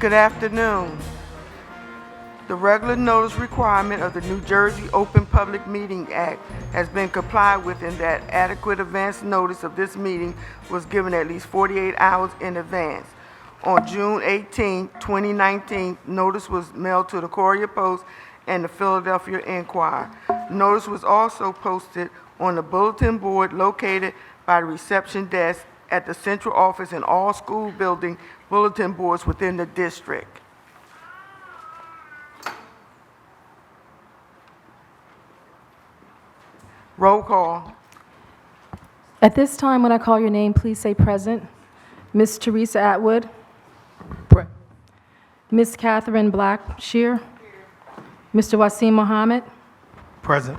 Good afternoon. The regular notice requirement of the New Jersey Open Public Meeting Act has been complied with in that adequate advance notice of this meeting was given at least 48 hours in advance. On June 18, 2019, notice was mailed to the Courier Post and the Philadelphia Inquirer. Notice was also posted on the bulletin board located by the reception desk at the central office and all school building bulletin boards within the district. Roll call. At this time, when I call your name, please say present. Ms. Teresa Atwood. Ms. Catherine Blackshear. Mr. Wasim Mohammed. Present.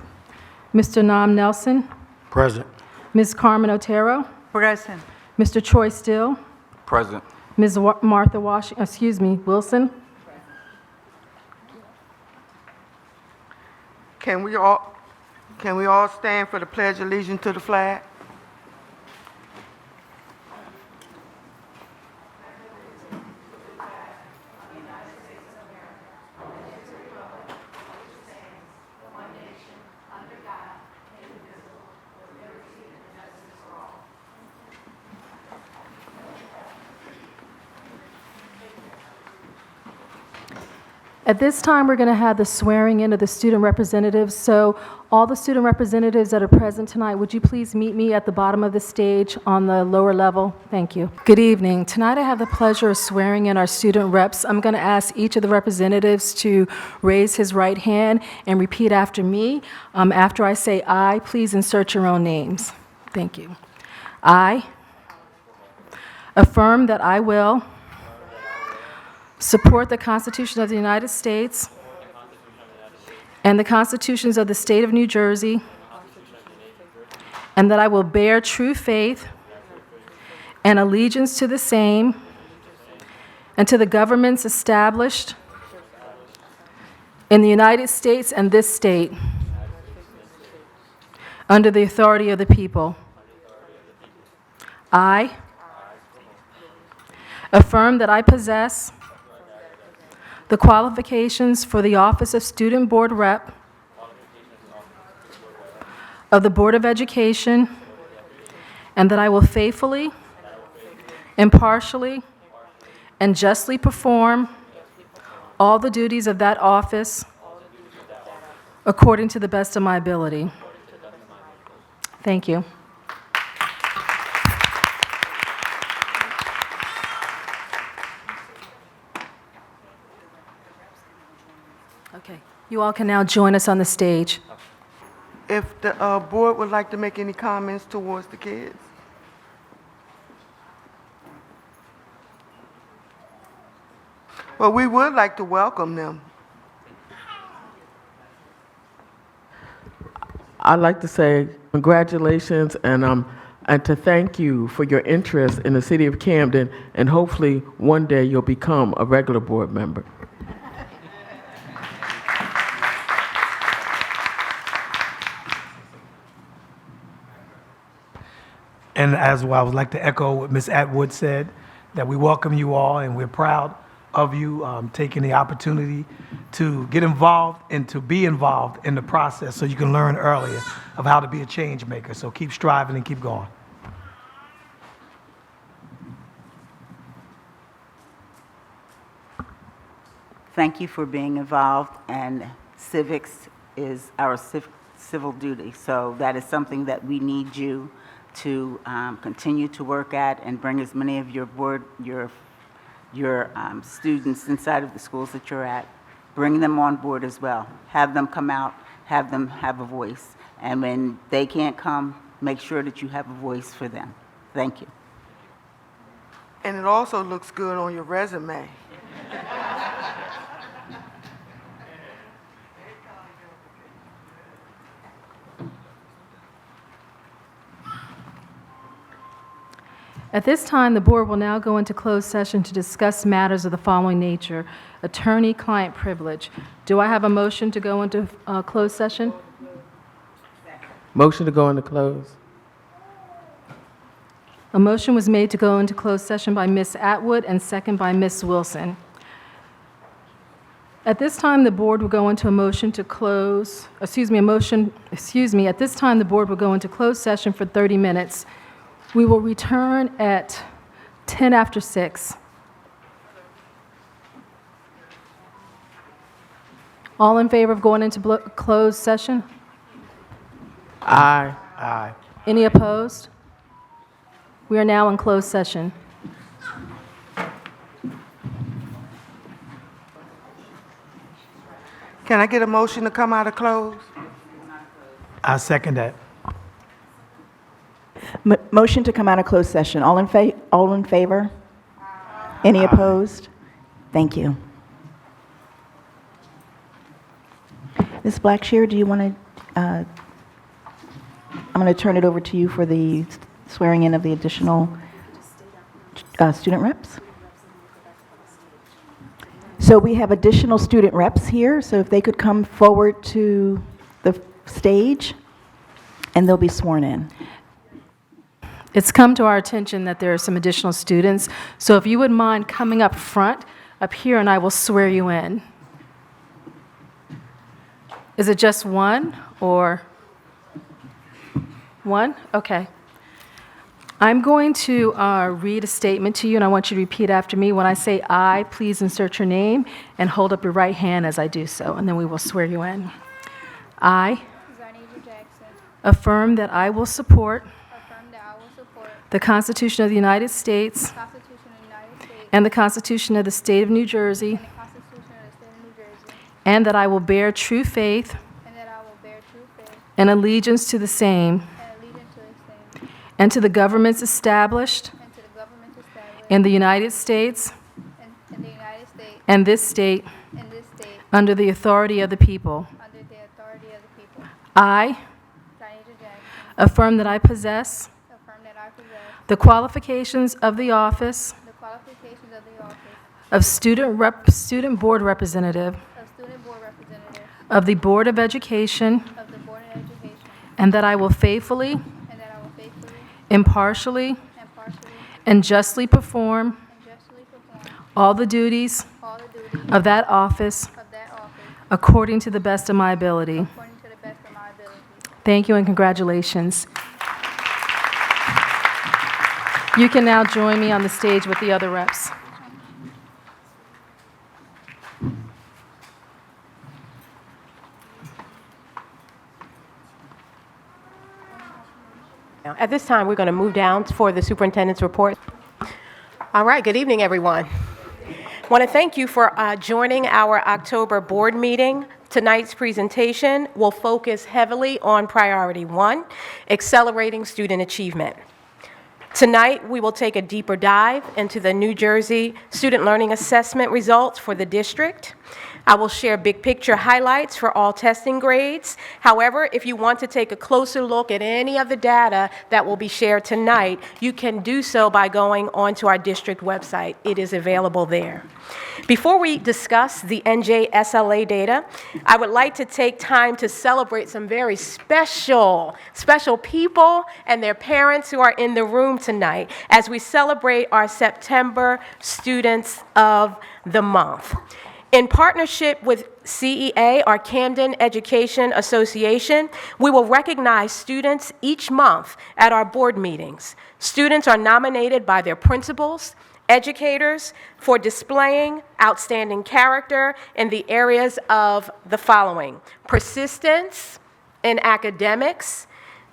Mr. Nam Nelson. Present. Ms. Carmen Otero. Present. Mr. Troy Still. Present. Ms. Martha Wilson. Can we all stand for the Pledge of Allegiance to the flag? At this time, we're going to have the swearing in of the student representatives. So all the student representatives that are present tonight, would you please meet me at the bottom of the stage on the lower level? Thank you. Good evening. Tonight I have the pleasure of swearing in our student reps. I'm going to ask each of the representatives to raise his right hand and repeat after me. After I say "I," please insert your own names. Thank you. I affirm that I will support the Constitution of the United States and the Constitutions of the State of New Jersey, and that I will bear true faith and allegiance to the same and to the governments established in the United States and this state under the authority of the people. I affirm that I possess the qualifications for the office of Student Board Rep of the Board of Education, and that I will faithfully, impartially, and justly perform all the duties of that office according to the best of my ability. Thank you. Okay, you all can now join us on the stage. If the board would like to make any comments towards the kids. Well, we would like to welcome them. I'd like to say congratulations and to thank you for your interest in the city of Camden, and hopefully one day you'll become a regular board member. And as well, I would like to echo what Ms. Atwood said, that we welcome you all and we're proud of you taking the opportunity to get involved and to be involved in the process so you can learn earlier of how to be a change maker. So keep striving and keep going. Thank you for being involved, and civics is our civil duty. So that is something that we need you to continue to work at and bring as many of your students inside of the schools that you're at. Bring them on board as well. Have them come out, have them have a voice. And when they can't come, make sure that you have a voice for them. Thank you. And it also looks good on your resume. At this time, the board will now go into closed session to discuss matters of the following nature: attorney-client privilege. Do I have a motion to go into closed session? Motion to go into close. A motion was made to go into closed session by Ms. Atwood and second by Ms. Wilson. At this time, the board will go into a motion to close, at this time, the board will go into closed session for 30 minutes. We will return at 10 after 6. All in favor of going into closed session? Aye. Aye. Any opposed? We are now in closed session. Can I get a motion to come out of close? I second that. Motion to come out of closed session. All in favor? Any opposed? Thank you. Ms. Blackshear, do you want to, I'm going to turn it over to you for the swearing in of the additional student reps. So we have additional student reps here, so if they could come forward to the stage, and they'll be sworn in. It's come to our attention that there are some additional students, so if you would mind coming up front, up here, and I will swear you in. Is it just one, or one? Okay. I'm going to read a statement to you, and I want you to repeat after me. When I say "I," please insert your name and hold up your right hand as I do so, and then we will swear you in. I affirm that I will support the Constitution of the United States and the Constitution of the State of New Jersey, and that I will bear true faith and allegiance to the same and to the governments established in the United States and this state under the authority of the people. I affirm that I possess the qualifications of the office of student board representative of the Board of Education, and that I will faithfully, impartially, and justly perform all the duties of that office according to the best of my ability. Thank you and congratulations. You can now join me on the stage with the other reps. At this time, we're going to move down for the superintendent's report. All right, good evening, everyone. I want to thank you for joining our October board meeting. Tonight's presentation will focus heavily on priority 1, accelerating student achievement. Tonight, we will take a deeper dive into the New Jersey Student Learning Assessment results for the district. I will share big picture highlights for all testing grades. However, if you want to take a closer look at any of the data that will be shared tonight, you can do so by going onto our district website. It is available there. Before we discuss the NJSLA data, I would like to take time to celebrate some very special people and their parents who are in the room tonight as we celebrate our September Students of the Month. In partnership with CEA, our Camden Education Association, we will recognize students each month at our board meetings. Students are nominated by their principals, educators, for displaying outstanding character in the areas of the following: persistence in academics,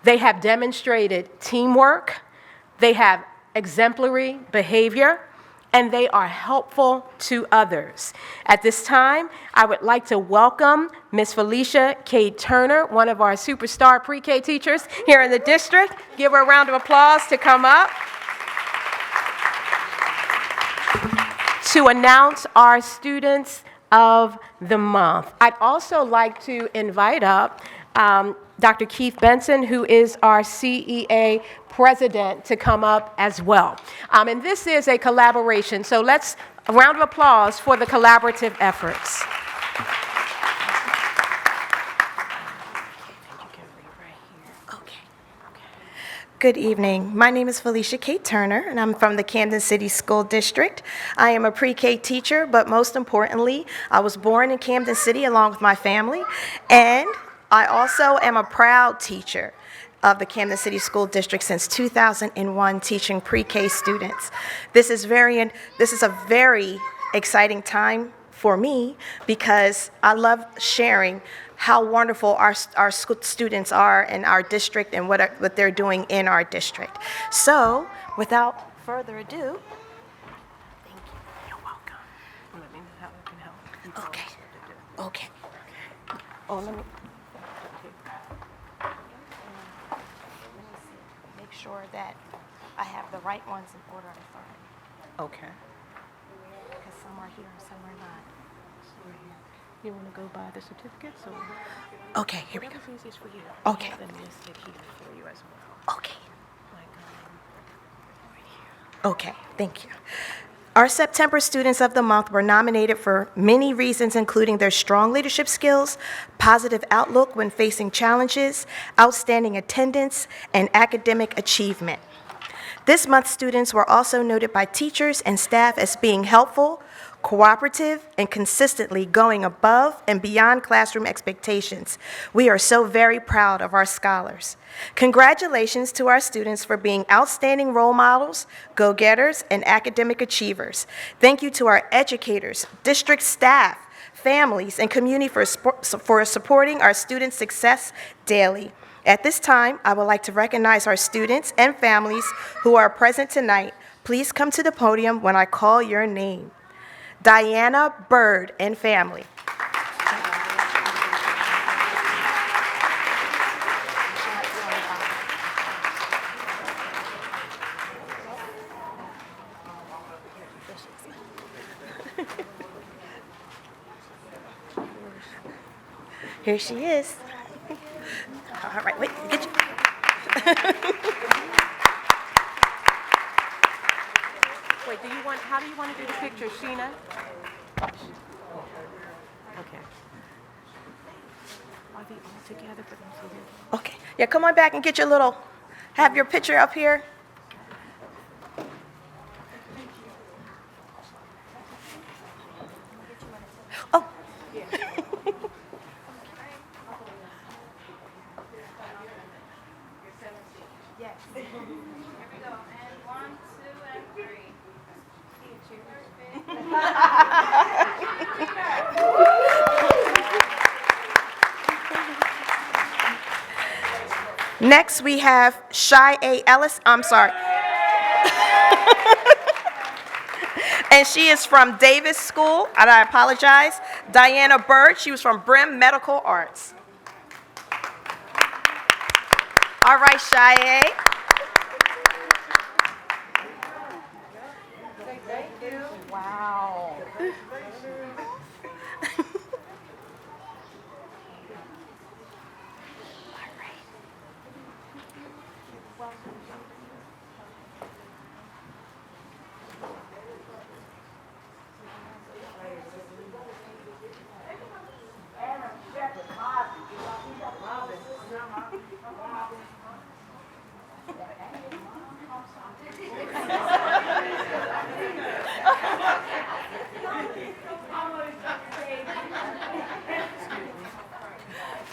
they have demonstrated teamwork, they have exemplary behavior, and they are helpful to others. At this time, I would like to welcome Ms. Felicia K. Turner, one of our superstar pre-K teachers here in the district. Give her a round of applause to come up to announce our Students of the Month. I'd also like to invite up Dr. Keith Benson, who is our CEA president, to come up as well. And this is a collaboration, so a round of applause for the collaborative efforts. Good evening. My name is Felicia Kate Turner, and I'm from the Camden City School District. I am a pre-K teacher, but most importantly, I was born in Camden City along with my family, and I also am a proud teacher of the Camden City School District since 2001, teaching pre-K students. This is a very exciting time for me because I love sharing how wonderful our students are in our district and what they're doing in our district. So, without further ado, thank you. You're welcome. Let me know how I can help. Okay. Okay. Oh, let me make sure that I have the right ones in order of authority. Okay. Because some are here and some are not. You want to go by the certificates or? Okay, here we go. Whatever's easiest for you. Okay. I have them listed here for you as well. Okay. Like, Okay, thank you. Our September Students of the Month were nominated for many reasons, including their strong leadership skills, positive outlook when facing challenges, outstanding attendance, and academic achievement. This month's students were also noted by teachers and staff as being helpful, cooperative, and consistently going above and beyond classroom expectations. We are so very proud of our scholars. Congratulations to our students for being outstanding role models, go-getters, and academic achievers. Thank you to our educators, district staff, families, and community for supporting our students' success daily. At this time, I would like to recognize our students and families who are present tonight. Please come to the podium when I call your name. Diana Bird and family. Here she is. All right, wait, get you. wait, how do you want to do the picture, Sheena? Okay. Are they all together for them to do? Okay, yeah, come on back and get your have your picture up here. Oh. Next, we have Shy A. Ellis. I'm sorry. And she is from Davis School, and I apologize. Diana Bird, she was from Brim Medical Arts. All right, Shy A. Thank you. Wow.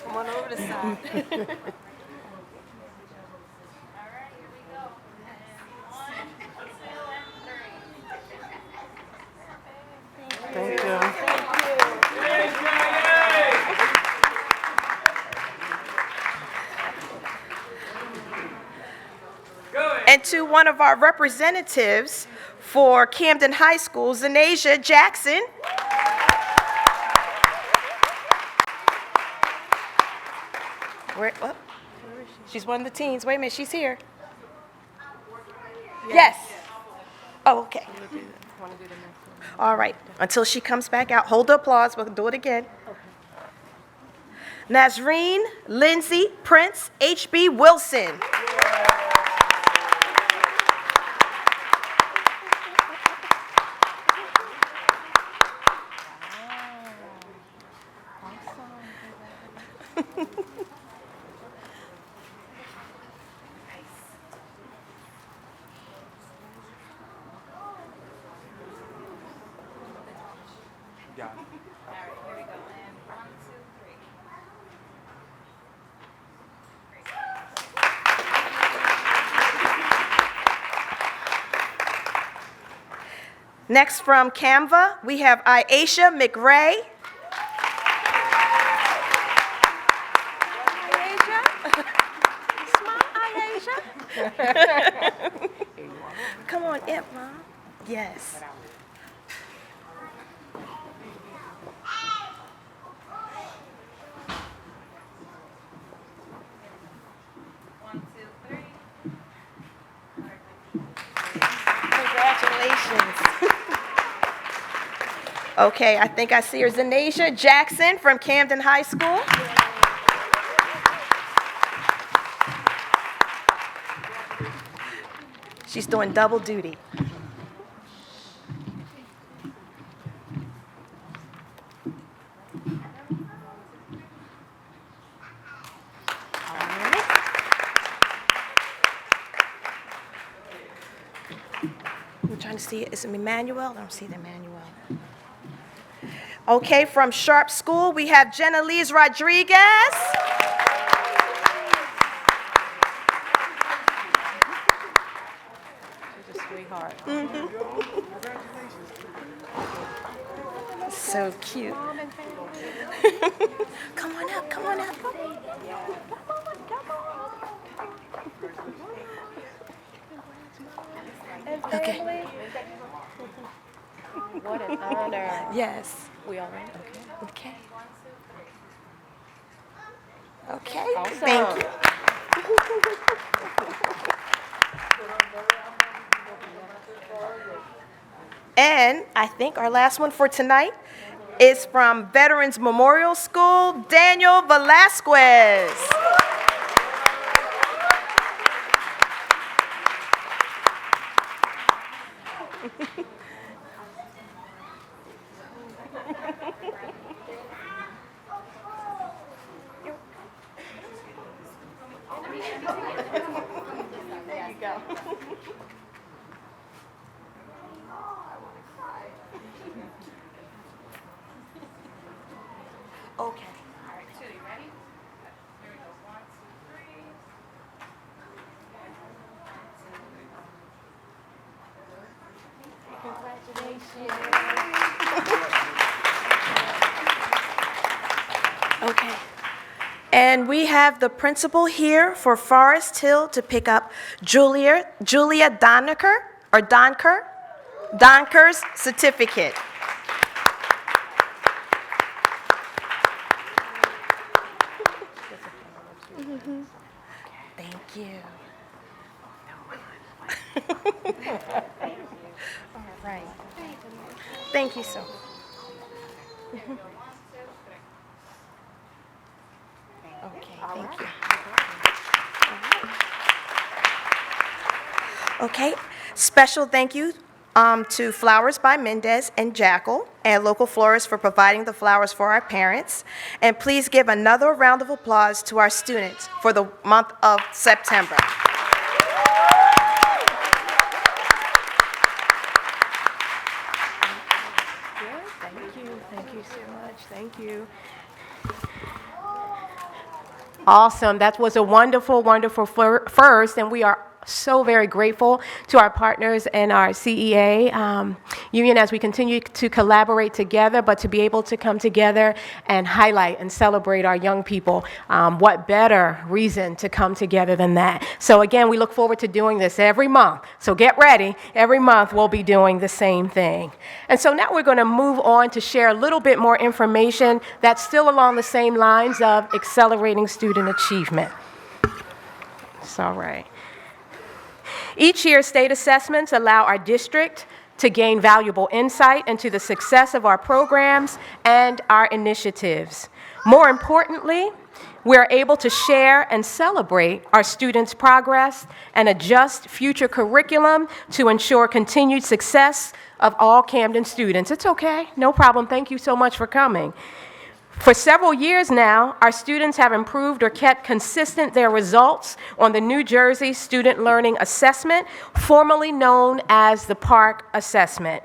Come on over the side. Thank you. And to one of our representatives for Camden High School, Zanasia Jackson. Oh, she's one of the teens. Wait a minute, she's here. Yes. Oh, okay. All right, until she comes back out, hold the applause, we'll do it again. Nazreen Lindsay Prince H.B. Wilson. Next from Canva, we have Aisha McRae. Come on in, Mom. Yes. Congratulations. Okay, I think I see her. Zanasia Jackson from Camden High School. She's doing double duty. I'm trying to see, is it Emmanuel? I don't see the Emmanuel. Okay, from Sharp School, we have Jenalise Rodriguez. She's a sweetheart. So cute. Come on up, come on up. Okay. What an honor. Yes. We all right? Okay. Okay. Awesome. Thank you. And I think our last one for tonight is from Veterans Memorial School, Daniel Velasquez. There you go. Okay. All right, two, you ready? Here we go. 1, 2, 3. Okay. And we have the principal here for Forest Hill to pick up Julia Donker's certificate. Thank you. All right. Thank you so much. Okay, thank you. Okay, special thank you to Flowers by Mendez and Jackal and local florists for providing the flowers for our parents. And please give another round of applause to our students for the month of September. Thank you so much. Thank you. Awesome. That was a wonderful, wonderful first, and we are so very grateful to our partners and our CEA union as we continue to collaborate together, but to be able to come together and highlight and celebrate our young people. What better reason to come together than that? So again, we look forward to doing this every month. So get ready. Every month we'll be doing the same thing. And so now we're going to move on to share a little bit more information that's still along the same lines of accelerating student achievement. It's all right. Each year, state assessments allow our district to gain valuable insight into the success of our programs and our initiatives. More importantly, we're able to share and celebrate our students' progress and adjust future curriculum to ensure continued success of all Camden students. It's okay, no problem. Thank you so much for coming. For several years now, our students have improved or kept consistent their results on the New Jersey Student Learning Assessment, formerly known as the PARCC assessment.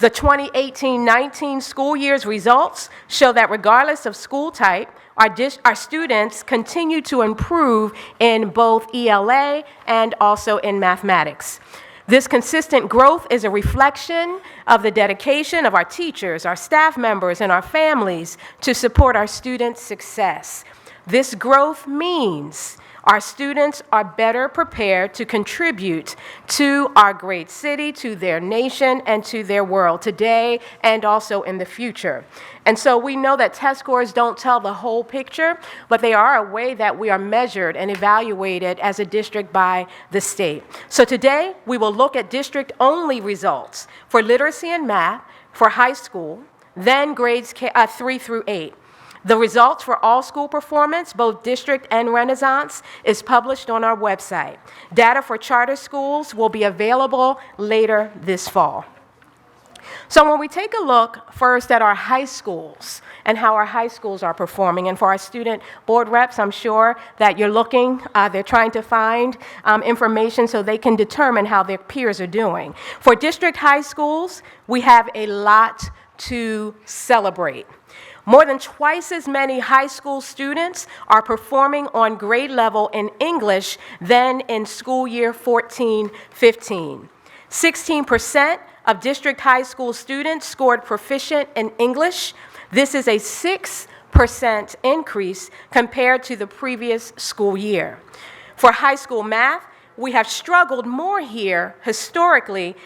The 2018-19 school year's results show that regardless of school type, our students continue to improve in both ELA and also in mathematics. This consistent growth is a reflection of the dedication of our teachers, our staff members, and our families to support our students' success. This growth means our students are better prepared to contribute to our great city, to their nation, and to their world today and also in the future. And so we know that test scores don't tell the whole picture, but they are a way that we are measured and evaluated as a district by the state. So today, we will look at district-only results for literacy and math for high school, then grades 3 through 8. The results for all school performance, both district and Renaissance, is published on our website. Data for charter schools will be available later this fall. So when we take a look first at our high schools and how our high schools are performing, and for our student board reps, I'm sure that you're looking, they're trying to find information so they can determine how their peers are doing. For district high schools, we have a lot to celebrate. More than twice as many high school students are performing on grade level in English than in school year 14-15. 16% of district high school students scored proficient in English. This is a 6% increase compared to the previous school year. For high school math, we have struggled more here historically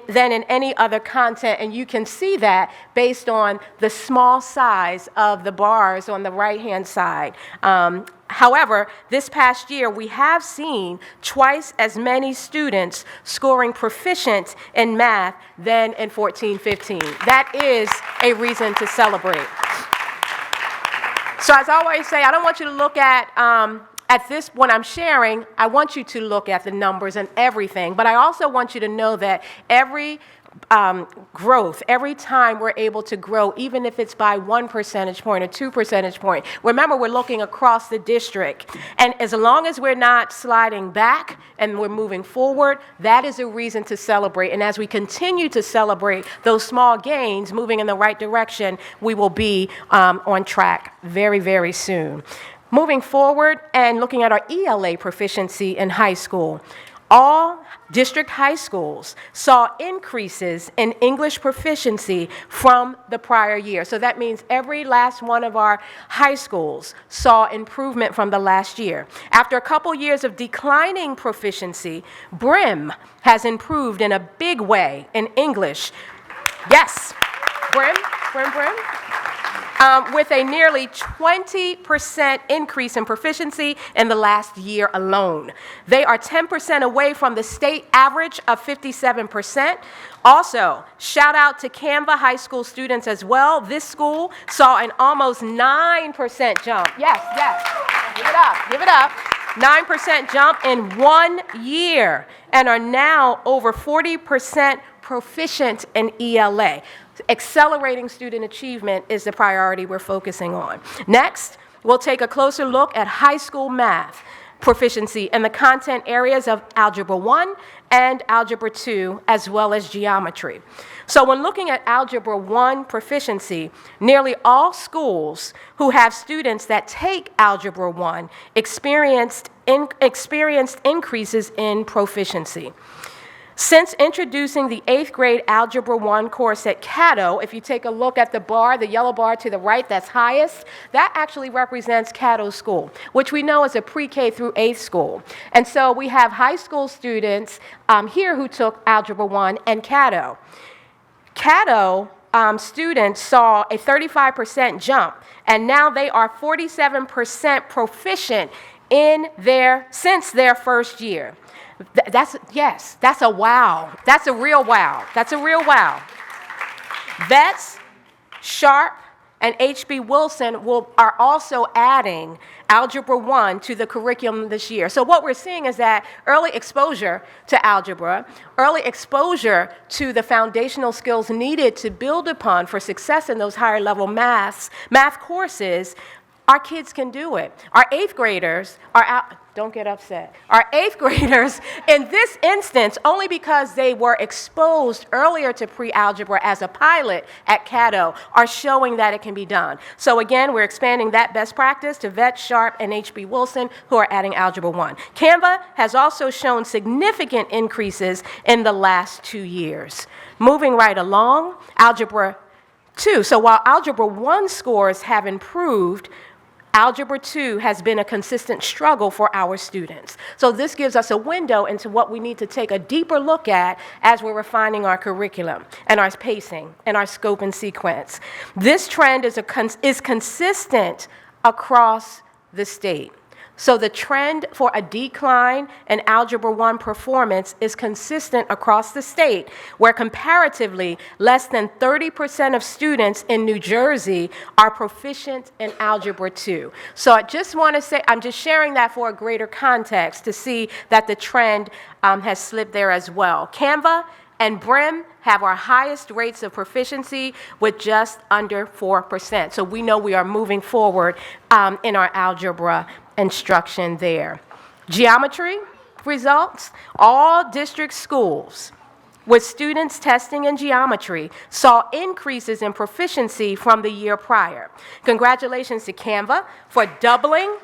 than in any other content, and you can see that based on the small size of the bars on the right-hand side. However, this past year, we have seen twice as many students scoring proficient in math than in 14-15. That is a reason to celebrate. So as I always say, I don't want you to look at this, when I'm sharing, I want you to look at the numbers and everything, but I also want you to know that every growth, every time we're able to grow, even if it's by 1 percentage point or 2 percentage point, remember we're looking across the district, and as long as we're not sliding back and we're moving forward, that is a reason to celebrate. And as we continue to celebrate those small gains, moving in the right direction, we will be on track very, very soon. Moving forward and looking at our ELA proficiency in high school, all district high schools saw increases in English proficiency from the prior year. So that means every last one of our high schools saw improvement from the last year. After a couple years of declining proficiency, BRIM has improved in a big way in English. Yes, BRIM. With a nearly 20% increase in proficiency in the last year alone. They are 10% away from the state average of 57%. Also, shout out to Canva high school students as well. This school saw an almost 9% jump. Yes, give it up. 9% jump in 1 year and are now over 40% proficient in ELA. Accelerating student achievement is the priority we're focusing on. Next, we'll take a closer look at high school math proficiency in the content areas of Algebra 1 and Algebra 2, as well as geometry. So when looking at Algebra 1 proficiency, nearly all schools who have students that take Algebra 1 experienced increases in proficiency. Since introducing the 8th grade Algebra 1 course at Caddo, if you take a look at the bar, the yellow bar to the right that's highest, that actually represents Caddo School, which we know is a pre-K through 8th school. And so we have high school students here who took Algebra 1 and Caddo. Caddo students saw a 35% jump, and now they are 47% proficient since their first year. That's a wow. That's a real wow. Vets, Sharp, and H.B. Wilson are also adding Algebra 1 to the curriculum this year. So what we're seeing is that early exposure to algebra, early exposure to the foundational skills needed to build upon for success in those higher level math courses our kids can do it. Our 8th graders are out, don't get upset. Our 8th graders, in this instance, only because they were exposed earlier to pre-algebra as a pilot at Caddo, are showing that it can be done. So again, we're expanding that best practice to Vet, Sharp, and HB Wilson, who are adding Algebra 1. Canva has also shown significant increases in the last 2 years. Moving right along, Algebra 2. So while Algebra 1 scores have improved, Algebra 2 has been a consistent struggle for our students. So this gives us a window into what we need to take a deeper look at as we're refining our curriculum and our pacing and our scope and sequence. This trend is consistent across the state. So the trend for a decline in Algebra 1 performance is consistent across the state, where comparatively less than 30% of students in New Jersey are proficient in Algebra 2. So I just want to say, I'm just sharing that for a greater context to see that the trend has slipped there as well. Canva and BRIM have our highest rates of proficiency with just under 4%. So we know we are moving forward in our algebra instruction there. Geometry results, all district schools with students testing in geometry saw increases in proficiency from the year prior. Congratulations to Canva for doubling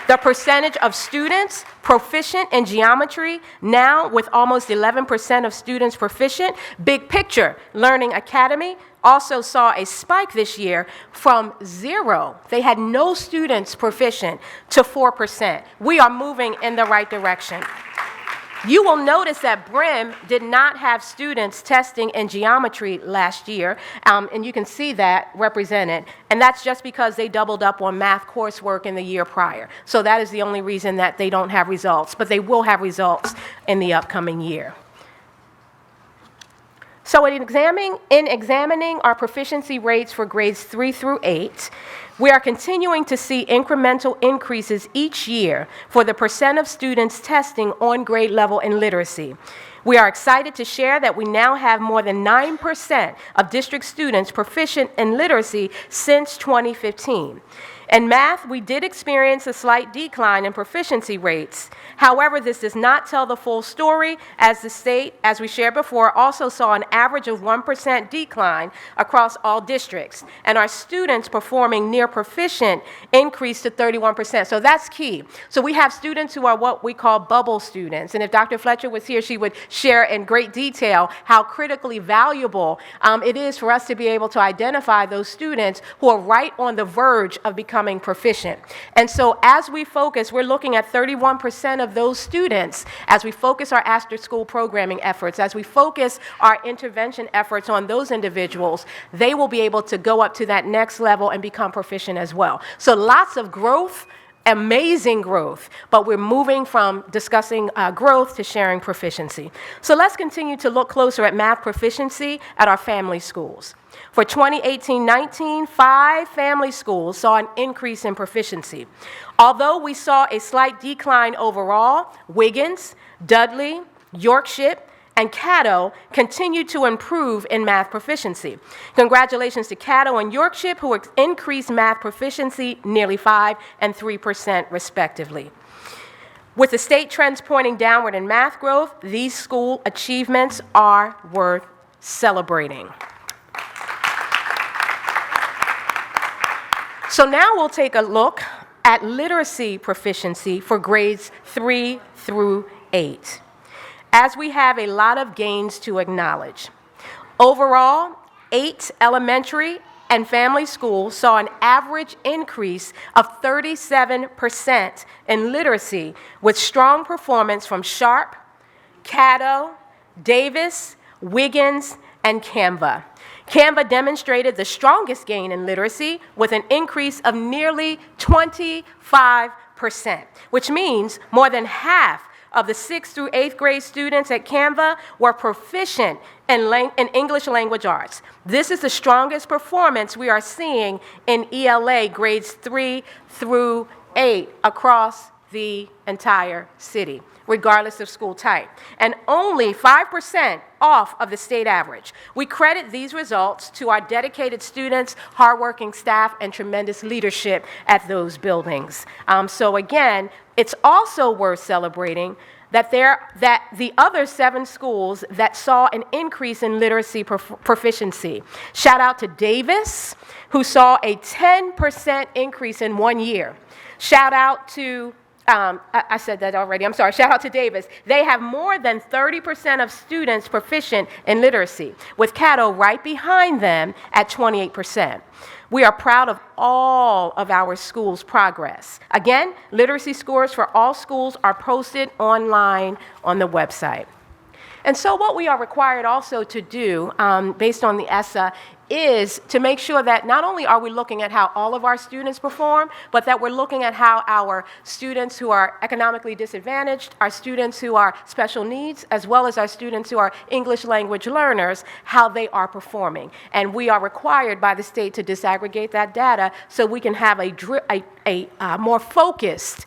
the percentage of students proficient in geometry, now with almost 11% of students proficient. Big Picture Learning Academy also saw a spike this year from 0. They had no students proficient to 4%. We are moving in the right direction. You will notice that BRIM did not have students testing in geometry last year, and you can see that represented. And that's just because they doubled up on math coursework in the year prior. So that is the only reason that they don't have results, but they will have results in the upcoming year. So in examining our proficiency rates for grades 3 through 8, we are continuing to see incremental increases each year for the percent of students testing on grade level in literacy. We are excited to share that we now have more than 9% of district students proficient in literacy since 2015. In math, we did experience a slight decline in proficiency rates. However, this does not tell the full story, as the state, as we shared before, also saw an average of 1% decline across all districts, and our students performing near proficient increased to 31%. So that's key. So we have students who are what we call bubble students, and if Dr. Fletcher was here, she would share in great detail how critically valuable it is for us to be able to identify those students who are right on the verge of becoming proficient. And so as we focus, we're looking at 31% of those students as we focus our after-school programming efforts, as we focus our intervention efforts on those individuals, they will be able to go up to that next level and become proficient as well. So lots of growth, amazing growth, but we're moving from discussing growth to sharing proficiency. So let's continue to look closer at math proficiency at our family schools. For 2018-19, 5 family schools saw an increase in proficiency. Although we saw a slight decline overall, Wiggins, Dudley, Yorkshire, and Caddo continued to improve in math proficiency. Congratulations to Caddo and Yorkshire, who increased math proficiency nearly 5% and 3% respectively. With the state trends pointing downward in math growth, these school achievements are worth celebrating. So now we'll take a look at literacy proficiency for grades 3 through 8, as we have a lot of gains to acknowledge. Overall, 8 elementary and family schools saw an average increase of 37% in literacy, with strong performance from Sharp, Caddo, Davis, Wiggins, and Canva. Canva demonstrated the strongest gain in literacy with an increase of nearly 25%, which means more than half of the 6th through 8th grade students at Canva were proficient in English language arts. This is the strongest performance we are seeing in ELA grades 3 through 8 across the entire city. regardless of school type, and only 5% off of the state average. We credit these results to our dedicated students, hardworking staff, and tremendous leadership at those buildings. So again, it's also worth celebrating that the other 7 schools that saw an increase in literacy proficiency. Shout out to Davis, who saw a 10% increase in 1 year. Shout out to, I said that already, I'm sorry, shout out to Davis. They have more than 30% of students proficient in literacy, with Caddo right behind them at 28%. We are proud of all of our schools' progress. Again, literacy scores for all schools are posted online on the website. And so what we are required also to do, based on the ESSA, is to make sure that not only are we looking at how all of our students perform, but that we're looking at how our students who are economically disadvantaged, our students who are special needs, as well as our students who are English language learners, how they are performing. And we are required by the state to disaggregate that data so we can have a more focused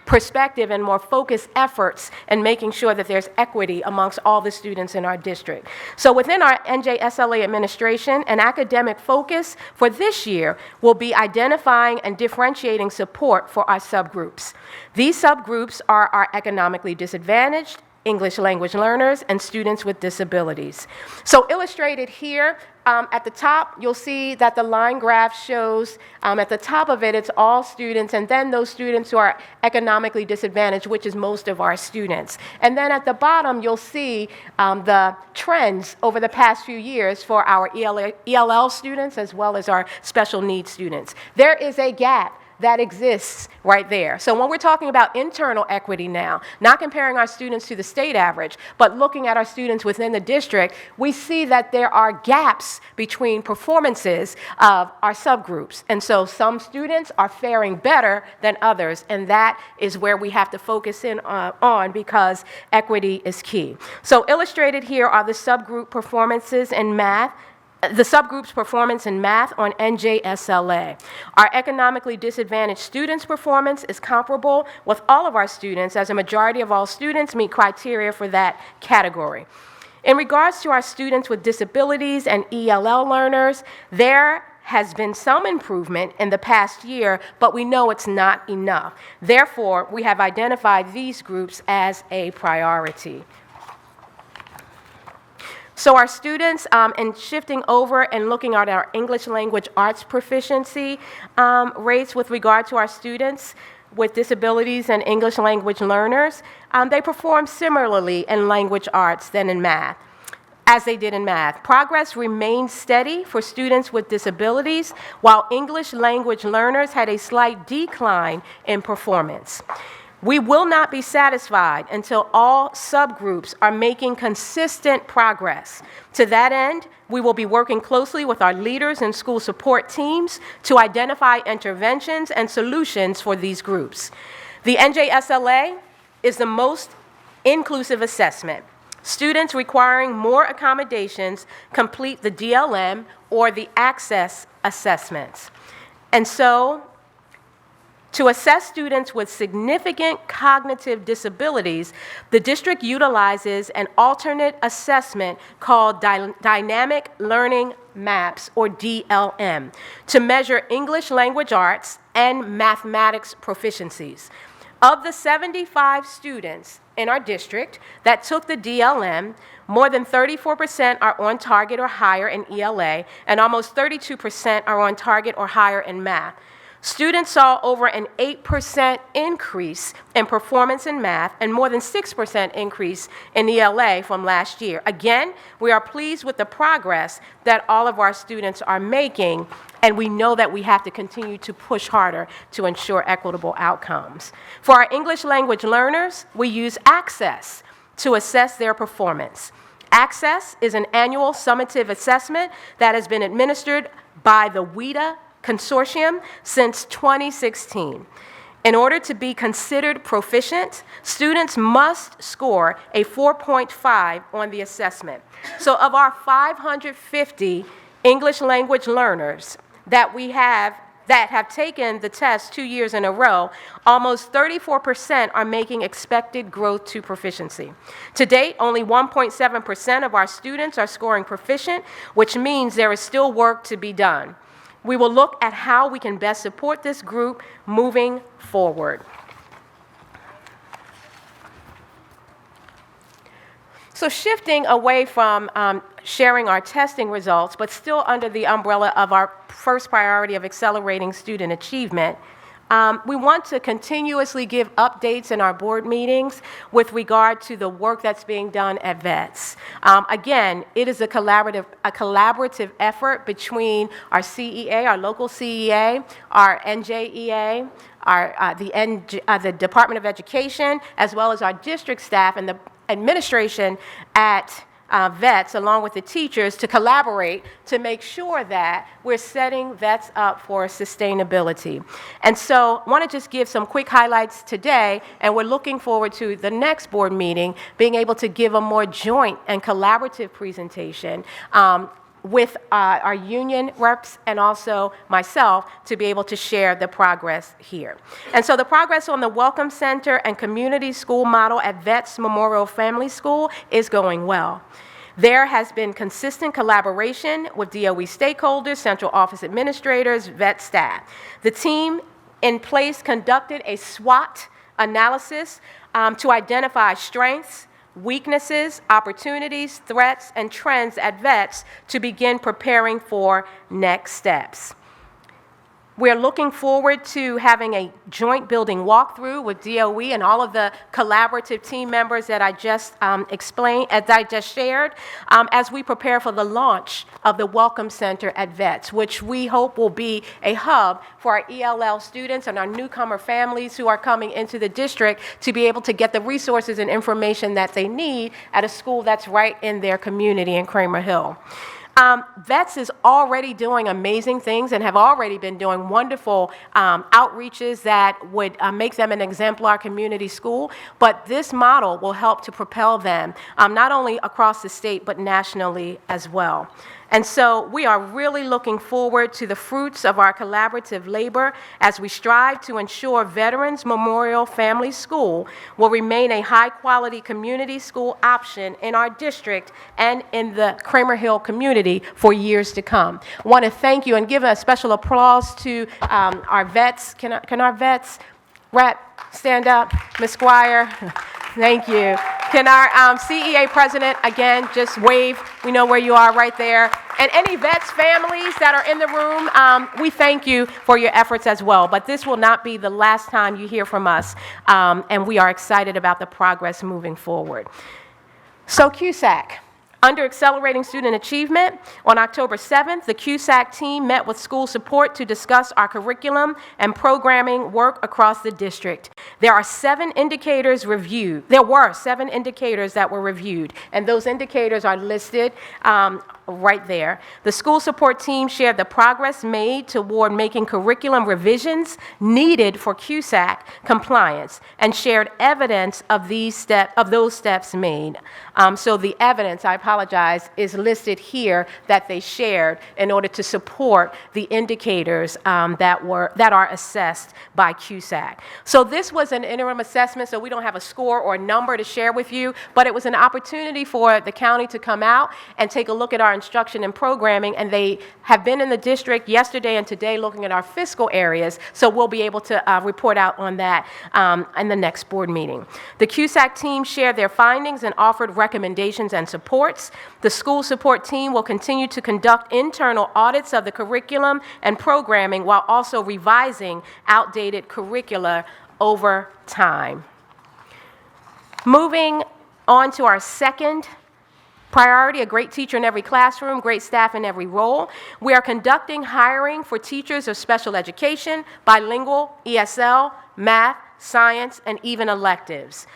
perspective and more focused efforts in making sure that there's equity amongst all the students in our district. So within our NJSLA administration, an academic focus for this year will be identifying and differentiating support for our subgroups. These subgroups are our economically disadvantaged, English language learners, and students with disabilities. So illustrated here, at the top, you'll see that the line graph shows, at the top of it, it's all students, and then those students who are economically disadvantaged, which is most of our students. And then at the bottom, you'll see the trends over the past few years for our ELL students as well as our special needs students. There is a gap that exists right there. So when we're talking about internal equity now, not comparing our students to the state average, but looking at our students within the district, we see that there are gaps between performances of our subgroups. And so some students are faring better than others, and that is where we have to focus in on because equity is key. So illustrated here are the subgroup performances in math, the subgroup's performance in math on NJSLA. Our economically disadvantaged students' performance is comparable with all of our students, as a majority of all students meet criteria for that category. In regards to our students with disabilities and ELL learners, there has been some improvement in the past year, but we know it's not enough. Therefore, we have identified these groups as a priority. So our students, in shifting over and looking at our English language arts proficiency rates with regard to our students with disabilities and English language learners, they perform similarly in language arts than in math, as they did in math. Progress remained steady for students with disabilities, while English language learners had a slight decline in performance. We will not be satisfied until all subgroups are making consistent progress. To that end, we will be working closely with our leaders and school support teams to identify interventions and solutions for these groups. The NJSLA is the most inclusive assessment. Students requiring more accommodations complete the DLM or the access assessments. And so, to assess students with significant cognitive disabilities, the district utilizes an alternate assessment called Dynamic Learning Maps, or DLM, to measure English language arts and mathematics proficiencies. Of the 75 students in our district that took the DLM, more than 34% are on target or higher in ELA, and almost 32% are on target or higher in math. Students saw over an 8% increase in performance in math and more than 6% increase in ELA from last year. Again, we are pleased with the progress that all of our students are making, and we know that we have to continue to push harder to ensure equitable outcomes. For our English language learners, we use Access to assess their performance. Access is an annual summative assessment that has been administered by the WIDA Consortium since 2016. In order to be considered proficient, students must score a 4.5 on the assessment. So of our 550 English language learners that we have that have taken the test 2 years in a row, almost 34% are making expected growth to proficiency. To date, only 1.7% of our students are scoring proficient, which means there is still work to be done. We will look at how we can best support this group moving forward. So shifting away from sharing our testing results, but still under the umbrella of our first priority of accelerating student achievement, we want to continuously give updates in our board meetings with regard to the work that's being done at VETS. Again, it is a collaborative effort between our CEA, our local CEA, our NJEA, the Department of Education, as well as our district staff and the administration at VETS, along with the teachers, to collaborate to make sure that we're setting VETS up for sustainability. And so I want to just give some quick highlights today, and we're looking forward to the next board meeting being able to give a more joint and collaborative presentation with our union reps and also myself to be able to share the progress here. And so the progress on the Welcome Center and Community School model at VETS Memorial Family School is going well. There has been consistent collaboration with DOE stakeholders, central office administrators, VETS staff. The team in place conducted a SWOT analysis to identify strengths, weaknesses, opportunities, threats, and trends at VETS to begin preparing for next steps. We're looking forward to having a joint building walkthrough with DOE and all of the collaborative team members that I just explained, as I just shared, as we prepare for the launch of the Welcome Center at VETS, which we hope will be a hub for our ELL students and our newcomer families who are coming into the district to be able to get the resources and information that they need at a school that's right in their community in Kramer Hill. VETS is already doing amazing things and have already been doing wonderful outreaches that would make them an exemplar community school, but this model will help to propel them not only across the state but nationally as well. And so we are really looking forward to the fruits of our collaborative labor as we strive to ensure Veterans Memorial Family School will remain a high-quality community school option in our district and in the Kramer Hill community for years to come. I want to thank you and give a special applause to our vets. Can our vets rep stand up? Ms. Squire. Thank you. Can our CEA president, again, just wave? We know where you are right there. And any VETS families that are in the room, we thank you for your efforts as well. But this will not be the last time you hear from us, and we are excited about the progress moving forward. So CUSAC. Under Accelerating Student Achievement, on October 7th, the CUSAC team met with school support to discuss our curriculum and programming work across the district. There were 7 indicators that were reviewed, and those indicators are listed right there. The school support team shared the progress made toward making curriculum revisions needed for CUSAC compliance and shared evidence of those steps made. So the evidence, I apologize, is listed here that they shared in order to support the indicators that are assessed by CUSAC. So this was an interim assessment, so we don't have a score or a number to share with you, but it was an opportunity for the county to come out and take a look at our instruction and programming, and they have been in the district yesterday and today looking at our fiscal areas, so we'll be able to report out on that in the next board meeting. The CUSAC team shared their findings and offered recommendations and supports. The school support team will continue to conduct internal audits of the curriculum and programming while also revising outdated curricula over time. Moving on to our second priority, a great teacher in every classroom, great staff in every role. We are conducting hiring for teachers of special education, bilingual, ESL, math, science, and even electives.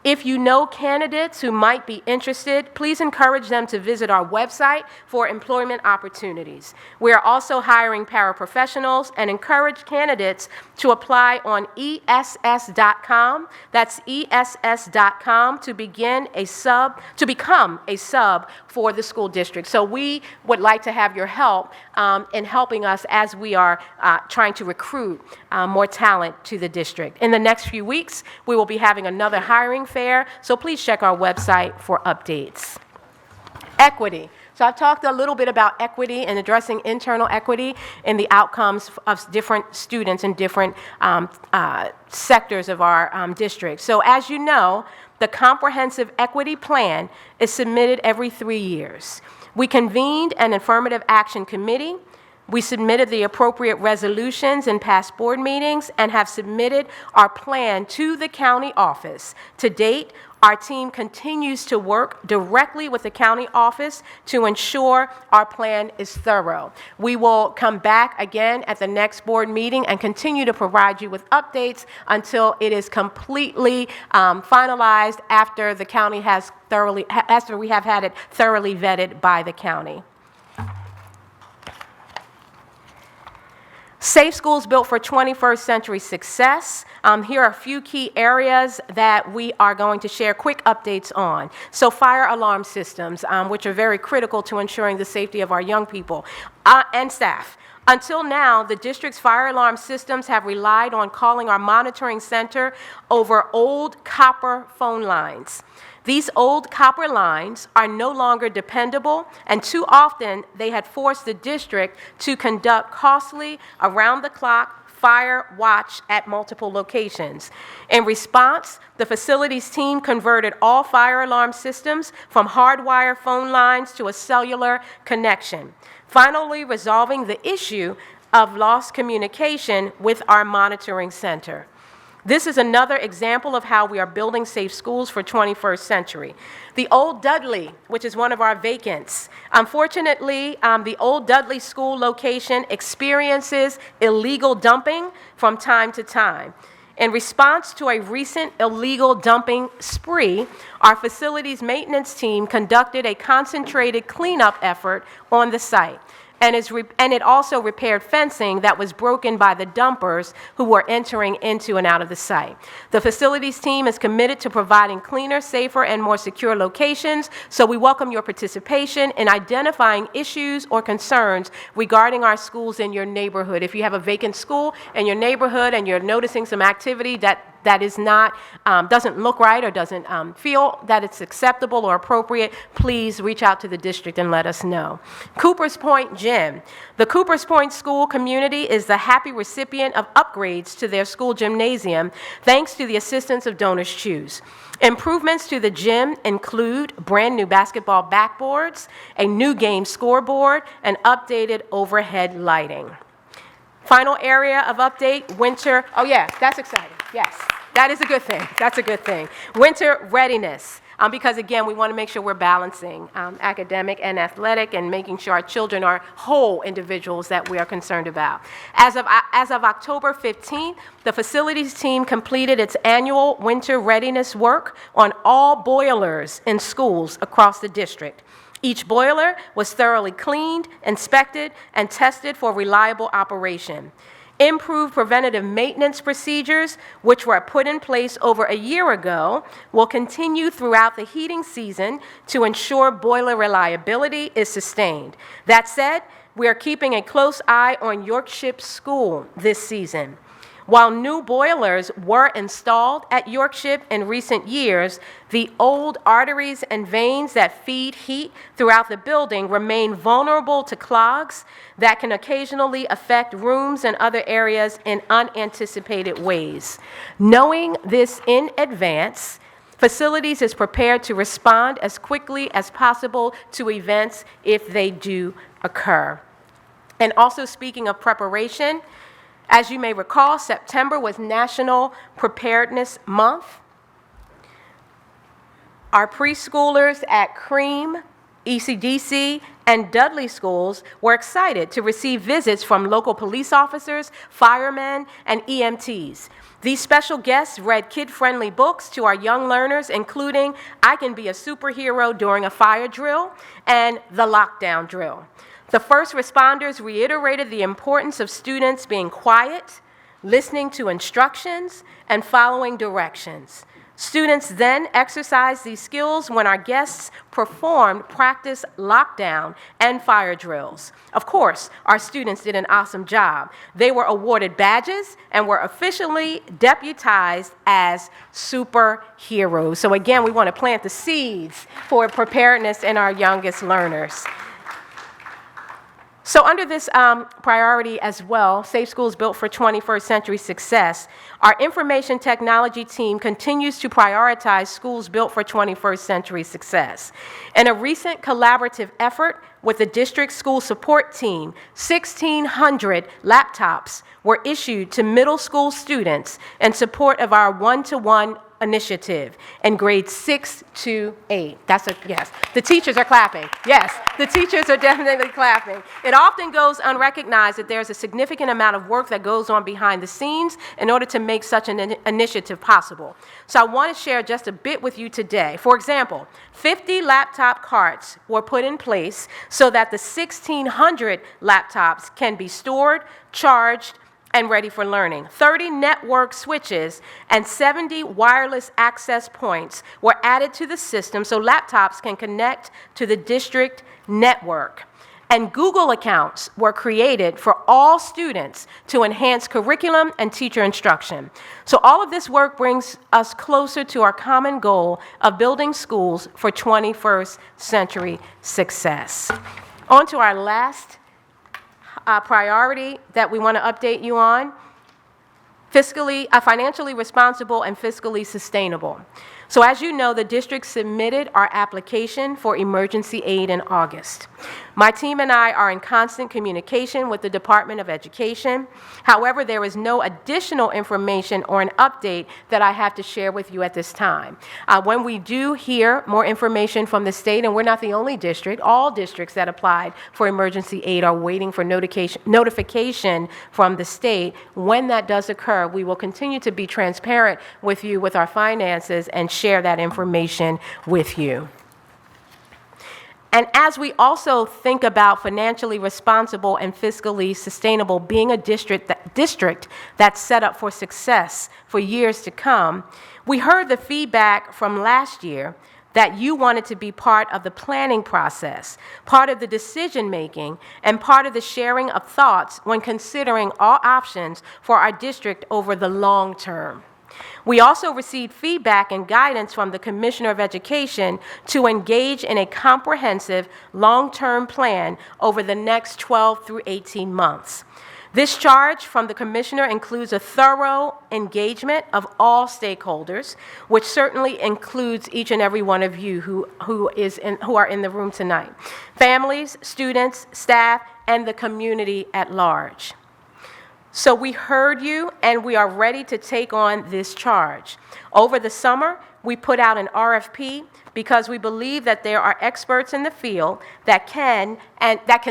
If you know candidates who might be interested, please encourage them to visit our website for employment opportunities. We are also hiring paraprofessionals and encourage candidates to apply on ess.com. That's ess.com to become a sub for the school district. So we would like to have your help in helping us as we are trying to recruit more talent to the district. In the next few weeks, we will be having another hiring fair, so please check our website for updates. Equity. So I've talked a little bit about equity and addressing internal equity and the outcomes of different students in different sectors of our district. So as you know, the Comprehensive Equity Plan is submitted every 3 years. We convened an affirmative action committee. We submitted the appropriate resolutions in past board meetings and have submitted our plan to the county office. To date, our team continues to work directly with the county office to ensure our plan is thorough. We will come back again at the next board meeting and continue to provide you with updates until it is completely finalized after the county has after we have had it thoroughly vetted by the county. Safe Schools Built for 21st Century Success. Here are a few key areas that we are going to share quick updates on. So fire alarm systems, which are very critical to ensuring the safety of our young people and staff. Until now, the district's fire alarm systems have relied on calling our monitoring center over old copper phone lines. These old copper lines are no longer dependable, and too often they had forced the district to conduct costly, around-the-clock fire watch at multiple locations. In response, the facilities team converted all fire alarm systems from hardwire phone lines to a cellular connection, finally resolving the issue of lost communication with our monitoring center. This is another example of how we are building safe schools for 21st century. The old Dudley, which is one of our vacants. Unfortunately, the old Dudley school location experiences illegal dumping from time to time. In response to a recent illegal dumping spree, our facilities maintenance team conducted a concentrated cleanup effort on the site. And it also repaired fencing that was broken by the dumpers who were entering into and out of the site. The facilities team is committed to providing cleaner, safer, and more secure locations, so we welcome your participation in identifying issues or concerns regarding our schools in your neighborhood. If you have a vacant school in your neighborhood and you're noticing some activity that is not, doesn't look right or doesn't feel that it's acceptable or appropriate, please reach out to the district and let us know. Coopers Point Gym. The Coopers Point school community is the happy recipient of upgrades to their school gymnasium thanks to the assistance of Donors Choose. Improvements to the gym include brand new basketball backboards, a new game scoreboard, and updated overhead lighting. Final area of update, winter. Oh yeah, that's exciting. Yes, that is a good thing. That's a good thing. Winter readiness. Because again, we want to make sure we're balancing academic and athletic and making sure our children are whole individuals that we are concerned about. As of October 15th, the facilities team completed its annual winter readiness work on all boilers in schools across the district. Each boiler was thoroughly cleaned, inspected, and tested for reliable operation. Improved preventative maintenance procedures, which were put in place over a year ago, will continue throughout the heating season to ensure boiler reliability is sustained. That said, we are keeping a close eye on Yorkshire School this season. While new boilers were installed at Yorkshire in recent years, the old arteries and veins that feed heat throughout the building remain vulnerable to clogs that can occasionally affect rooms and other areas in unanticipated ways. Knowing this in advance, facilities is prepared to respond as quickly as possible to events if they do occur. And also speaking of preparation, as you may recall, September was National Preparedness Month. Our preschoolers at Cream ECDC, and Dudley schools were excited to receive visits from local police officers, firemen, and EMTs. These special guests read kid-friendly books to our young learners, including I Can Be a Superhero During a Fire Drill and The Lockdown Drill. The first responders reiterated the importance of students being quiet, listening to instructions, and following directions. Students then exercised these skills when our guests performed practice lockdown and fire drills. Of course, our students did an awesome job. They were awarded badges and were officially deputized as superheroes. So again, we want to plant the seeds for preparedness in our youngest learners. So under this priority as well, Safe Schools Built for 21st Century Success, our information technology team continues to prioritize schools built for 21st century success. In a recent collaborative effort with the district school support team, 1,600 laptops were issued to middle school students in support of our one-to-one initiative in grades 6 to 8. That's a yes. The teachers are clapping. Yes, the teachers are definitely clapping. It often goes unrecognized that there's a significant amount of work that goes on behind the scenes in order to make such an initiative possible. So I want to share just a bit with you today. For example, 50 laptop carts were put in place so that the 1,600 laptops can be stored, charged, and ready for learning. 30 network switches and 70 wireless access points were added to the system so laptops can connect to the district network. And Google accounts were created for all students to enhance curriculum and teacher instruction. So all of this work brings us closer to our common goal of building schools for 21st century success. On to our last priority that we want to update you on, financially responsible and fiscally sustainable. So as you know, the district submitted our application for emergency aid in August. My team and I are in constant communication with the Department of Education. However, there is no additional information or an update that I have to share with you at this time. When we do hear more information from the state, and we're not the only district, all districts that applied for emergency aid are waiting for notification from the state. When that does occur, we will continue to be transparent with you with our finances and share that information with you. And as we also think about financially responsible and fiscally sustainable, being a district that's set up for success for years to come, we heard the feedback from last year that you wanted to be part of the planning process, part of the decision-making, and part of the sharing of thoughts when considering all options for our district over the long term. We also received feedback and guidance from the Commissioner of Education to engage in a comprehensive long-term plan over the next 12 through 18 months. This charge from the Commissioner includes a thorough engagement of all stakeholders, which certainly includes each and every one of you who are in the room tonight, families, students, staff, and the community at large. So we heard you, and we are ready to take on this charge. Over the summer, we put out an RFP because we believe that there are experts in the field that can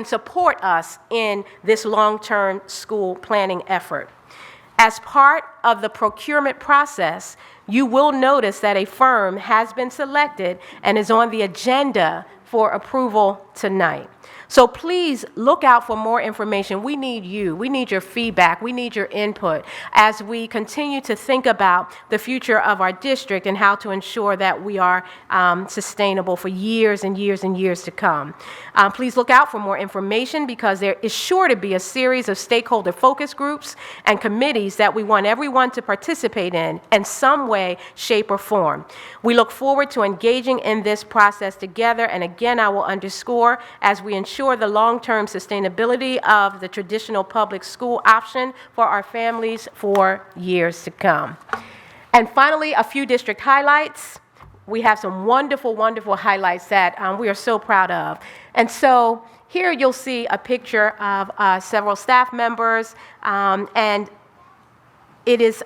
support us in this long-term school planning effort. As part of the procurement process, you will notice that a firm has been selected and is on the agenda for approval tonight. So please look out for more information. We need you. We need your feedback. We need your input as we continue to think about the future of our district and how to ensure that we are sustainable for years and years and years to come. Please look out for more information because there is sure to be a series of stakeholder focus groups and committees that we want everyone to participate in some way, shape, or form. We look forward to engaging in this process together, and again, I will underscore, as we ensure the long-term sustainability of the traditional public school option for our families for years to come. And finally, a few district highlights. We have some wonderful, wonderful highlights that we are so proud of. And so here you'll see a picture of several staff members and it is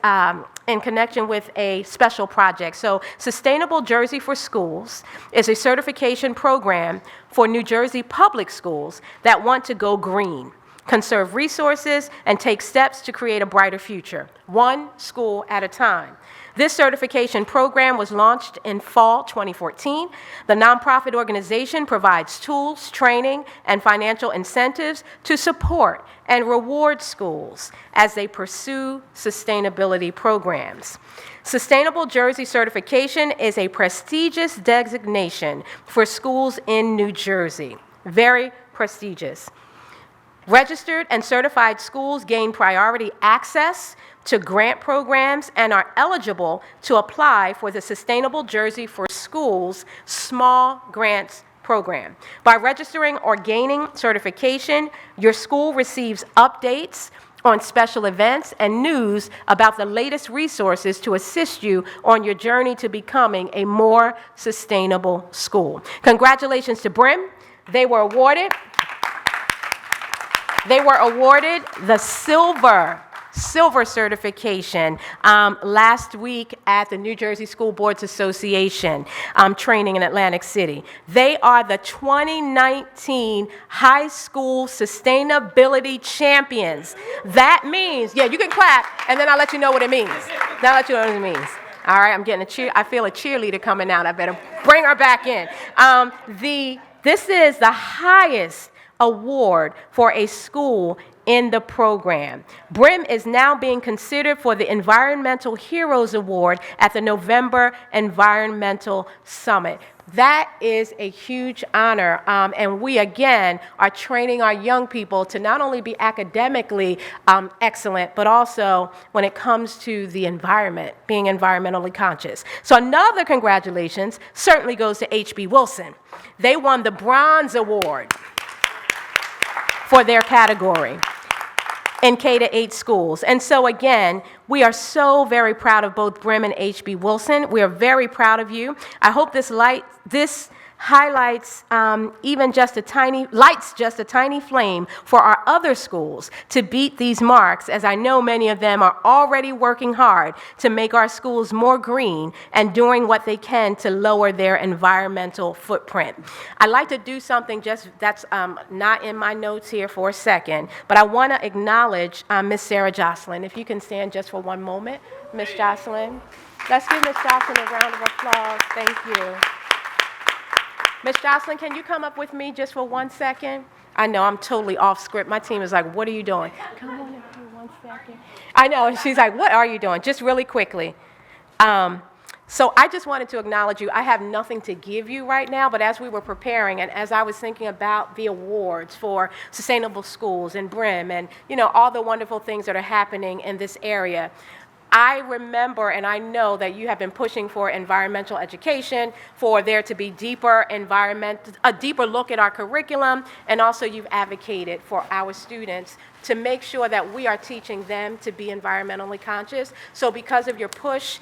in connection with a special project. So Sustainable Jersey for Schools is a certification program for New Jersey public schools that want to go green, conserve resources, and take steps to create a brighter future, one school at a time. This certification program was launched in fall 2014. The nonprofit organization provides tools, training, and financial incentives to support and reward schools as they pursue sustainability programs. Sustainable Jersey certification is a prestigious designation for schools in New Jersey. Very prestigious. Registered and certified schools gain priority access to grant programs and are eligible to apply for the Sustainable Jersey for Schools Small Grants Program. By registering or gaining certification, your school receives updates on special events and news about the latest resources to assist you on your journey to becoming a more sustainable school. Congratulations to Brim. They were awarded the silver certification last week at the New Jersey School Boards Association training in Atlantic City. They are the 2019 High School Sustainability Champions. That means, yeah, you can clap, and then I'll let you know what it means. Then I'll let you know what it means. All right, I'm getting I feel a cheerleader coming out. I better bring her back in. This is the highest award for a school in the program. Brim is now being considered for the Environmental Heroes Award at the November Environmental Summit. That is a huge honor, and we, again, are training our young people to not only be academically excellent, but also when it comes to the environment, being environmentally conscious. So another congratulations certainly goes to H.B. Wilson. They won the Bronze Award for their category in K-8 schools. And so again, we are so very proud of both Brim and H.B. Wilson. We are very proud of you. I hope this highlights lights just a tiny flame for our other schools to beat these marks, as I know many of them are already working hard to make our schools more green and doing what they can to lower their environmental footprint. I'd like to do something that's not in my notes here for a second, but I want to acknowledge Miss Sarah Jocelyn. If you can stand just for one moment, Miss Jocelyn. Let's give Miss Jocelyn a round of applause. Thank you. Miss Jocelyn, can you come up with me just for 1 second? I know I'm totally off script. My team is like, what are you doing? Come on in for 1 second. I know, and she's like, what are you doing? Just really quickly. So I just wanted to acknowledge you. I have nothing to give you right now, but as we were preparing and as I was thinking about the awards for sustainable schools and Brim and, all the wonderful things that are happening in this area, I remember and I know that you have been pushing for environmental education, for there to be a deeper look at our curriculum, and also you've advocated for our students to make sure that we are teaching them to be environmentally conscious. So because of your push,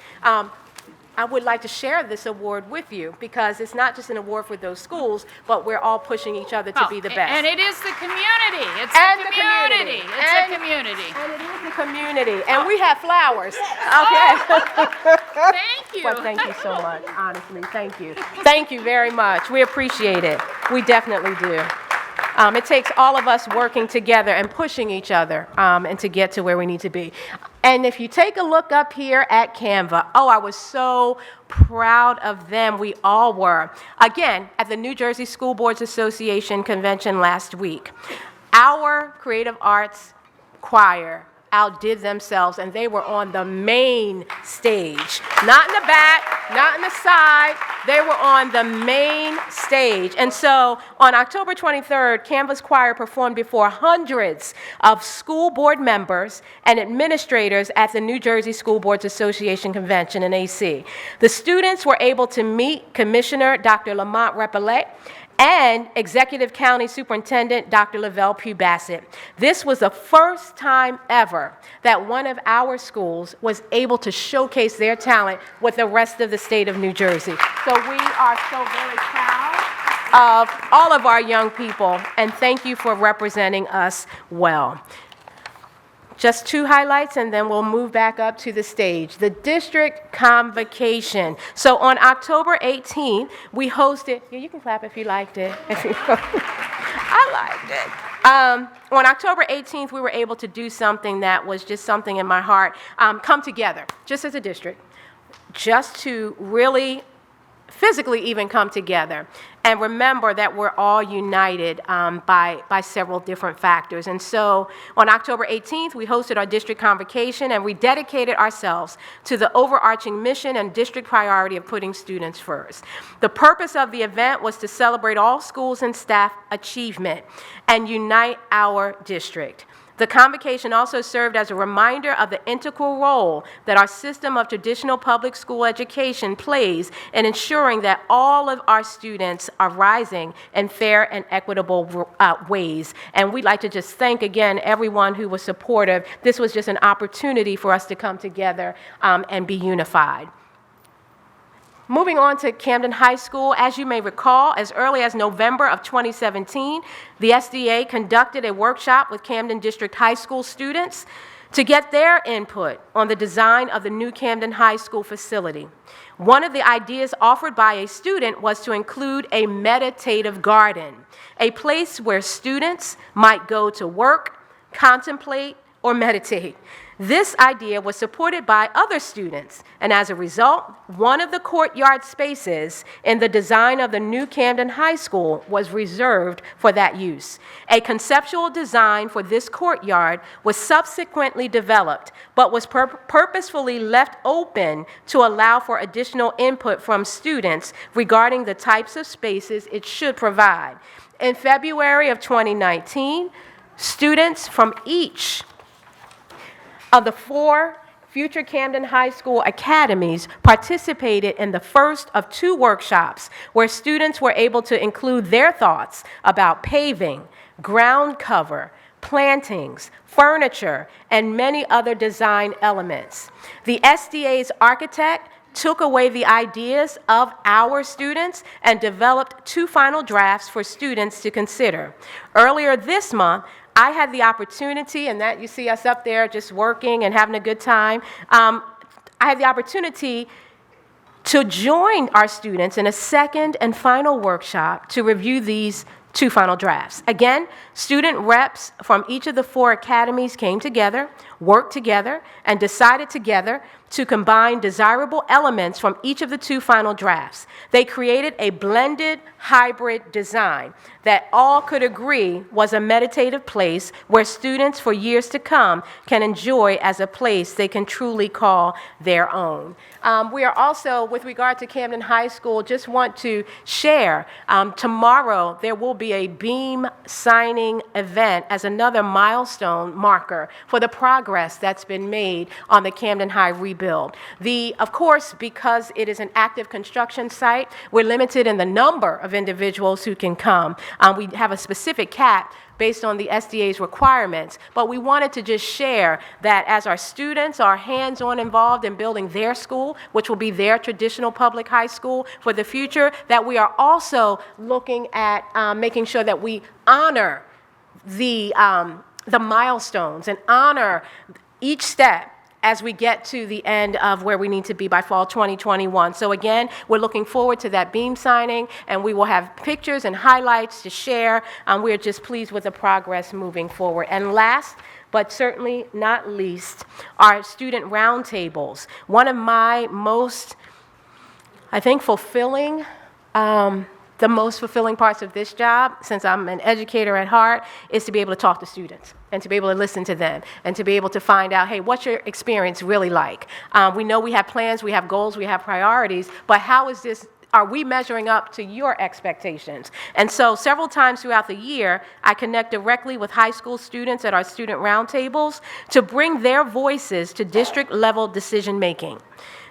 I would like to share this award with you because it's not just an award for those schools, but we're all pushing each other to be the best. And it is the community. It's the community. It's the community. And it is the community. And we have flowers. Okay. Thank you. Well, thank you so much, honestly. Thank you. Thank you very much. We appreciate it. We definitely do. It takes all of us working together and pushing each other and to get to where we need to be. And if you take a look up here at Canva, I was so proud of them. We all were. Again, at the New Jersey School Boards Association convention last week, our creative arts choir outdid themselves, and they were on the main stage. Not in the back, not in the side. They were on the main stage. And so on October 23rd, Canvas Choir performed before hundreds of school board members and administrators at the New Jersey School Boards Association convention in AC. The students were able to meet Commissioner Dr. Lamont Repellet and Executive County Superintendent Dr. Lavelle Pugh Bassett. This was the first time ever that one of our schools was able to showcase their talent with the rest of the state of New Jersey. So we are so very proud of all of our young people, and thank you for representing us well. Just two highlights, and then we'll move back up to the stage. The district convocation. So on October 18th, we hosted, yeah, you can clap if you liked it. I liked it. On October 18th, we were able to do something that was just something in my heart, come together, just as a district, just to really physically even come together and remember that we're all united by several different factors. And so on October 18th, we hosted our district convocation and we dedicated ourselves to the overarching mission and district priority of putting students first. The purpose of the event was to celebrate all schools and staff achievement and unite our district. The convocation also served as a reminder of the integral role that our system of traditional public school education plays in ensuring that all of our students are rising in fair and equitable ways. And we'd like to just thank again everyone who was supportive. This was just an opportunity for us to come together and be unified. Moving on to Camden High School, as you may recall, as early as November of 2017, the SDA conducted a workshop with Camden District High School students to get their input on the design of the new Camden High School facility. One of the ideas offered by a student was to include a meditative garden, a place where students might go to work, contemplate, or meditate. This idea was supported by other students, and as a result, one of the courtyard spaces in the design of the new Camden High School was reserved for that use. A conceptual design for this courtyard was subsequently developed, but was purposefully left open to allow for additional input from students regarding the types of spaces it should provide. In February of 2019, students from each of the 4 future Camden High School academies participated in the first of 2 workshops where students were able to include their thoughts about paving, ground cover, plantings, furniture, and many other design elements. The SDA's architect took away the ideas of our students and developed 2 final drafts for students to consider. Earlier this month, I had the opportunity, and that you see us up there just working and having a good time. I had the opportunity to join our students in a second and final workshop to review these 2 final drafts. Again, student reps from each of the 4 academies came together, worked together, and decided together to combine desirable elements from each of the 2 final drafts. They created a blended hybrid design that all could agree was a meditative place where students for years to come can enjoy as a place they can truly call their own. We are also, with regard to Camden High School, just want to share, tomorrow there will be a beam signing event as another milestone marker for the progress that's been made on the Camden High rebuild. Of course, because it is an active construction site, we're limited in the number of individuals who can come. We have a specific cap based on the SDA's requirements, but we wanted to just share that as our students are hands-on involved in building their school, which will be their traditional public high school for the future, that we are also looking at making sure that we honor the milestones and honor each step as we get to the end of where we need to be by fall 2021. So again, we're looking forward to that beam signing, and we will have pictures and highlights to share. We're just pleased with the progress moving forward. And last, but certainly not least, our student roundtables. One of my most, I think, the most fulfilling parts of this job, since I'm an educator at heart, is to be able to talk to students and to be able to listen to them and to be able to find out, hey, what's your experience really like? We know we have plans, we have goals, we have priorities, but how is this, are we measuring up to your expectations? And so several times throughout the year, I connect directly with high school students at our student roundtables to bring their voices to district-level decision-making.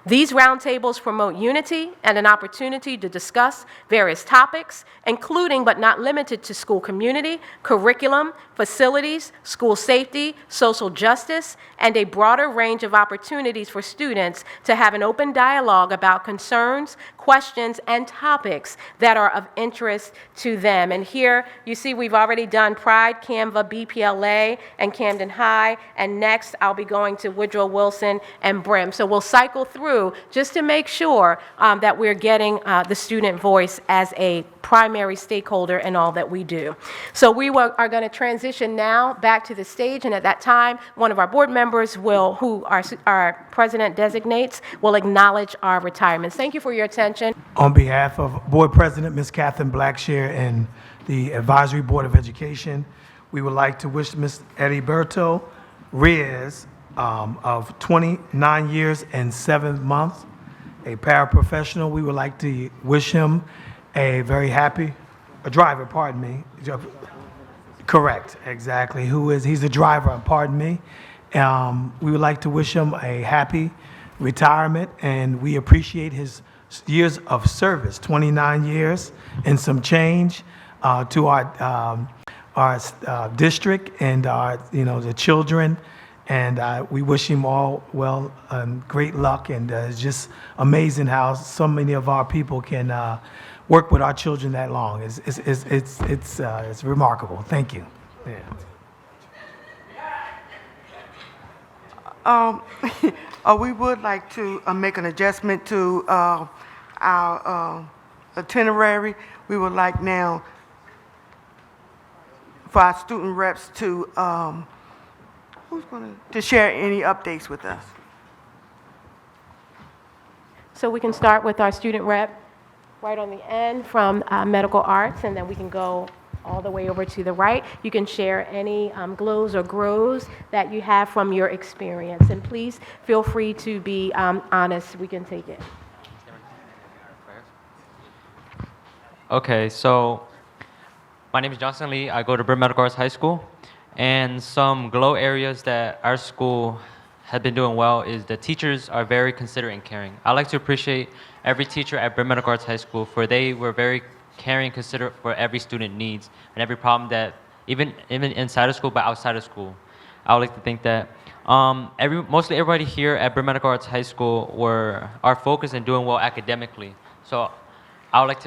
These roundtables promote unity and an opportunity to discuss various topics, including but not limited to school community, curriculum, facilities, school safety, social justice, and a broader range of opportunities for students to have an open dialogue about concerns, questions and topics that are of interest to them. And here you see we've already done Pride, Canva, BPLA, and Camden High, and next I'll be going to Woodrow Wilson and Brim. So we'll cycle through just to make sure that we're getting the student voice as a primary stakeholder in all that we do. So we are going to transition now back to the stage, and at that time, one of our board members will, who our president designates, will acknowledge our retirements. Thank you for your attention. On behalf of Board President Ms. Catherine Blackshear and the Advisory Board of Education, we would like to wish Ms. Heriberto Reyes of 29 years and 7 months, a paraprofessional. We would like to wish him a very happy, a driver, pardon me. Correct, exactly. He's a driver, pardon me. We would like to wish him a happy retirement, and we appreciate his years of service, 29 years and some change to our district and our, the children. And we wish him all well, great luck, and it's just amazing how so many of our people can work with our children that long. It's remarkable. Thank you. Yeah. We would like to make an adjustment to our itinerary. We would like now for our student reps to to share any updates with us. So we can start with our student rep right on the end from medical arts, and then we can go all the way over to the right. You can share any glows or grows that you have from your experience. And please feel free to be honest. We can take it. Okay, so my name is Johnson Lee. I go to Brim Medical Arts High School. And some glow areas that our school has been doing well is the teachers are very considerate and caring. I like to appreciate every teacher at Brim Medical Arts High School, for they were very caring, considerate for every student needs and every problem that, even inside of school, but outside of school. I would like to think that mostly everybody here at Brim Medical Arts High School are focused and doing well academically. So I would like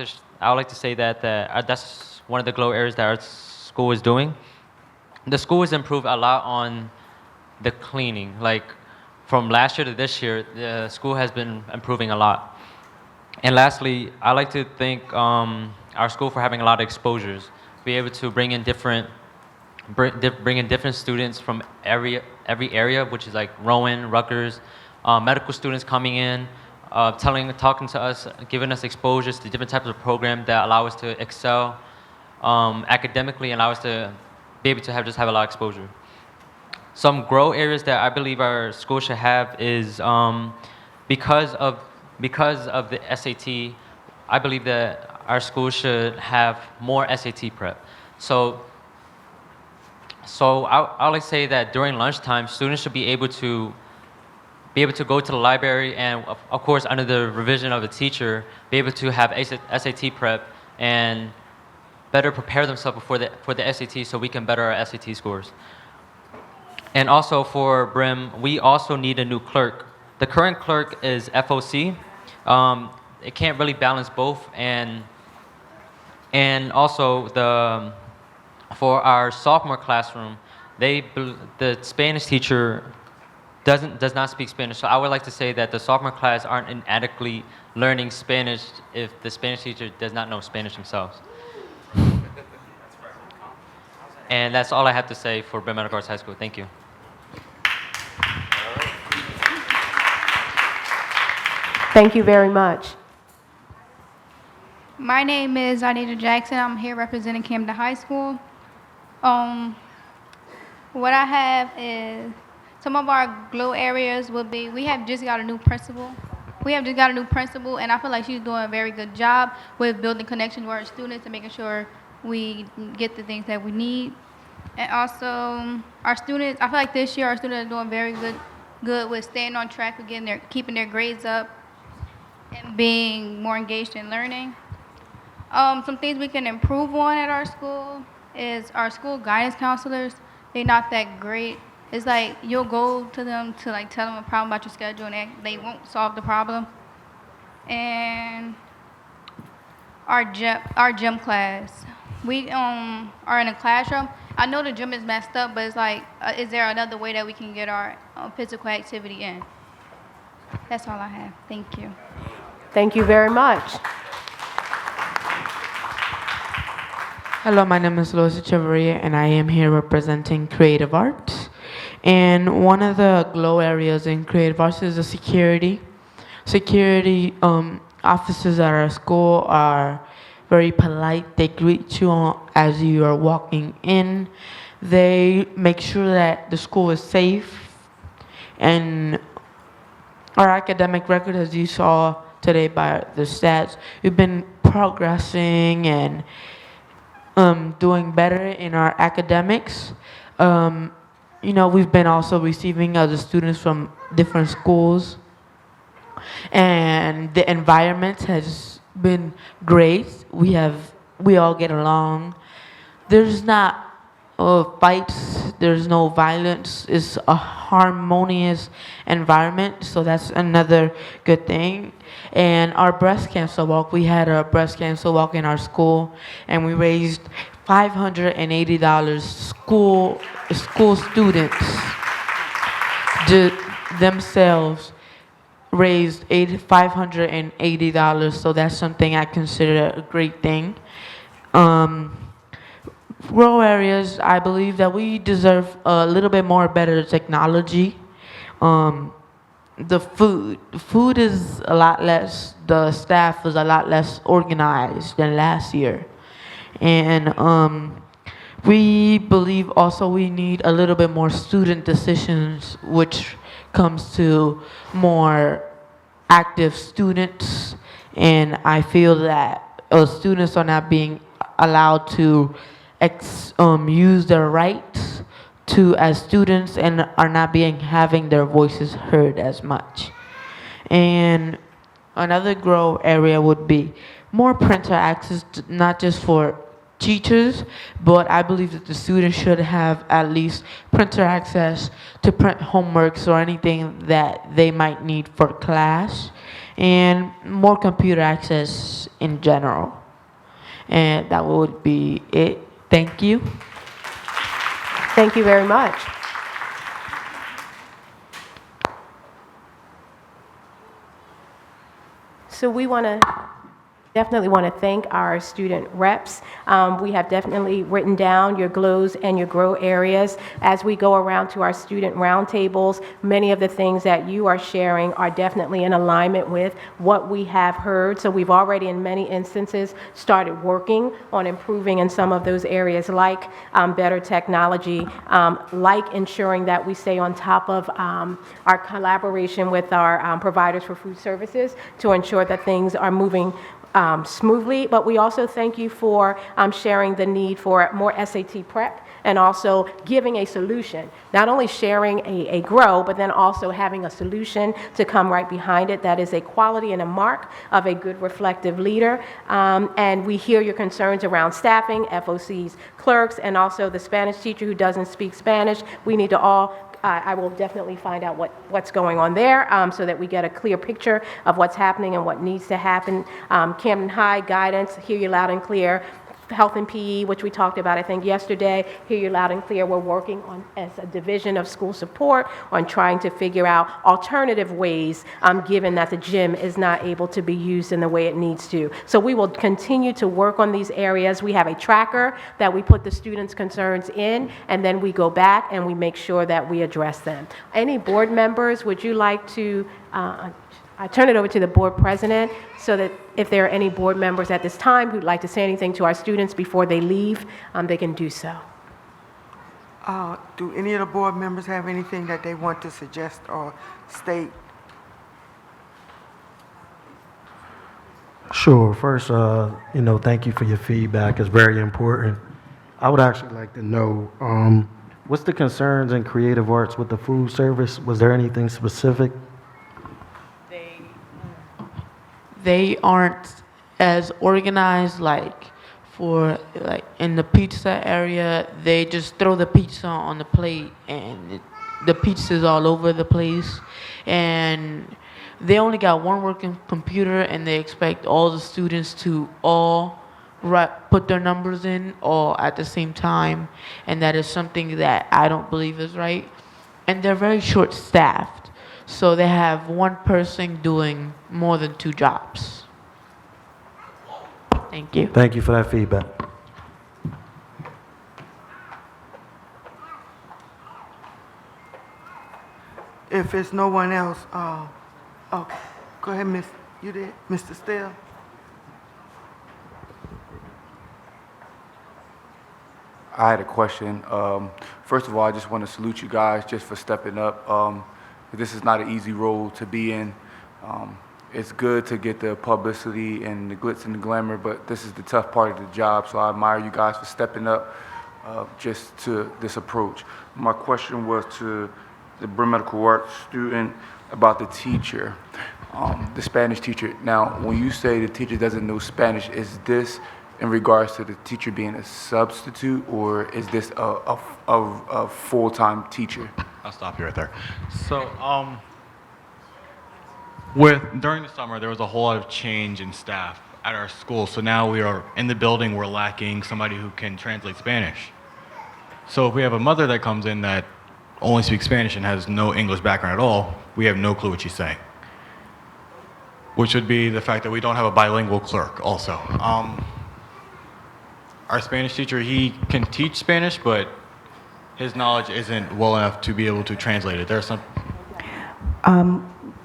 to say that that's one of the glow areas that our school is doing. The school has improved a lot on the cleaning. Like from last year to this year, the school has been improving a lot. And lastly, I like to thank our school for having a lot of exposures. Be able to bring in different students from every area, which is like Rowan, Rutgers, medical students coming in, talking to us, giving us exposures to different types of programs that allow us to excel academically and allow us to be able to have a lot of exposure. Some grow areas that I believe our school should have is because of the SAT, I believe that our school should have more SAT prep. So I would say that during lunchtime, students should be able to go to the library and, of course, under the revision of the teacher, be able to have SAT prep and better prepare themselves for the SAT so we can better our SAT scores. And also for Brim, we also need a new clerk. The current clerk is FOC. It can't really balance both, and also for our sophomore classroom, the Spanish teacher does not speak Spanish. So I would like to say that the sophomore class aren't inadequately learning Spanish if the Spanish teacher does not know Spanish themselves. And that's all I have to say for Brim Medical Arts High School. Thank you. Thank you very much. My name is Anita Jackson. I'm here representing Camden High School. What I have is some of our glow areas will be, we have just got a new principal. And I feel like she's doing a very good job with building connections with our students and making sure we get the things that we need. And also, our students, I feel like this year our students are doing very good with staying on track with keeping their grades up and being more engaged in learning. Some things we can improve on at our school is our school guidance counselors. They're not that great. It's like you'll go to them to like tell them a problem about your schedule and they won't solve the problem. And our gym class. We are in a classroom. I know the gym is messed up, but it's like, is there another way that we can get our physical activity in? That's all I have. Thank you. Thank you very much. Hello, my name is Lucy Chavarria, and I am here representing Creative Arts. And one of the glow areas in Creative Arts is the security. Security officers at our school are very polite. They greet you as you are walking in. They make sure that the school is safe. And our academic record, as you saw today by the stats, we've been progressing and doing better in our academics. We've been also receiving other students from different schools, and the environment has been great. We all get along. There's not fights. There's no violence. It's a harmonious environment, so that's another good thing. And our breast cancer walk, we had a breast cancer walk in our school, and we raised $580. School students themselves raised $580, so that's something I consider a great thing. Rural areas, I believe that we deserve a little bit more better technology. The food is a lot less, the staff is a lot less organized than last year. And we believe also we need a little bit more student decisions, which comes to more active students. And I feel that students are not being allowed to use their rights as students, and are not having their voices heard as much. And another grow area would be more printer access, not just for teachers, but I believe that the students should have at least printer access to print homeworks or anything that they might need for class, and more computer access in general. And that would be it. Thank you. Thank you very much. So we definitely want to thank our student reps. We have definitely written down your glows and your grow areas. As we go around to our student roundtables, many of the things that you are sharing are definitely in alignment with what we have heard. So we've already, in many instances, started working on improving in some of those areas, like better technology, like ensuring that we stay on top of our collaboration with our providers for food services to ensure that things are moving smoothly. But we also thank you for sharing the need for more SAT prep, and also giving a solution, not only sharing a grow, but then also having a solution to come right behind it. That is a quality and a mark of a good reflective leader. And we hear your concerns around staffing, FOCs, clerks, and also the Spanish teacher who doesn't speak Spanish. We need to all I will definitely find out what's going on there, so that we get a clear picture of what's happening and what needs to happen. Camden High guidance, hear you loud and clear. Health and PE, which we talked about, I think, yesterday, hear you loud and clear. We're working on, as a division of school support, on trying to figure out alternative ways, given that the gym is not able to be used in the way it needs to. So we will continue to work on these areas. We have a tracker that we put the students' concerns in, and then we go back and we make sure that we address them. Any board members, would you like to I turn it over to the board president, so that if there are any board members at this time who'd like to say anything to our students before they leave, they can do so. Do any of the board members have anything that they want to suggest or state? Sure. First, thank you for your feedback. It's very important. I would actually like to know, what's the concerns in creative arts with the food service? Was there anything specific? They aren't as organized, in the pizza area. They just throw the pizza on the plate, and the pizza's all over the place. And they only got one working computer and they expect all the students to all put their numbers in all at the same time, and that is something that I don't believe is right. And they're very short-staffed, so they have one person doing more than 2 jobs. Thank you. Thank you for that feedback. If it's no one else, okay, go ahead, Miss. You did, Mr. Still. I had a question. First of all, I just want to salute you guys just for stepping up. This is not an easy role to be in. It's good to get the publicity and the glitz and the glamour, but this is the tough part of the job, so I admire you guys for stepping up just to this approach. My question was to the Bryn Medical Arts student about the teacher, the Spanish teacher. Now, when you say the teacher doesn't know Spanish, is this in regards to the teacher being a substitute, or is this a full-time teacher? I'll stop you right there. So, during the summer, there was a whole lot of change in staff at our school. So now we are in the building, we're lacking somebody who can translate Spanish. So if we have a mother that comes in that only speaks Spanish and has no English background at all, we have no clue what she's saying. Which would be the fact that we don't have a bilingual clerk also. Our Spanish teacher, he can teach Spanish, but his knowledge isn't well enough to be able to translate it. There's some.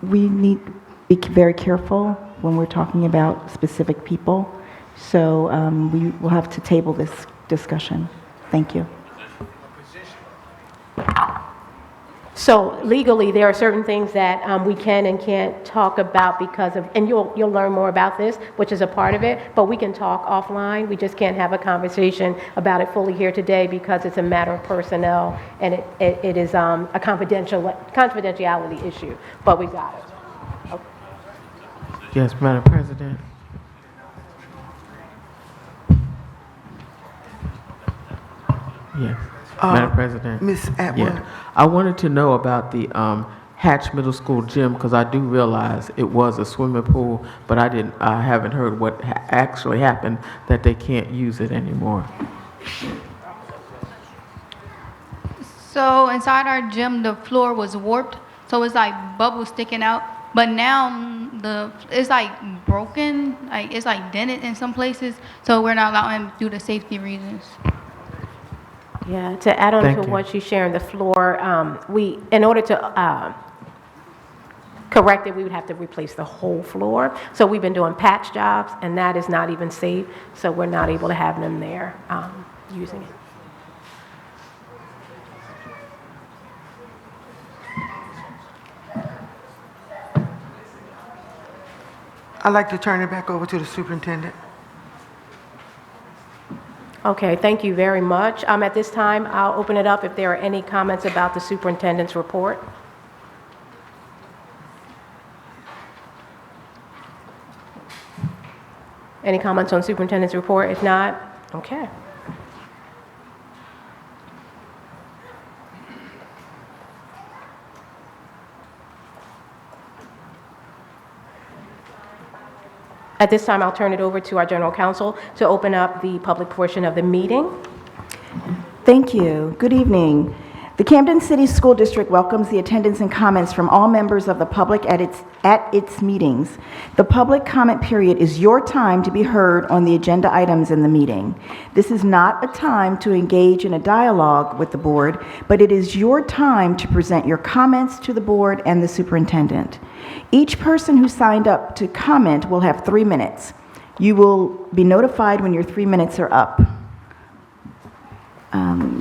We need to be very careful when we're talking about specific people, so we will have to table this discussion. Thank you. So legally, there are certain things that we can and can't talk about because of, and you'll learn more about this, which is a part of it, but we can talk offline. We just can't have a conversation about it fully here today because it's a matter of personnel and it is a confidentiality issue, but we got it. Okay. Yes, Madam President. Yes, Madam President. Ms. Atwood. Yeah, I wanted to know about the Hatch Middle School gym because I do realize it was a swimming pool, but I haven't heard what actually happened that they can't use it anymore. So inside our gym, the floor was warped, so it's like bubbles sticking out. But now it's like broken, like it's like dented in some places, so we're not allowing them due to safety reasons. Yeah, to add on Thank to you. what she's sharing, the floor, in order to correct it, we would have to replace the whole floor. So we've been doing patch jobs, and that is not even safe, so we're not able to have them there using it. I'd like to turn it back over to the superintendent. Okay, thank you very much. At this time, I'll open it up if there are any comments about the superintendent's report. Any comments on superintendent's report? If not, okay. At this time, I'll turn it over to our general counsel to open up the public portion of the meeting. Thank you. Good evening. The Camden City School District welcomes the attendance and comments from all members of the public at its meetings. The public comment period is your time to be heard on the agenda items in the meeting. This is not a time to engage in a dialogue with the board, but it is your time to present your comments to the board and the superintendent. Each person who signed up to comment will have 3 minutes. You will be notified when your 3 minutes are up.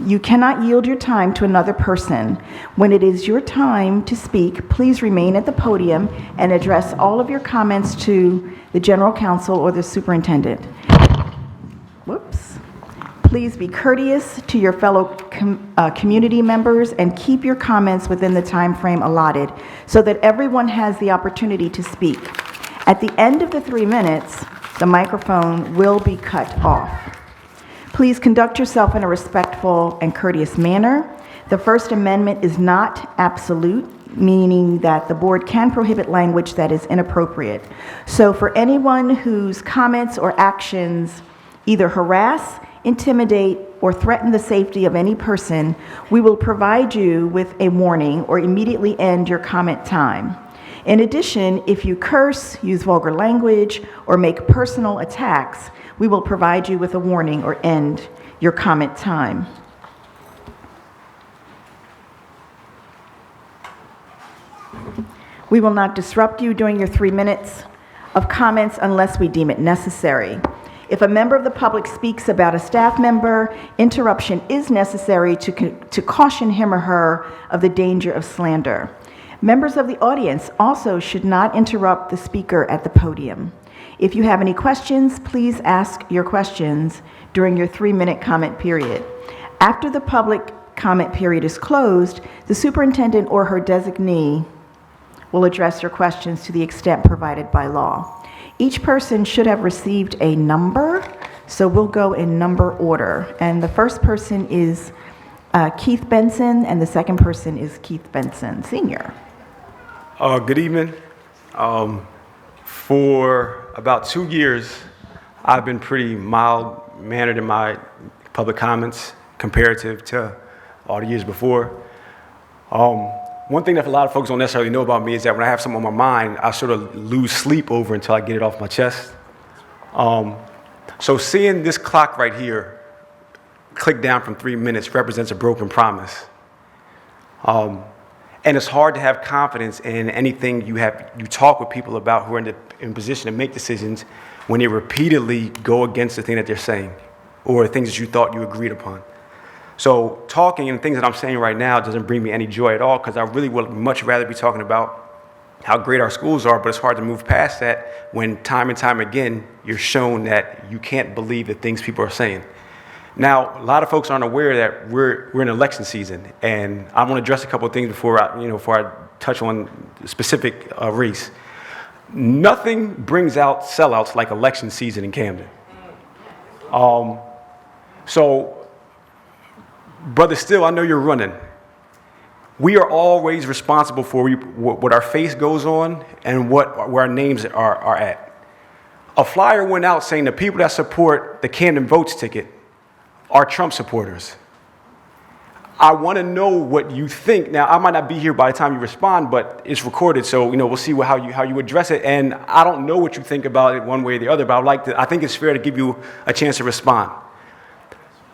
You cannot yield your time to another person. When it is your time to speak, please remain at the podium and address all of your comments to the general counsel or the superintendent. Whoops. Please be courteous to your fellow community members and keep your comments within the time frame allotted so that everyone has the opportunity to speak. At the end of the 3 minutes, the microphone will be cut off. Please conduct yourself in a respectful and courteous manner. The First Amendment is not absolute. meaning that the board can prohibit language that is inappropriate. So for anyone whose comments or actions either harass, intimidate, or threaten the safety of any person, we will provide you with a warning or immediately end your comment time. In addition, if you curse, use vulgar language, or make personal attacks, we will provide you with a warning or end your comment time. We will not disrupt you during your 3 minutes of comments unless we deem it necessary. If a member of the public speaks about a staff member, interruption is necessary to caution him or her of the danger of slander. Members of the audience also should not interrupt the speaker at the podium. If you have any questions, please ask your questions during your 3-minute comment period. After the public comment period is closed, the superintendent or her designee will address your questions to the extent provided by law. Each person should have received a number, so we'll go in number order. And the first person is Keith Benson, and the second person is Keith Benson, Sr. Good evening. For about 2 years, I've been pretty mild-mannered in my public comments comparative to all the years before. One thing that a lot of folks don't necessarily know about me is that when I have something on my mind, I sort of lose sleep over until I get it off my chest. So seeing this clock right here click down from 3 minutes represents a broken promise. And it's hard to have confidence in anything you talk with people about who are in position to make decisions when they repeatedly go against the thing that they're saying or the things that you thought you agreed upon. So talking and things that I'm saying right now doesn't bring me any joy at all because I really would much rather be talking about how great our schools are, but it's hard to move past that when time and time again you're shown that you can't believe the things people are saying. Now, a lot of folks aren't aware that we're in election season, and I want to address a couple of things before I touch on the specific race. Nothing brings out sellouts like election season in Camden. So, Brother Still, I know you're running. We are always responsible for what our face goes on and where our names are at. A flyer went out saying the people that support the Camden Votes ticket are Trump supporters. I want to know what you think. Now, I might not be here by the time you respond, but it's recorded, so we'll see how you address it. And I don't know what you think about it one way or the other, but I think it's fair to give you a chance to respond.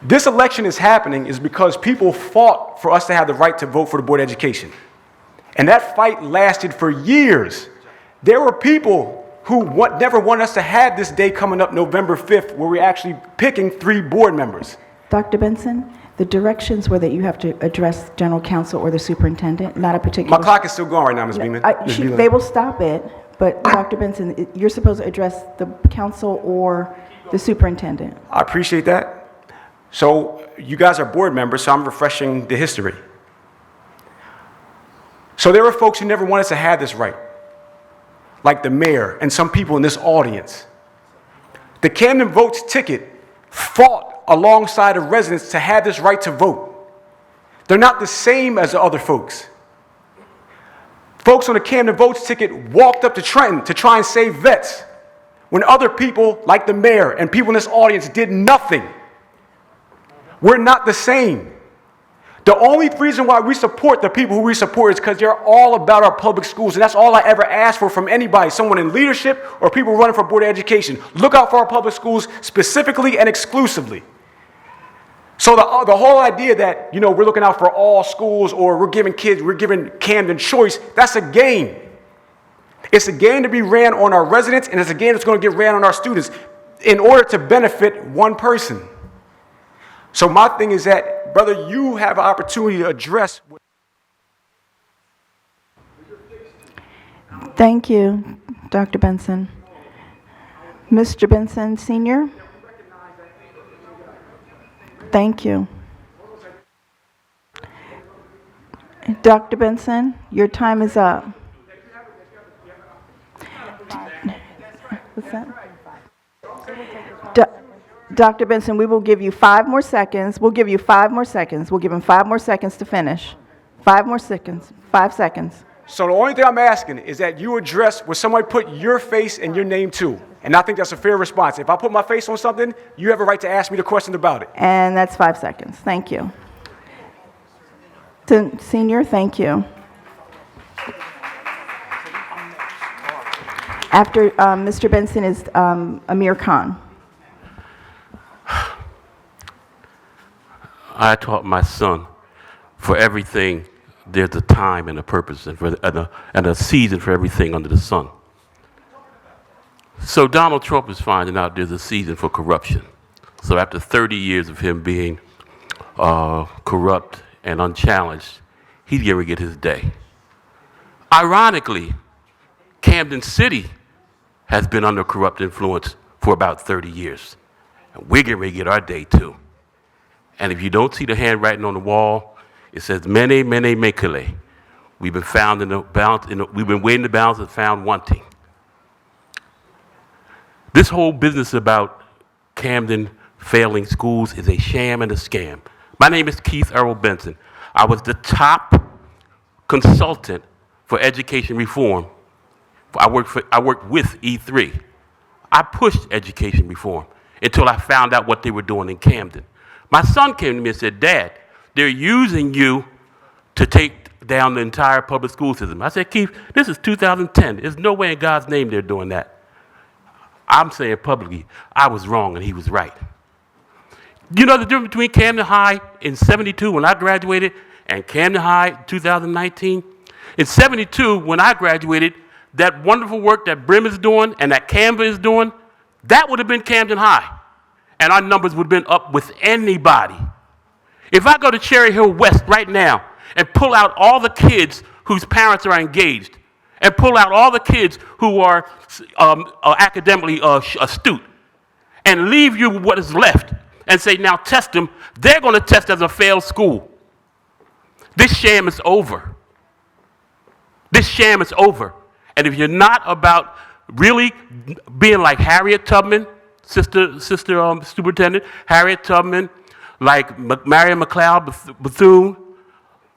This election is happening is because people fought for us to have the right to vote for the Board of Education. And that fight lasted for years. There were people who never wanted us to have this day coming up November 5th where we're actually picking 3 board members. Dr. Benson, the directions were that you have to address general counsel or the superintendent, not a particular... My clock is still going right now, Ms. Beeman. They will stop it, but Dr. Benson, you're supposed to address the council or the superintendent. I appreciate that. So you guys are board members, so I'm refreshing the history. So there were folks who never wanted us to have this right, like the mayor and some people in this audience. The Camden Votes ticket fought alongside of residents to have this right to vote. They're not the same as the other folks. Folks on the Camden Votes ticket walked up to Trenton to try and save vets when other people, like the mayor and people in this audience, did nothing. We're not the same. The only reason why we support the people who we support is because they're all about our public schools, and that's all I ever asked for from anybody, someone in leadership or people running for Board of Education. Look out for our public schools specifically and exclusively. So the whole idea that, we're looking out for all schools or we're giving Camden choice, that's a game. It's a game to be ran on our residents, and it's a game that's going to get ran on our students in order to benefit one person. So my thing is that, brother, you have an opportunity to address. Thank you, Dr. Benson. Mr. Benson, Sr.? Thank you. Dr. Benson, your time is up. What's that? Dr. Benson, we will give you 5 more seconds. We'll give you 5 more seconds. We'll give him 5 more seconds to finish. 5 more seconds. 5 seconds. So the only thing I'm asking is that you address where somebody put your face and your name too. And I think that's a fair response. If I put my face on something, you have a right to ask me the question about it. And that's 5 seconds. Thank you. Senior, thank you. After Mr. Benson is Amir Khan. I taught my son, for everything, there's a time and a purpose and a season for everything under the sun. So Donald Trump is finding out there's a season for corruption. So after 30 years of him being corrupt and unchallenged, he's going to get his day. Ironically, Camden City has been under corrupt influence for about 30 years. And we're getting ready to get our day too. And if you don't see the handwriting on the wall, it says, Mene, Mene, Mekele. We've been found in the balance, we've been waiting to balance and found wanting. This whole business about Camden failing schools is a sham and a scam. My name is Keith Earl Benson. I was the top consultant for education reform. I worked with E3. I pushed education reform until I found out what they were doing in Camden. My son came to me and said, Dad, they're using you to take down the entire public school system. I said, Keith, this is 2010. There's no way in God's name they're doing that. I'm saying publicly, I was wrong and he was right. You know the difference between Camden High in 72 when I graduated and Camden High in 2019? In 72, when I graduated, that wonderful work that Brim is doing and that Canva is doing, that would have been Camden High. And our numbers would have been up with anybody. If I go to Cherry Hill West right now and pull out all the kids whose parents are engaged, and pull out all the kids who are academically astute, and leave you what is left, and say, now test them, they're going to test as a failed school. This sham is over. This sham is over. And if you're not about really being like Harriet Tubman, sister superintendent, Harriet Tubman, like Marion McLeod Bethune,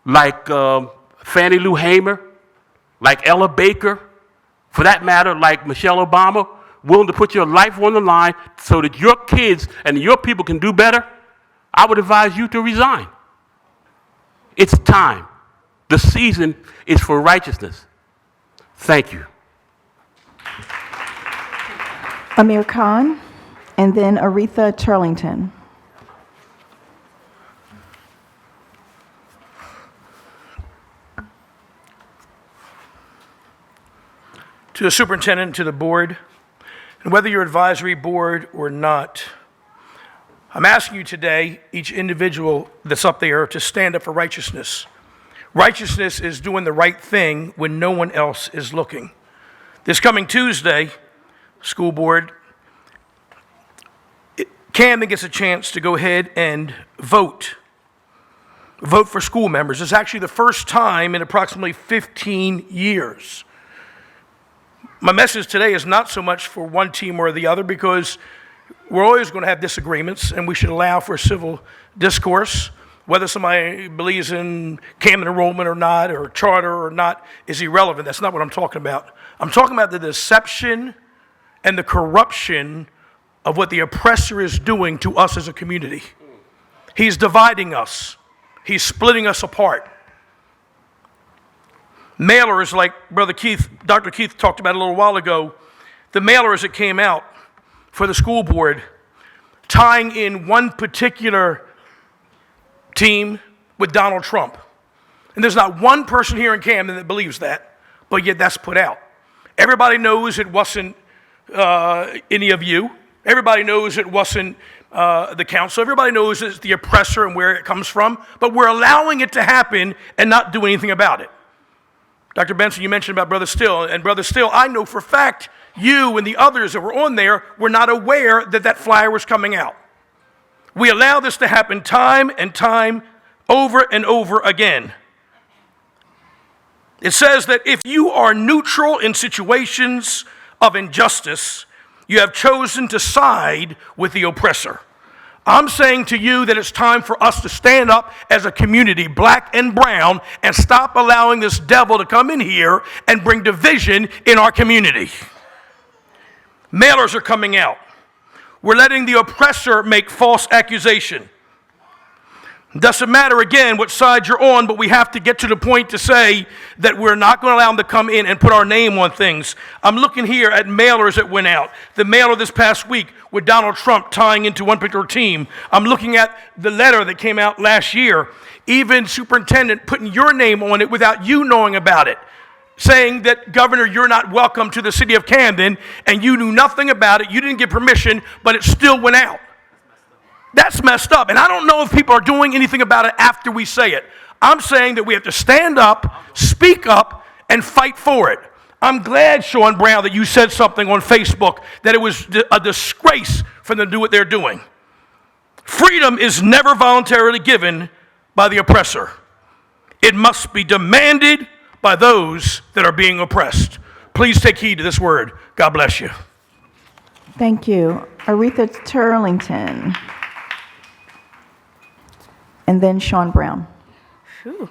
like Fannie Lou Hamer, like Ella Baker, for that matter, like Michelle Obama, willing to put your life on the line so that your kids and your people can do better, I would advise you to resign. It's time. The season is for righteousness. Thank you. Amir Khan, and then Aretha Turlington. To the superintendent, to the board, and whether you're advisory board or not, I'm asking you today, each individual that's up there, to stand up for righteousness. Righteousness is doing the right thing when no one else is looking. This coming Tuesday, school board, Camden gets a chance to go ahead and vote. Vote for school members. It's actually the first time in approximately 15 years. My message today is not so much for one team or the other, because we're always going to have disagreements, and we should allow for civil discourse. Whether somebody believes in Camden enrollment or not, or charter or not, is irrelevant. That's not what I'm talking about. I'm talking about the deception and the corruption of what the oppressor is doing to us as a community. He's dividing us. He's splitting us apart. Mailers like Dr. Keith talked about a little while ago, the mailers that came out for the school board, tying in one particular team with Donald Trump. And there's not one person here in Camden that believes that, but yet that's put out. Everybody knows it wasn't any of you. Everybody knows it wasn't the council. Everybody knows it's the oppressor and where it comes from, but we're allowing it to happen and not do anything about it. Dr. Benson, you mentioned about Brother Still, and Brother Still, I know for a fact you and the others that were on there were not aware that that flyer was coming out. We allow this to happen time and time over and over again. It says that if you are neutral in situations of injustice, you have chosen to side with the oppressor. I'm saying to you that it's time for us to stand up as a community, black and brown, and stop allowing this devil to come in here and bring division in our community. Mailers are coming out. We're letting the oppressor make false accusation. Doesn't matter, again, what side you're on, but we have to get to the point to say that we're not going to allow them to come in and put our name on things. I'm looking here at mailers that went out. The mailer this past week with Donald Trump tying into one particular team. I'm looking at the letter that came out last year. Even superintendent putting your name on it without you knowing about it, saying that, Governor, you're not welcome to the city of Camden, and you knew nothing about it, you didn't get permission, but it still went out. That's messed up, and I don't know if people are doing anything about it after we say it. I'm saying that we have to stand up, speak up, and fight for it. I'm glad, Sean Brown, that you said something on Facebook that it was a disgrace for them to do what they're doing. Freedom is never voluntarily given by the oppressor. It must be demanded by those that are being oppressed. Please take heed to this word. God bless you. Thank you. Aretha Turlington. And then Sean Brown. Whew.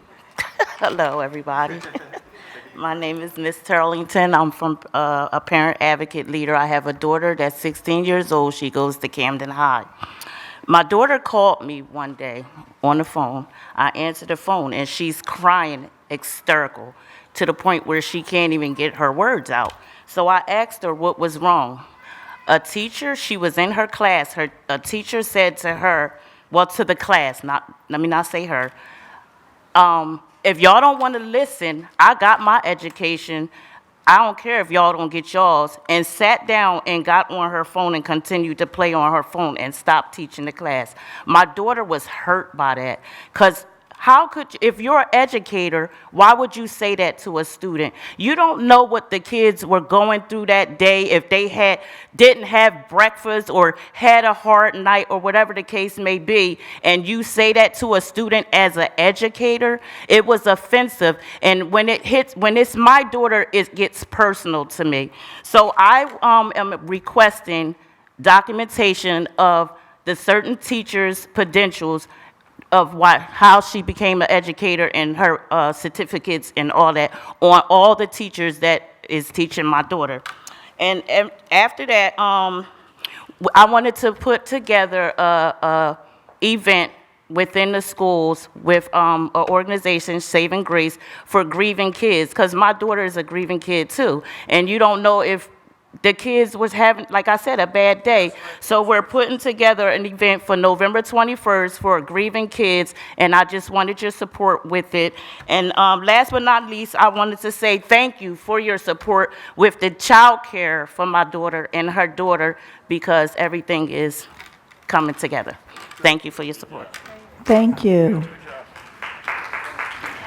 Hello, everybody. My name is Miss Turlington. I'm from a parent advocate leader. I have a daughter that's 16 years old. She goes to Camden High. My daughter called me one day on the phone. I answered the phone, and she's crying hysterical to the point where she can't even get her words out. So I asked her what was wrong. A teacher, she was in her class. A teacher said to her, well, to the class, let me not say her, if y'all don't want to listen, I got my education. I don't care if y'all don't get y'all's, and sat down and got on her phone and continued to play on her phone and stopped teaching the class. My daughter was hurt by that, because how could you, if you're an educator, why would you say that to a student? You don't know what the kids were going through that day, if they didn't have breakfast or had a hard night or whatever the case may be, and you say that to a student as an educator. It was offensive, and when it's my daughter, it gets personal to me. So I am requesting documentation of the certain teachers' credentials of how she became an educator and her certificates and all that on all the teachers that is teaching my daughter. And after that, I wanted to put together a event within the schools with an organization, Saving Grace, for grieving kids, because my daughter is a grieving kid too. And you don't know if the kids was having, like I said, a bad day. So we're putting together an event for November 21st for grieving kids, and I just wanted your support with it. And last but not least, I wanted to say thank you for your support with the child care for my daughter and her daughter, because everything is coming together. Thank you for your support. Thank you.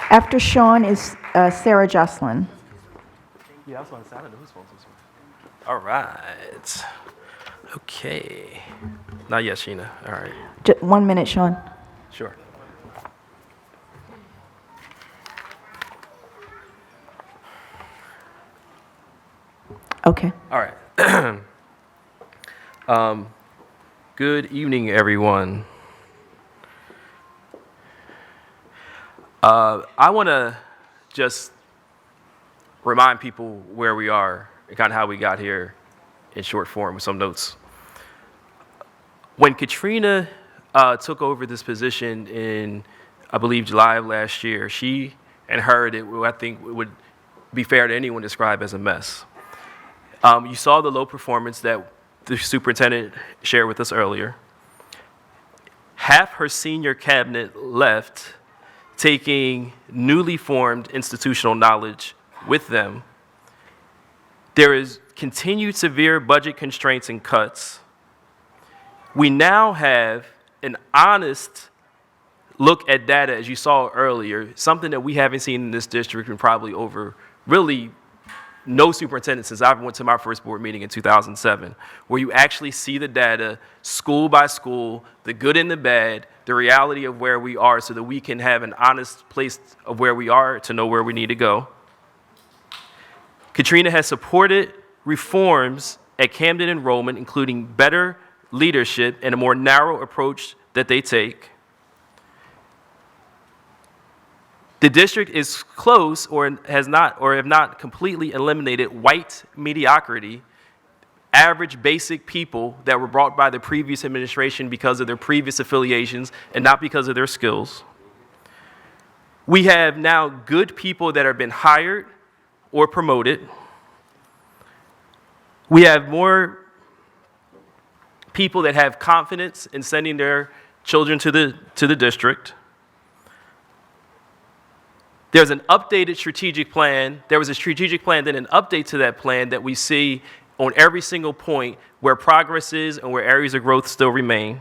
After Sean is Sarah Jocelyn. Yeah, I was on Saturday. Whose phone is this one? All right. Okay. Not yet, Sheena. All right. 1 minute, Sean. Sure. Okay. All right. Good evening, everyone. I want to just remind people where we are and kind of how we got here in short form with some notes. When Katrina took over this position in, I believe, July of last year, she and her, I think it would be fair to anyone, describe as a mess. You saw the low performance that the superintendent shared with us earlier. Half her senior cabinet left, taking newly formed institutional knowledge with them. There is continued severe budget constraints and cuts. We now have an honest look at data, as you saw earlier, something that we haven't seen in this district in probably over really no superintendent since I went to my first board meeting in 2007, where you actually see the data school by school, the good and the bad, the reality of where we are, so that we can have an honest place of where we are to know where we need to go. Katrina has supported reforms at Camden enrollment, including better leadership and a more narrow approach that they take. The district is close or have not completely eliminated white mediocrity, average basic people that were brought by the previous administration because of their previous affiliations and not because of their skills. We have now good people that have been hired or promoted. We have more people that have confidence in sending their children to the district. There's an updated strategic plan. There was a strategic plan, then an update to that plan that we see on every single point where progress is and where areas of growth still remain.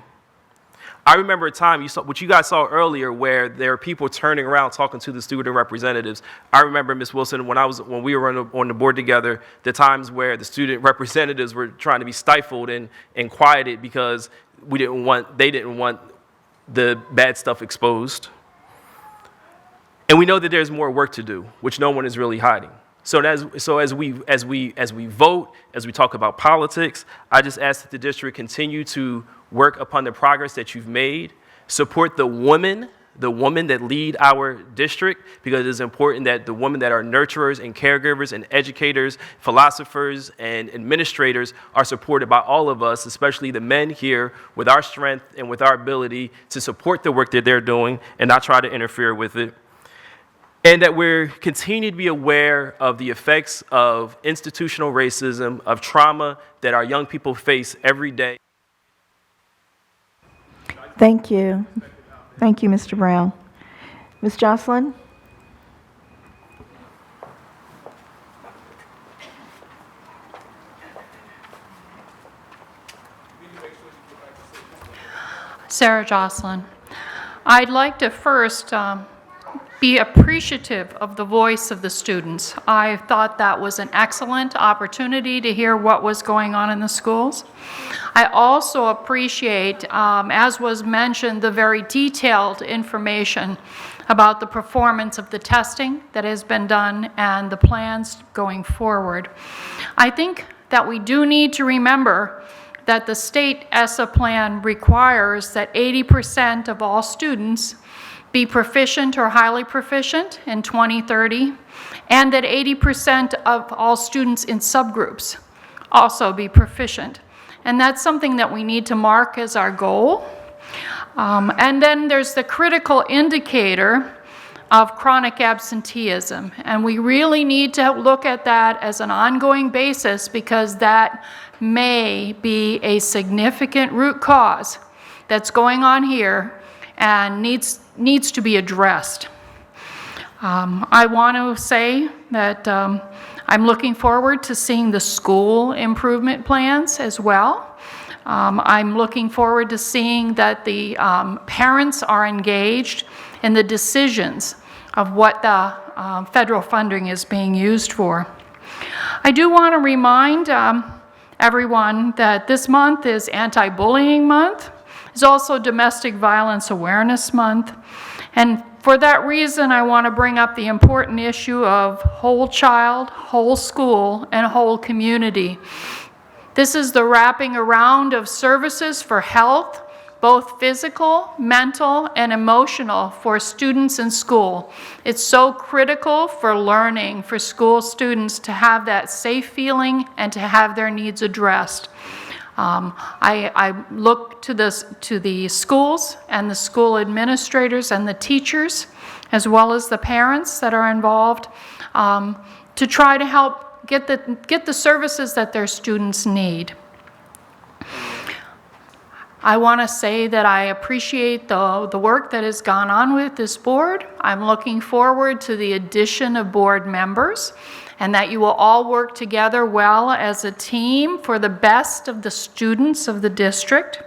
I remember a time, what you guys saw earlier, where there are people turning around talking to the student representatives. I remember, Ms. Wilson, when we were on the board together, the times where the student representatives were trying to be stifled and quieted because they didn't want the bad stuff exposed. And we know that there's more work to do, which no one is really hiding. So as we vote, as we talk about politics, I just ask that the district continue to work upon the progress that you've made, support the women that lead our district, because it is important that the women that are nurturers and caregivers and educators, philosophers and administrators are supported by all of us, especially the men here, with our strength and with our ability to support the work that they're doing and not try to interfere with it. And that we're continue to be aware of the effects of institutional racism, of trauma that our young people face every day. Thank you. Thank you, Mr. Brown. Ms. Jocelyn? Sarah Jocelyn. I'd like to first be appreciative of the voice of the students. I thought that was an excellent opportunity to hear what was going on in the schools. I also appreciate, as was mentioned, the very detailed information about the performance of the testing that has been done and the plans going forward. I think that we do need to remember that the state ESSA plan requires that 80% of all students be proficient or highly proficient in 2030, and that 80% of all students in subgroups also be proficient. And that's something that we need to mark as our goal. And then there's the critical indicator of chronic absenteeism. And we really need to look at that as an ongoing basis, because that may be a significant root cause that's going on here and needs to be addressed. I want to say that I'm looking forward to seeing the school improvement plans as well. I'm looking forward to seeing that the parents are engaged in the decisions of what the federal funding is being used for. I do want to remind everyone that this month is Anti-Bullying Month. It's also Domestic Violence Awareness Month. And for that reason, I want to bring up the important issue of whole child, whole school, and whole community. This is the wrapping around of services for health, both physical, mental, and emotional for students in school. It's so critical for learning, for school students to have that safe feeling and to have their needs addressed. I look to the schools and the school administrators and the teachers, as well as the parents that are involved, to try to help get the services that their students need. I want to say that I appreciate the work that has gone on with this board. I'm looking forward to the addition of board members, and that you will all work together well as a team for the best of the students of the district,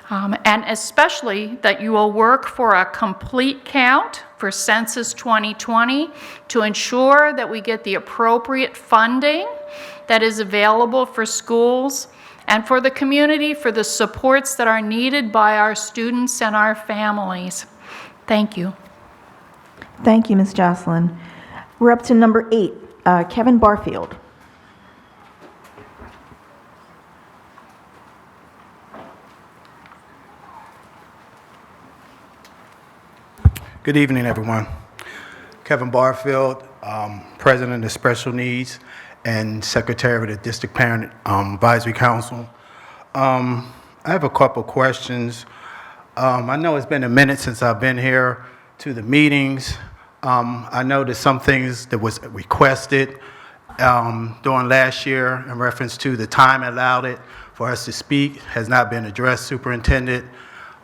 and especially that you will work for a complete count for Census 2020 to ensure that we get the appropriate funding that is available for schools and for the community, for the supports that are needed by our students and our families. Thank you. Thank you, Ms. Jocelyn. We're up to number 8, Kevin Barfield. Good evening, everyone. Kevin Barfield, President of Special Needs and Secretary of the District Parent Advisory Council. I have a couple questions. I know it's been a minute since I've been here to the meetings. I know that some things that was requested during last year in reference to the time allowed it for us to speak has not been addressed, Superintendent.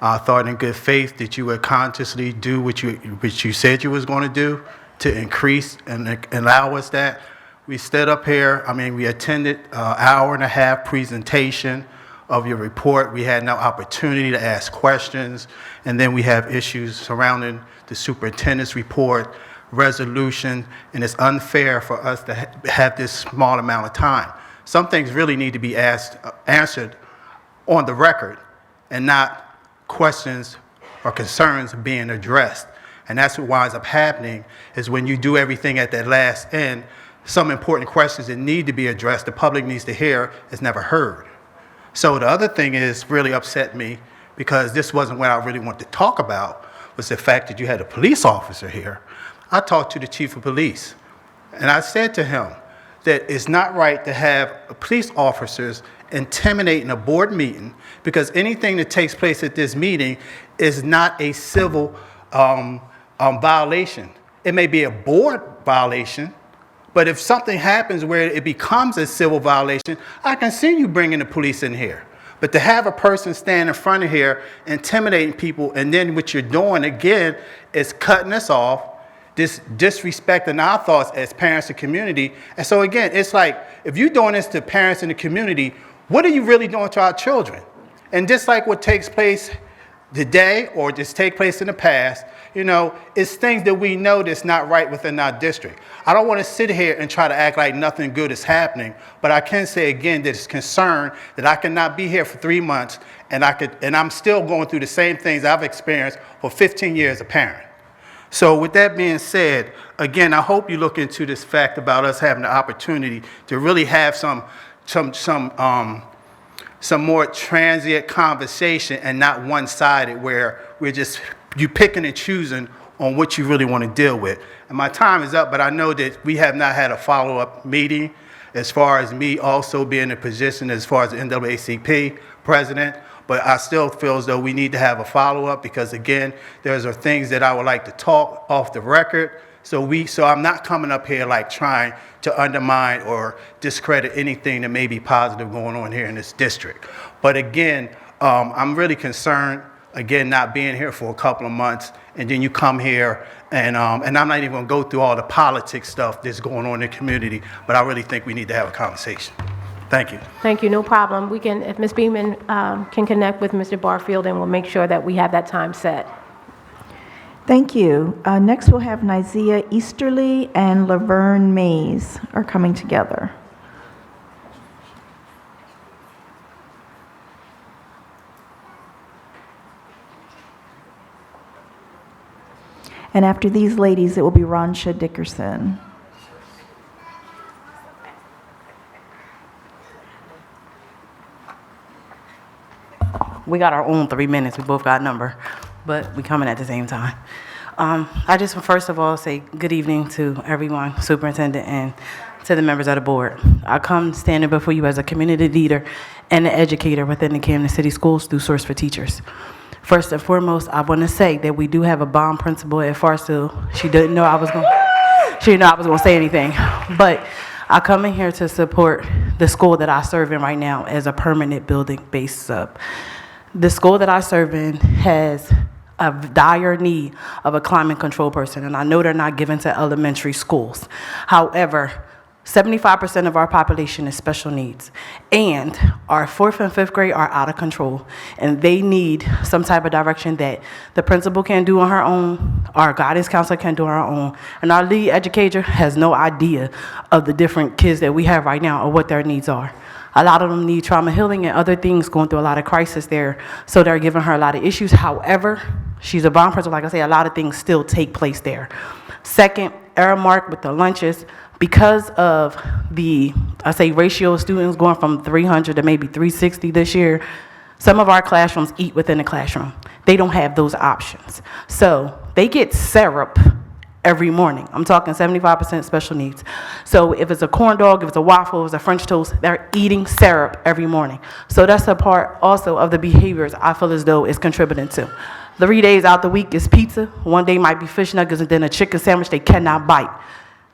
I thought in good faith that you would consciously do what you said you was going to do to increase and allow us that. We stood up here, we attended an hour-and-a-half presentation of your report. We had no opportunity to ask questions, and then we have issues surrounding the superintendent's report, resolution, and it's unfair for us to have this small amount of time. Some things really need to be answered on the record and not questions or concerns being addressed. And that's what winds up happening is when you do everything at that last end, some important questions that need to be addressed, the public needs to hear, is never heard. So the other thing is really upset me because this wasn't what I really wanted to talk about, was the fact that you had a police officer here. I talked to the chief of police and I said to him that it's not right to have police officers intimidating a board meeting because anything that takes place at this meeting is not a civil violation. It may be a board violation, but if something happens where it becomes a civil violation, I can see you bringing the police in here. But to have a person stand in front of here intimidating people, and then what you're doing again is cutting us off, disrespecting our thoughts as parents and community. And so again, it's like, if you're doing this to parents in the community, what are you really doing to our children? And just like what takes place today or just take place in the past, it's things that we know that's not right within our district. I don't want to sit here and try to act like nothing good is happening, but I can say again that it's concerned that I cannot be here for 3 months and I'm still going through the same things I've experienced for 15 years as a parent. So with that being said, again, I hope you look into this fact about us having the opportunity to really have some more transient conversation and not one-sided where you picking and choosing on what you really want to deal with. And my time is up, but I know that we have not had a follow-up meeting as far as me also being in a position as far as the NAACP president, but I still feel as though we need to have a follow-up because again, those are things that I would like to talk off the record. So I'm not coming up here like trying to undermine or discredit anything that may be positive going on here in this district. But again, I'm really concerned, again, not being here for a couple of months, and then you come here, and I'm not even going to go through all the politics stuff that's going on in the community, but I really think we need to have a conversation. Thank you. Thank you, no problem. We can, if Ms. Beeman can connect with Mr. Barfield, and we'll make sure that we have that time set. Thank you. Next, we'll have Nizia Easterly and Laverne Mays are coming together. And after these ladies, it will be Ronsha Dickerson. We got our own 3 minutes. We both got a number, but we coming at the same time. I just first of all say good evening to everyone, Superintendent, and to the members of the board. I come standing before you as a community leader and an educator within the Camden City Schools through Source for Teachers. First and foremost, I want to say that we do have a bomb principal at Farsill. She didn't know I was going to say anything, but I come in here to support the school that I serve in right now as a permanent building-based sub. The school that I serve in has a dire need of a climate control person, and I know they're not given to elementary schools. However, 75% of our population is special needs, and our 4th and 5th grade are out of control, and they need some type of direction that the principal can do on her own, our guidance counselor can do on her own, and our lead educator has no idea of the different kids that we have right now or what their needs are. A lot of them need trauma healing and other things, going through a lot of crisis there, so they're giving her a lot of issues. However, she's a bomb principal. Like I say, a lot of things still take place there. Second, error mark with the lunches. Because of the, ratio of students going from 300 to maybe 360 this year, some of our classrooms eat within the classroom. They don't have those options. So they get syrup every morning. I'm talking 75% special needs. So if it's a corn dog, if it's a waffle, if it's a French toast, they're eating syrup every morning. So that's a part also of the behaviors I feel as though it's contributing to. 3 days out the week is pizza. One day might be fish nuggets and then a chicken sandwich they cannot bite.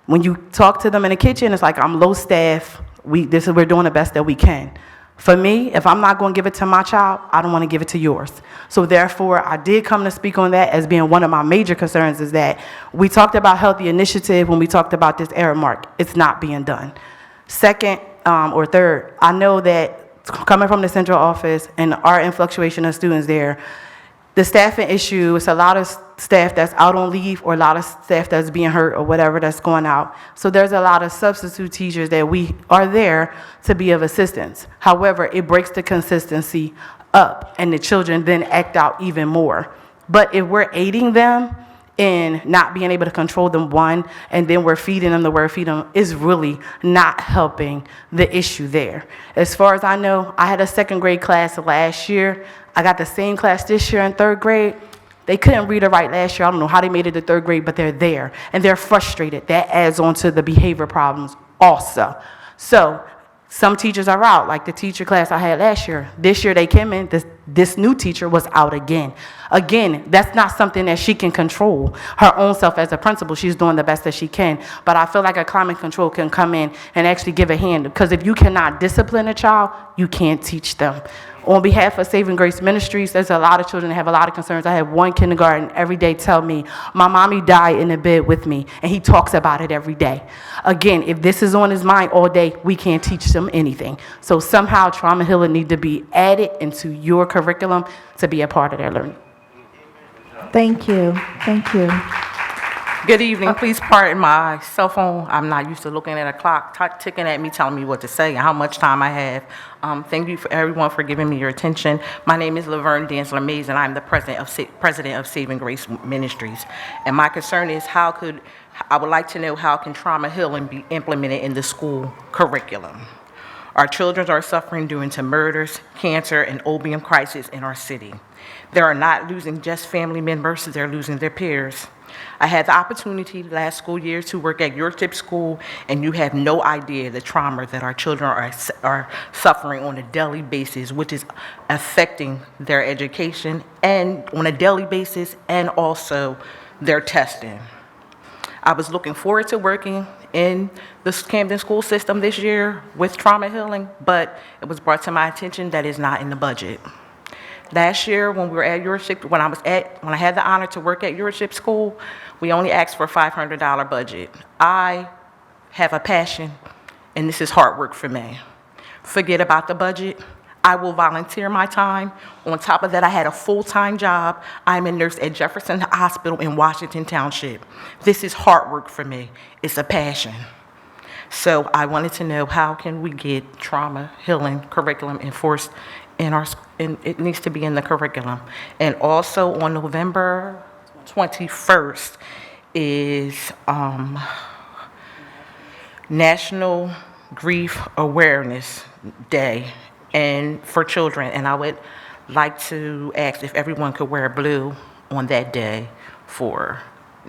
When you talk to them in the kitchen, it's like, I'm low staff. We're doing the best that we can. For me, if I'm not going to give it to my child, I don't want to give it to yours. So therefore, I did come to speak on that as being one of my major concerns is that we talked about healthy initiative when we talked about this error mark. It's not being done. Second, or third, I know that coming from the central office and our influctuation of students there, the staffing issue, it's a lot of staff that's out on leave or a lot of staff that's being hurt or whatever that's going out. So there's a lot of substitute teachers that we are there to be of assistance. However, it breaks the consistency up and the children then act out even more. But if we're aiding them in not being able to control them, one, and then we're feeding them the word feed them, is really not helping the issue there. As far as I know, I had a second grade class last year. I got the same class this year in third grade. They couldn't read or write last year. I don't know how they made it to third grade, but they're there. And they're frustrated. That adds on to the behavior problems also. So some teachers are out, like the teacher class I had last year. This year they came in, this new teacher was out again. Again, that's not something that she can control her own self as a principal. She's doing the best that she can. But I feel like a climate control can come in and actually give a hand. Because if you cannot discipline a child, you can't teach them. On behalf of Saving Grace Ministries, there's a lot of children that have a lot of concerns. I have one kindergarten every day tell me, my mommy died in the bed with me, and he talks about it every day. Again, if this is on his mind all day, we can't teach them anything. So somehow trauma healing need to be added into your curriculum to be a part of their learning. Thank you. Thank you. Good evening. Please pardon my cell phone. I'm not used to looking at a clock ticking at me, telling me what to say and how much time I have. Thank you for everyone for giving me your attention. My name is Laverne Danzler Mays, and I'm the president of Saving Grace Ministries. And my concern is I would like to know how can trauma healing be implemented in the school curriculum? Our children are suffering due to murders, cancer, and opium crisis in our city. They are not losing just family members, they're losing their peers. I had the opportunity last school year to work at your tip school, and you have no idea the trauma that our children are suffering on a daily basis, which is affecting their education and on a daily basis, and also their testing. I was looking forward to working in the Camden school system this year with trauma healing, but it was brought to my attention that it's not in the budget. Last year, when we were at when I had the honor to work at Yorkshire School, we only asked for a $500 budget. I have a passion, and this is hard work for me. Forget about the budget. I will volunteer my time. On top of that, I had a full-time job. I'm a nurse at Jefferson Hospital in Washington Township. This is hard work for me. It's a passion. So I wanted to know, how can we get trauma healing curriculum enforced in our school? And it needs to be in the curriculum. And also on November 21st is National Grief Awareness Day and for children. And I would like to ask if everyone could wear blue on that day for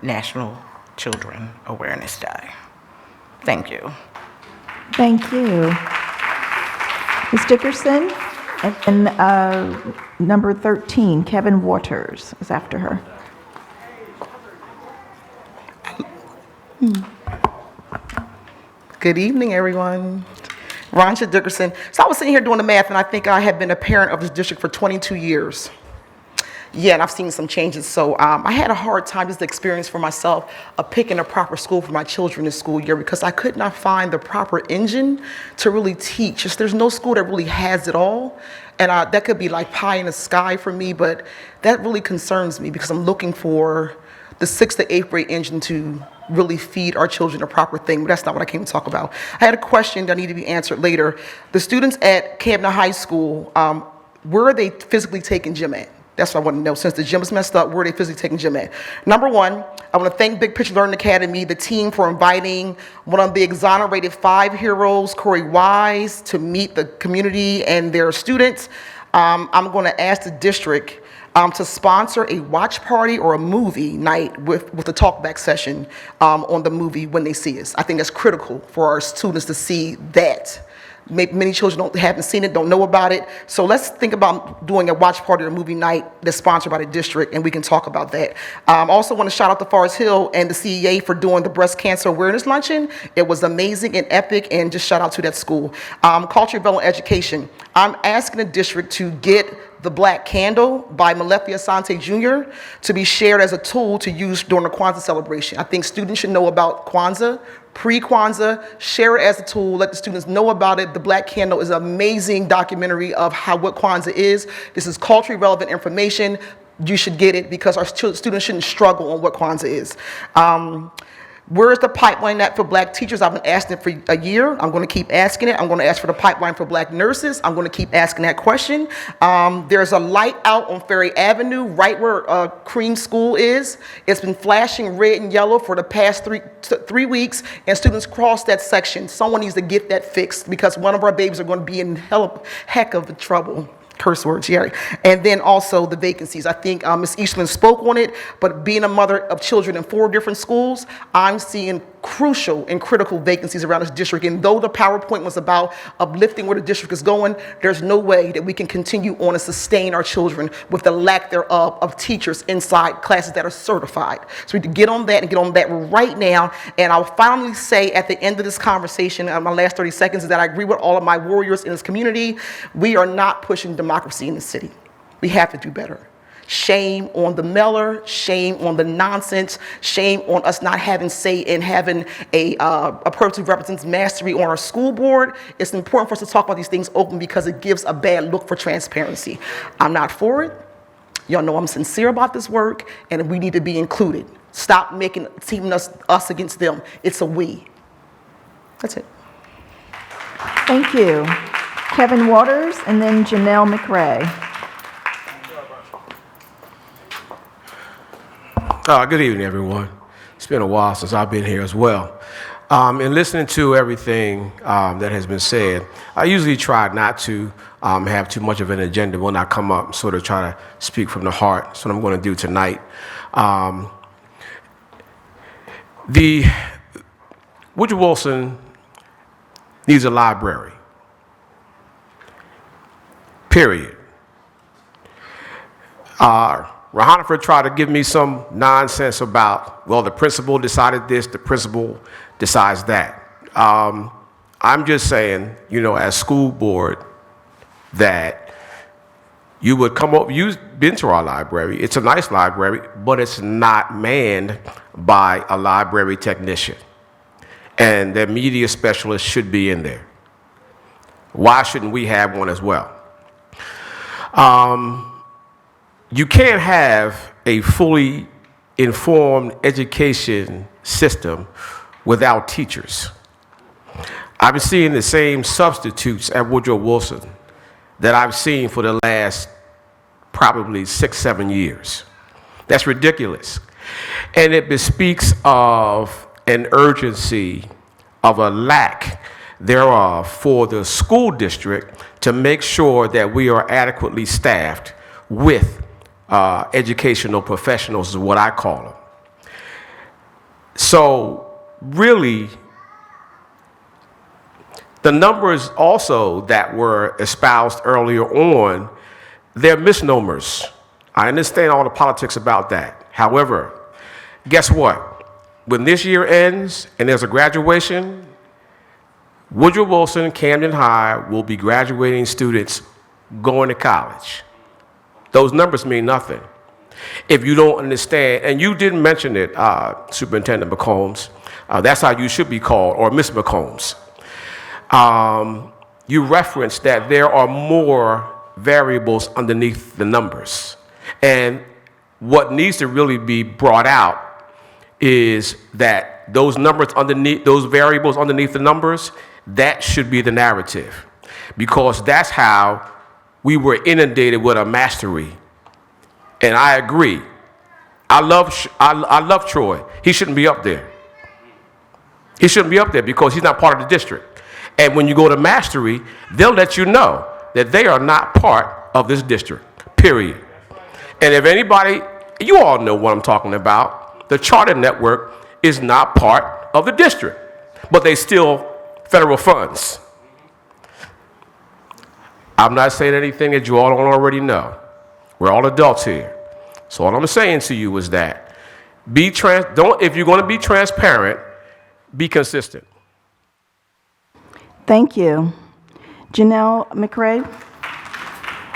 National Children Awareness Day. Thank you. Thank you. Ms. Dickerson? And number 13, Kevin Waters is after her. Good evening, everyone. Rhonda Dickerson. So I was sitting here doing the math, and I think I have been a parent of this district for 22 years. Yeah, and I've seen some changes. So I had a hard time, just the experience for myself, of picking a proper school for my children this school year because I could not find the proper engine to really teach. Just, there's no school that really has it all. And that could be like pie in the sky for me, but that really concerns me because I'm looking for the 6th to 8th grade engine to really feed our children a proper thing, but that's not what I came to talk about. I had a question that needed to be answered later. The students at Camden High School, where are they physically taking gym at? That's what I want to know. Since the gym is messed up, where are they physically taking gym at? Number one, I want to thank Big Picture Learning Academy, the team, for inviting one of the exonerated 5 heroes, Corey Wise, to meet the community and their students. I'm going to ask the district to sponsor a watch party or a movie night with a talkback session on the movie when they see us. I think that's critical for our students to see that. Many children haven't seen it, don't know about it. So let's think about doing a watch party or movie night that's sponsored by the district, and we can talk about that. I also want to shout out to Forest Hill and the CEA for doing the breast cancer awareness luncheon. It was amazing and epic, and just shout out to that school. Culture, development, education. I'm asking the district to get The Black Candle by Malefi Asante Jr. to be shared as a tool to use during the Kwanzaa celebration. I think students should know about Kwanzaa, pre-Kwanzaa, share it as a tool, let the students know about it. The Black Candle is an amazing documentary of what Kwanzaa is. This is culturally relevant information. You should get it because our students shouldn't struggle on what Kwanzaa is. Where's the pipeline at for black teachers? I've been asking it for a year. I'm going to keep asking it. I'm going to ask for the pipeline for black nurses. I'm going to keep asking that question. There's a light out on Ferry Avenue, right where Cream School is. It's been flashing red and yellow for the past three weeks, and students cross that section. Someone needs to get that fixed because one of our babies are going to be in heck of trouble. Curse words, yeah. And then also the vacancies. I think Ms. Eastman spoke on it, but being a mother of children in 4 different schools, I'm seeing crucial and critical vacancies around this district. And though the PowerPoint was about uplifting where the district is going, there's no way that we can continue on and sustain our children with the lack thereof of teachers inside classes that are certified. So we need to get on that and get on that right now. And I'll finally say at the end of this conversation, my last 30 seconds, is that I agree with all of my warriors in this community. We are not pushing democracy in the city. We have to do better. Shame on the mailer, shame on the nonsense, shame on us not having say and having a person who represents mastery on our school board. It's important for us to talk about these things open because it gives a bad look for transparency. I'm not for it. Y'all know I'm sincere about this work, and we need to be included. Stop teaming us against them. It's a we. That's it. Thank you. Kevin Waters, and then Janelle McRae. Good evening, everyone. It's been a while since I've been here as well. In listening to everything that has been said, I usually try not to have too much of an agenda when I come up, sort of try to speak from the heart. That's what I'm going to do tonight. Woodrow Wilson needs a library. Period. Rahanifer tried to give me some nonsense about, well, the principal decided this, the principal decides that. I'm just saying, as school board, that you would come up, you've been to our library, it's a nice library, but it's not manned by a library technician. And the media specialist should be in there. Why shouldn't we have one as well? You can't have a fully informed education system without teachers. I've been seeing the same substitutes at Woodrow Wilson that I've seen for the last probably 6-7 years. That's ridiculous. And it bespeaks of an urgency of a lack thereof for the school district to make sure that we are adequately staffed with educational professionals is what I call them. So really, the numbers also that were espoused earlier on, they're misnomers. I understand all the politics about that. However, guess what? When this year ends and there's a graduation, Woodrow Wilson, Camden High will be graduating students going to college. Those numbers mean nothing. If you don't understand, and you didn't mention it, Superintendent McCombs, that's how you should be called, or Miss McCombs. You referenced that there are more variables underneath the numbers. And what needs to really be brought out is that those numbers underneath, those variables underneath the numbers, that should be the narrative. Because that's how we were inundated with a mastery. And I agree. I love Troy. He shouldn't be up there. He shouldn't be up there because he's not part of the district. And when you go to mastery, they'll let you know that they are not part of this district, period. And if anybody, you all know what I'm talking about, the charter network is not part of the district, but they still federal funds. I'm not saying anything that you all don't already know. We're all adults here. So all I'm saying to you is that if you're going to be transparent, be consistent. Thank you. Janelle McRae,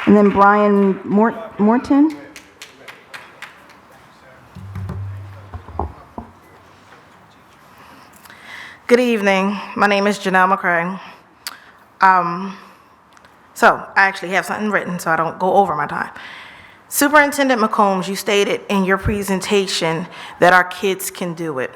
and then Brian Morton. Good evening. My name is Janelle McRae. So I actually have something written so I don't go over my time. Superintendent McCombs, you stated in your presentation that our kids can do it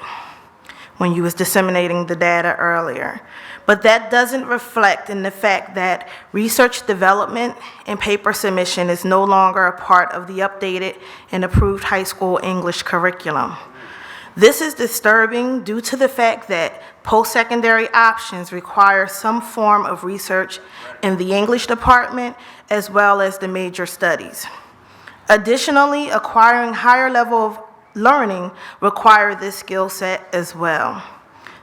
when you was disseminating the data earlier. But that doesn't reflect in the fact that research development and paper submission is no longer a part of the updated and approved high school English curriculum. This is disturbing due to the fact that post-secondary options require some form of research in the English department as well as the major studies. Additionally, acquiring higher level of learning require this skill set as well.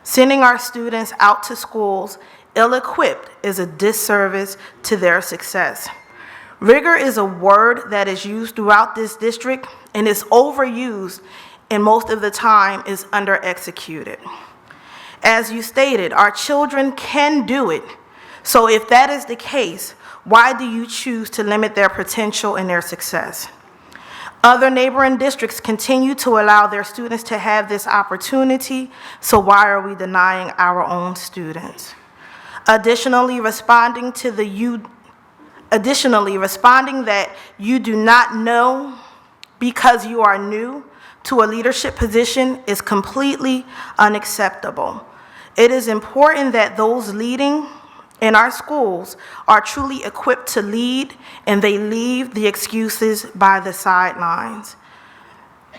Sending our students out to schools ill-equipped is a disservice to their success. Rigor is a word that is used throughout this district and is overused, and most of the time is under-executed. As you stated, our children can do it. So if that is the case, why do you choose to limit their potential and their success? Other neighboring districts continue to allow their students to have this opportunity, so why are we denying our own students? Additionally, responding that you do not know because you are new to a leadership position is completely unacceptable. It is important that those leading in our schools are truly equipped to lead, and they leave the excuses by the sidelines.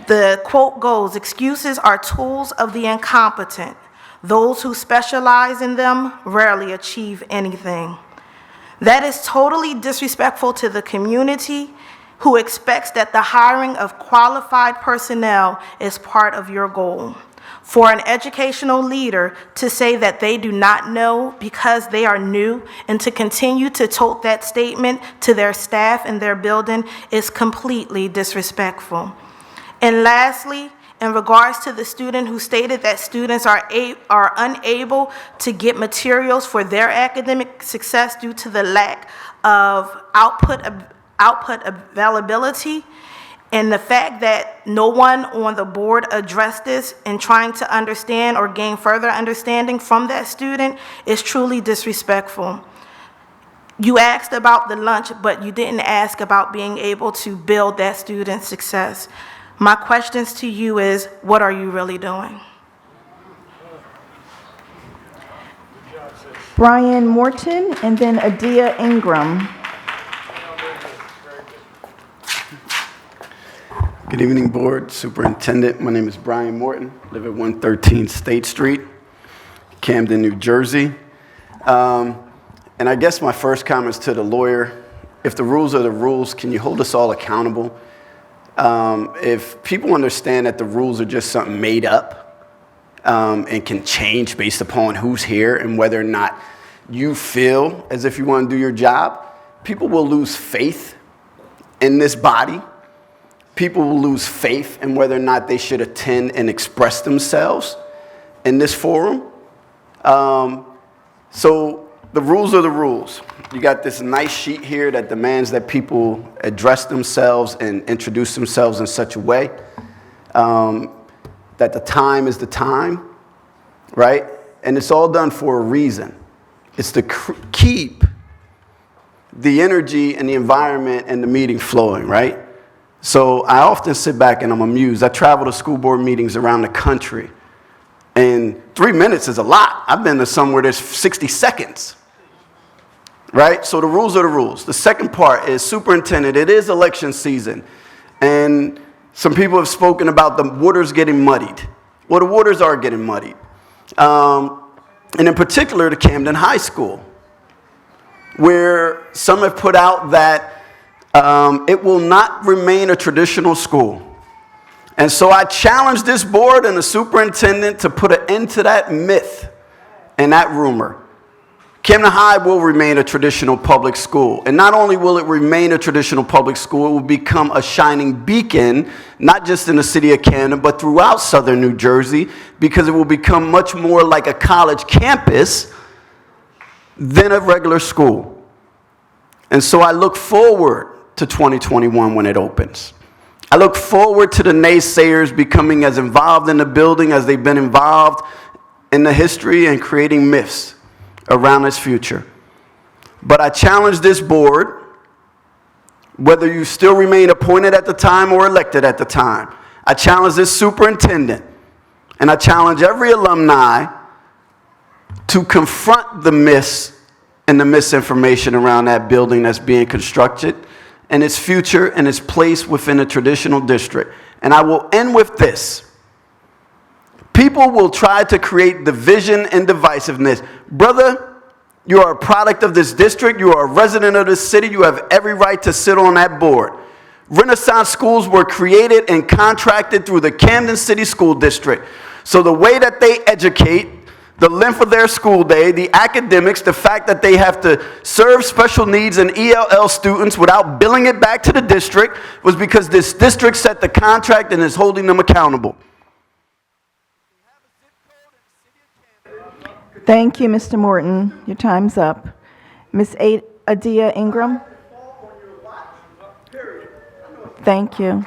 The quote goes, "Excuses are tools of the incompetent. Those who specialize in them rarely achieve anything." That is totally disrespectful to the community who expects that the hiring of qualified personnel is part of your goal. For an educational leader to say that they do not know because they are new and to continue to tote that statement to their staff in their building is completely disrespectful. And lastly, in regards to the student who stated that students are unable to get materials for their academic success due to the lack of output availability, and the fact that no one on the board addressed this and trying to understand or gain further understanding from that student is truly disrespectful. You asked about the lunch, but you didn't ask about being able to build that student's success. My questions to you is, what are you really doing? Brian Morton, and then Adia Ingram. Good evening, Board, Superintendent. My name is Brian Morton, live at 113 State Street, Camden, New Jersey. And I guess my first comments to the lawyer, if the rules are the rules, can you hold us all accountable? If people understand that the rules are just something made up and can change based upon who's here and whether or not you feel as if you want to do your job, people will lose faith in this body. People will lose faith in whether or not they should attend and express themselves in this forum. So the rules are the rules. You got this nice sheet here that demands that people address themselves and introduce themselves in such a way that the time is the time, right? And it's all done for a reason. It's to keep the energy and the environment and the meeting flowing, right? So I often sit back and I'm amused. I travel to school board meetings around the country, and 3 minutes is a lot. I've been to somewhere there's 60 seconds, right? So the rules are the rules. The second part is superintendent. It is election season, and some people have spoken about the waters getting muddied. Well, the waters are getting muddied, and in particular the Camden High School, where some have put out that it will not remain a traditional school. And so I challenge this board and the superintendent to put an end to that myth and that rumor. Camden High will remain a traditional public school. And not only will it remain a traditional public school, it will become a shining beacon, not just in the city of Camden, but throughout southern New Jersey, because it will become much more like a college campus than a regular school. And so I look forward to 2021 when it opens. I look forward to the naysayers becoming as involved in the building as they've been involved in the history and creating myths around its future. But I challenge this board, whether you still remain appointed at the time or elected at the time. I challenge this superintendent, and I challenge every alumni to confront the myths and the misinformation around that building that's being constructed and its future and its place within a traditional district. And I will end with this. People will try to create division and divisiveness. Brother, you are a product of this district. You are a resident of this city. You have every right to sit on that board. Renaissance schools were created and contracted through the Camden City School District. So the way that they educate, the length of their school day, the academics, the fact that they have to serve special needs and ELL students without billing it back to the district was because this district set the contract and is holding them accountable. Thank you, Mr. Morton. Your time's up. Ms. Adia Ingram? Thank you.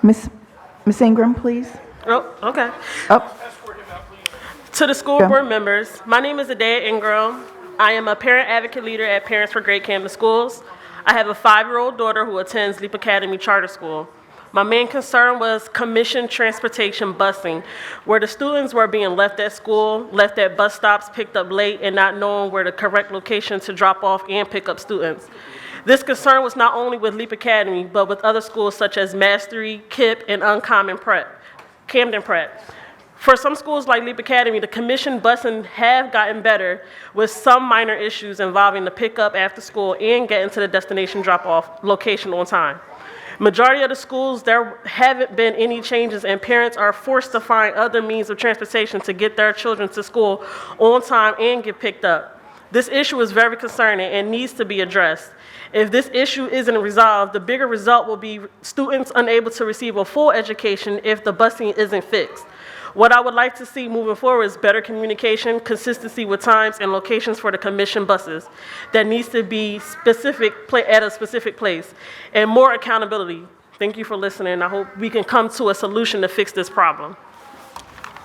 Ms. Ingram, please. Oh, okay. Up. To the school Go. board members, my name is Adea Ingram. I am a parent advocate leader at Parents for Great Camden Schools. I have a 5-year-old daughter who attends Leap Academy Charter School. My main concern was commissioned transportation busing, where the students were being left at school, left at bus stops, picked up late, and not knowing where the correct location to drop off and pick up students. This concern was not only with Leap Academy, but with other schools such as Mastery, KIPP, and Camden Prep. For some schools like Leap Academy, the commission busing have gotten better with some minor issues involving the pickup after school and getting to the destination drop-off location on time. Majority of the schools, there haven't been any changes and parents are forced to find other means of transportation to get their children to school on time and get picked up. This issue is very concerning and needs to be addressed. If this issue isn't resolved, the bigger result will be students unable to receive a full education if the busing isn't fixed. What I would like to see moving forward is better communication, consistency with times and locations for the commission buses that needs to be at a specific place, and more accountability. Thank you for listening. I hope we can come to a solution to fix this problem.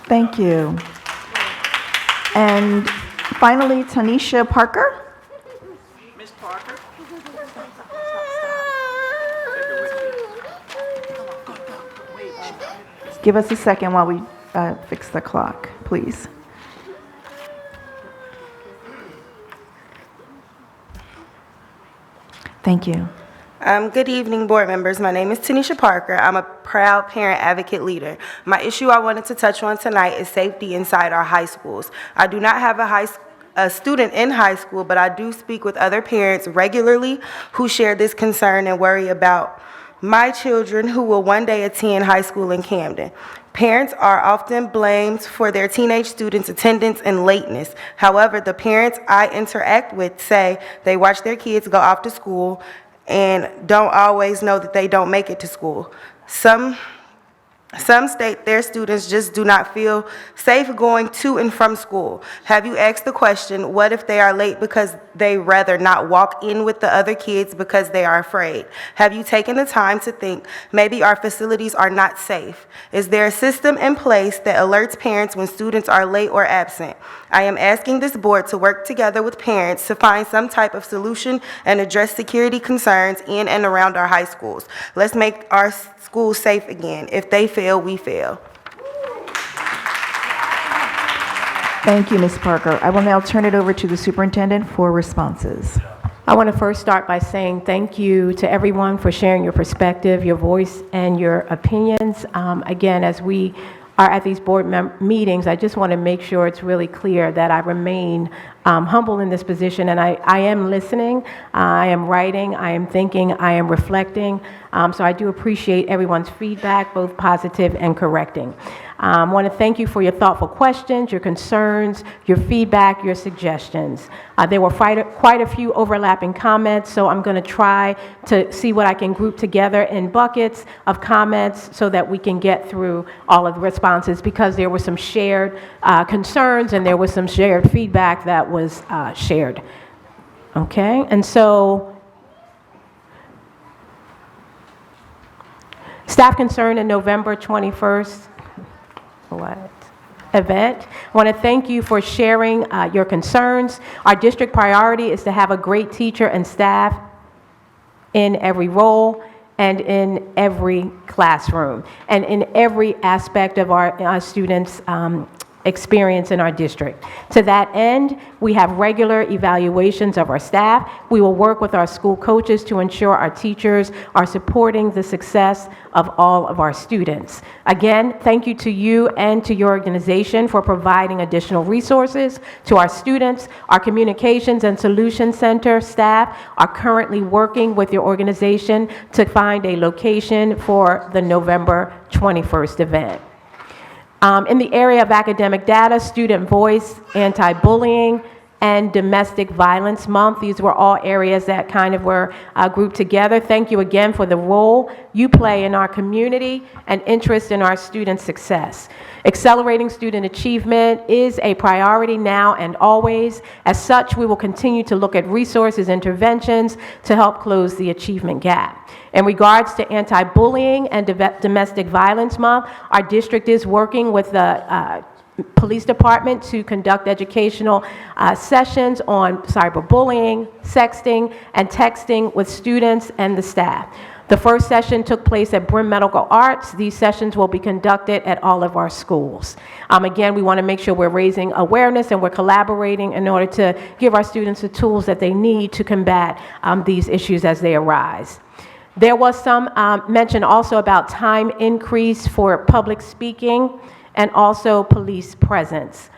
Thank you. And finally, Tanisha Parker. Ms. Parker. Give us a second while we fix the clock, please. Thank you. Good evening, board members. My name is Tanisha Parker. I'm a proud parent advocate leader. My issue I wanted to touch on tonight is safety inside our high schools. I do not have a student in high school, but I do speak with other parents regularly who share this concern and worry about my children who will one day attend high school in Camden. Parents are often blamed for their teenage students' attendance and lateness. However, the parents I interact with say they watch their kids go off to school and don't always know that they don't make it to school. Some state their students just do not feel safe going to and from school. Have you asked the question, what if they are late because they rather not walk in with the other kids because they are afraid? Have you taken the time to think maybe our facilities are not safe? Is there a system in place that alerts parents when students are late or absent? I am asking this board to work together with parents to find some type of solution and address security concerns in and around our high schools. Let's make our schools safe again. If they fail, we fail. Thank you, Ms. Parker. I will now turn it over to the superintendent for responses. I want to first start by saying thank you to everyone for sharing your perspective, your voice, and your opinions. Again, as we are at these board meetings, I just want to make sure it's really clear that I remain humble in this position, and I am listening, I am writing, I am thinking, I am reflecting, so I do appreciate everyone's feedback, both positive and correcting. I want to thank you for your thoughtful questions, your concerns, your feedback, your suggestions. There were quite a few overlapping comments, so I'm going to try to see what I can group together in buckets of comments so that we can get through all of the responses, because there were some shared concerns and there was some shared feedback that was shared. Okay, and so staff concern in November 21st. Event. I want to thank you for sharing your concerns. Our district priority is to have a great teacher and staff in every role and in every classroom and in every aspect of our students' experience in our district. To that end, we have regular evaluations of our staff. We will work with our school coaches to ensure our teachers are supporting the success of all of our students. Again, thank you to you and to your organization for providing additional resources to our students. Our Communications and Solutions Center staff are currently working with your organization to find a location for the November 21st event. In the area of academic data, student voice, anti-bullying, and Domestic Violence Month, these were all areas that kind of were grouped together. Thank you again for the role you play in our community and interest in our students' success. Accelerating student achievement is a priority now and always. As such, we will continue to look at resources, interventions to help close the achievement gap. In regards to anti-bullying and Domestic Violence Month, our district is working with the police department to conduct educational sessions on cyberbullying, sexting, and texting with students and the staff. The first session took place at Brim Medical Arts. These sessions will be conducted at all of our schools. Again, we want to make sure we're raising awareness and we're collaborating in order to give our students the tools that they need to combat these issues as they arise. There was some mention also about time increase for public speaking and also police presence.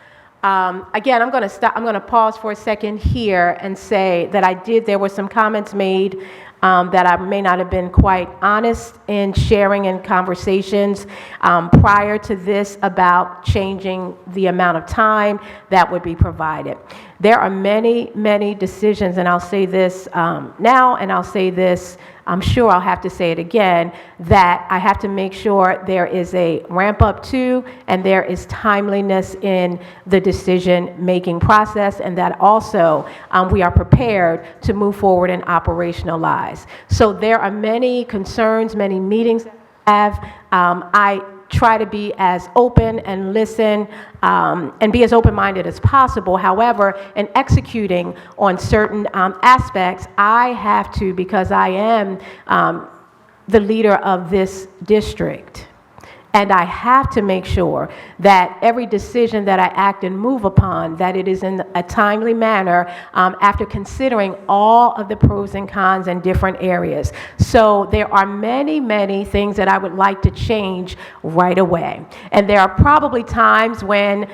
Again, I'm going to pause for a second here and say that there were some comments made that I may not have been quite honest in sharing in conversations prior to this about changing the amount of time that would be provided. There are many, many decisions, and I'll say this now, and I'll say this, I'm sure I'll have to say it again, that I have to make sure there is a ramp up to and there is timeliness in the decision-making process, and that also we are prepared to move forward and operationalize. So there are many concerns, many meetings that I have. I try to be as open and listen and be as open-minded as possible. However, in executing on certain aspects, I have to, because I am the leader of this district, and I have to make sure that every decision that I act and move upon, that it is in a timely manner after considering all of the pros and cons in different areas. So there are many, many things that I would like to change right away. And there are probably times when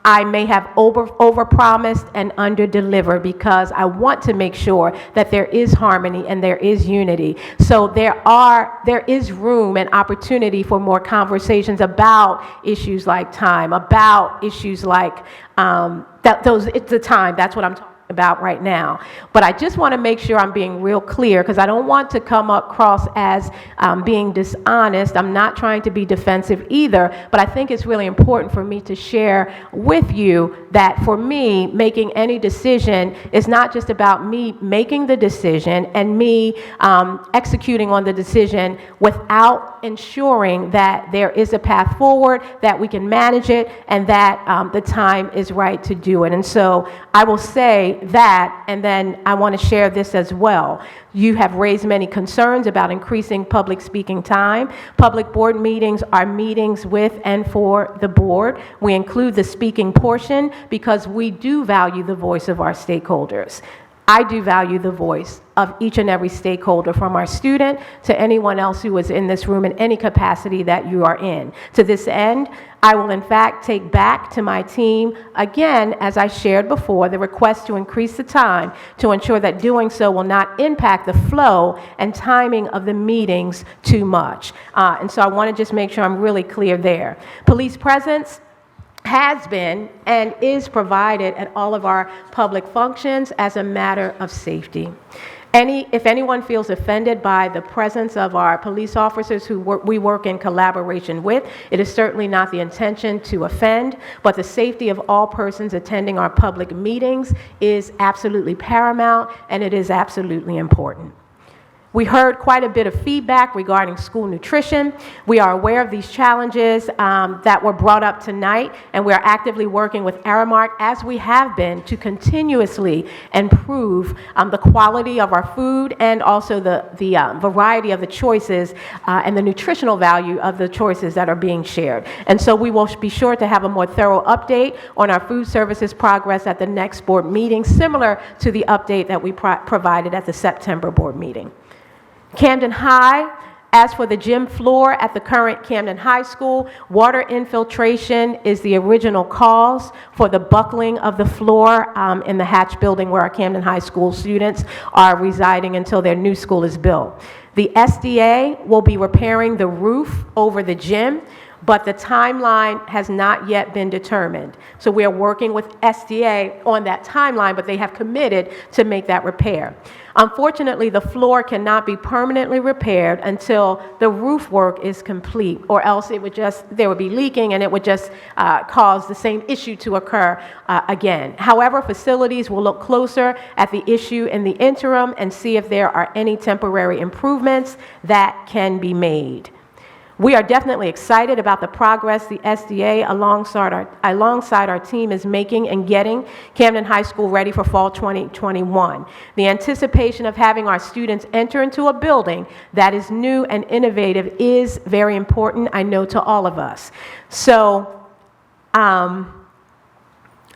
I may have overpromised and underdelivered, because I want to make sure that there is harmony and there is unity. So there is room and opportunity for more conversations about issues like time, about issues like it's the time. That's what I'm talking about right now. But I just want to make sure I'm being real clear, because I don't want to come across as being dishonest. I'm not trying to be defensive either, but I think it's really important for me to share with you that for me, making any decision is not just about me making the decision and me executing on the decision without ensuring that there is a path forward, that we can manage it, and that the time is right to do it. And so I will say that, and then I want to share this as well. You have raised many concerns about increasing public speaking time. Public board meetings are meetings with and for the board. We include the speaking portion because we do value the voice of our stakeholders. I do value the voice of each and every stakeholder, from our student to anyone else who is in this room in any capacity that you are in. To this end, I will in fact take back to my team, again, as I shared before, the request to increase the time to ensure that doing so will not impact the flow and timing of the meetings too much. And so I want to just make sure I'm really clear there. Police presence has been and is provided at all of our public functions as a matter of safety. If anyone feels offended by the presence of our police officers who we work in collaboration with, it is certainly not the intention to offend, but the safety of all persons attending our public meetings is absolutely paramount, and it is absolutely important. We heard quite a bit of feedback regarding school nutrition. We are aware of these challenges that were brought up tonight, and we are actively working with Aramark, as we have been, to continuously improve the quality of our food and also the variety of the choices and the nutritional value of the choices that are being shared. And so we will be sure to have a more thorough update on our food services progress at the next board meeting, similar to the update that we provided at the September board meeting. Camden High, as for the gym floor at the current Camden High School, water infiltration is the original cause for the buckling of the floor in the Hatch building where our Camden High School students are residing until their new school is built. The SDA will be repairing the roof over the gym, but the timeline has not yet been determined. So we are working with SDA on that timeline, but they have committed to make that repair. Unfortunately, the floor cannot be permanently repaired until the roof work is complete, or else there would be leaking and it would just cause the same issue to occur again. However, facilities will look closer at the issue in the interim and see if there are any temporary improvements that can be made. We are definitely excited about the progress the SDA alongside our team is making in getting Camden High School ready for fall 2021. The anticipation of having our students enter into a building that is new and innovative is very important, I know, to all of us. So I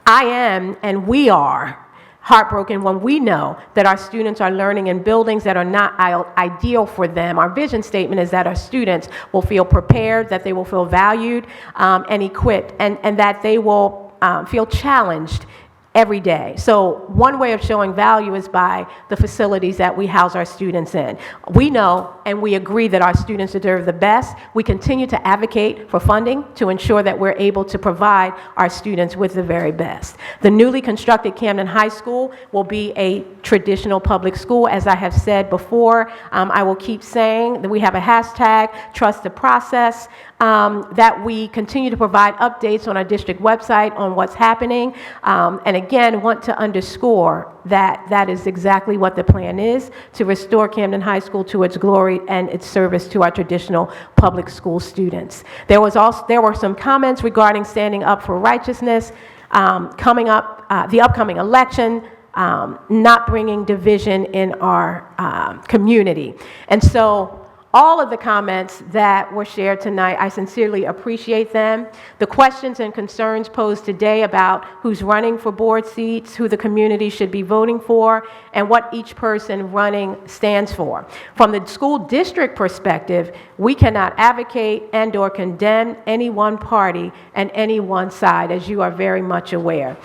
am, and we are, heartbroken when we know that our students are learning in buildings that are not ideal for them. Our vision statement is that our students will feel prepared, that they will feel valued and equipped, and that they will feel challenged every day. So one way of showing value is by the facilities that we house our students in. We know and we agree that our students deserve the best. We continue to advocate for funding to ensure that we're able to provide our students with the very best. The newly constructed Camden High School will be a traditional public school. As I have said before, I will keep saying that we have a hashtag, trust the process, that we continue to provide updates on our district website on what's happening, and again, want to underscore that that is exactly what the plan is, to restore Camden High School to its glory and its service to our traditional public school students. There were some comments regarding standing up for righteousness, coming up, the upcoming election, not bringing division in our community. And so all of the comments that were shared tonight, I sincerely appreciate them. The questions and concerns posed today about who's running for board seats, who the community should be voting for, and what each person running stands for. From the school district perspective, we cannot advocate and/or condemn any one party and any one side, as you are very much aware.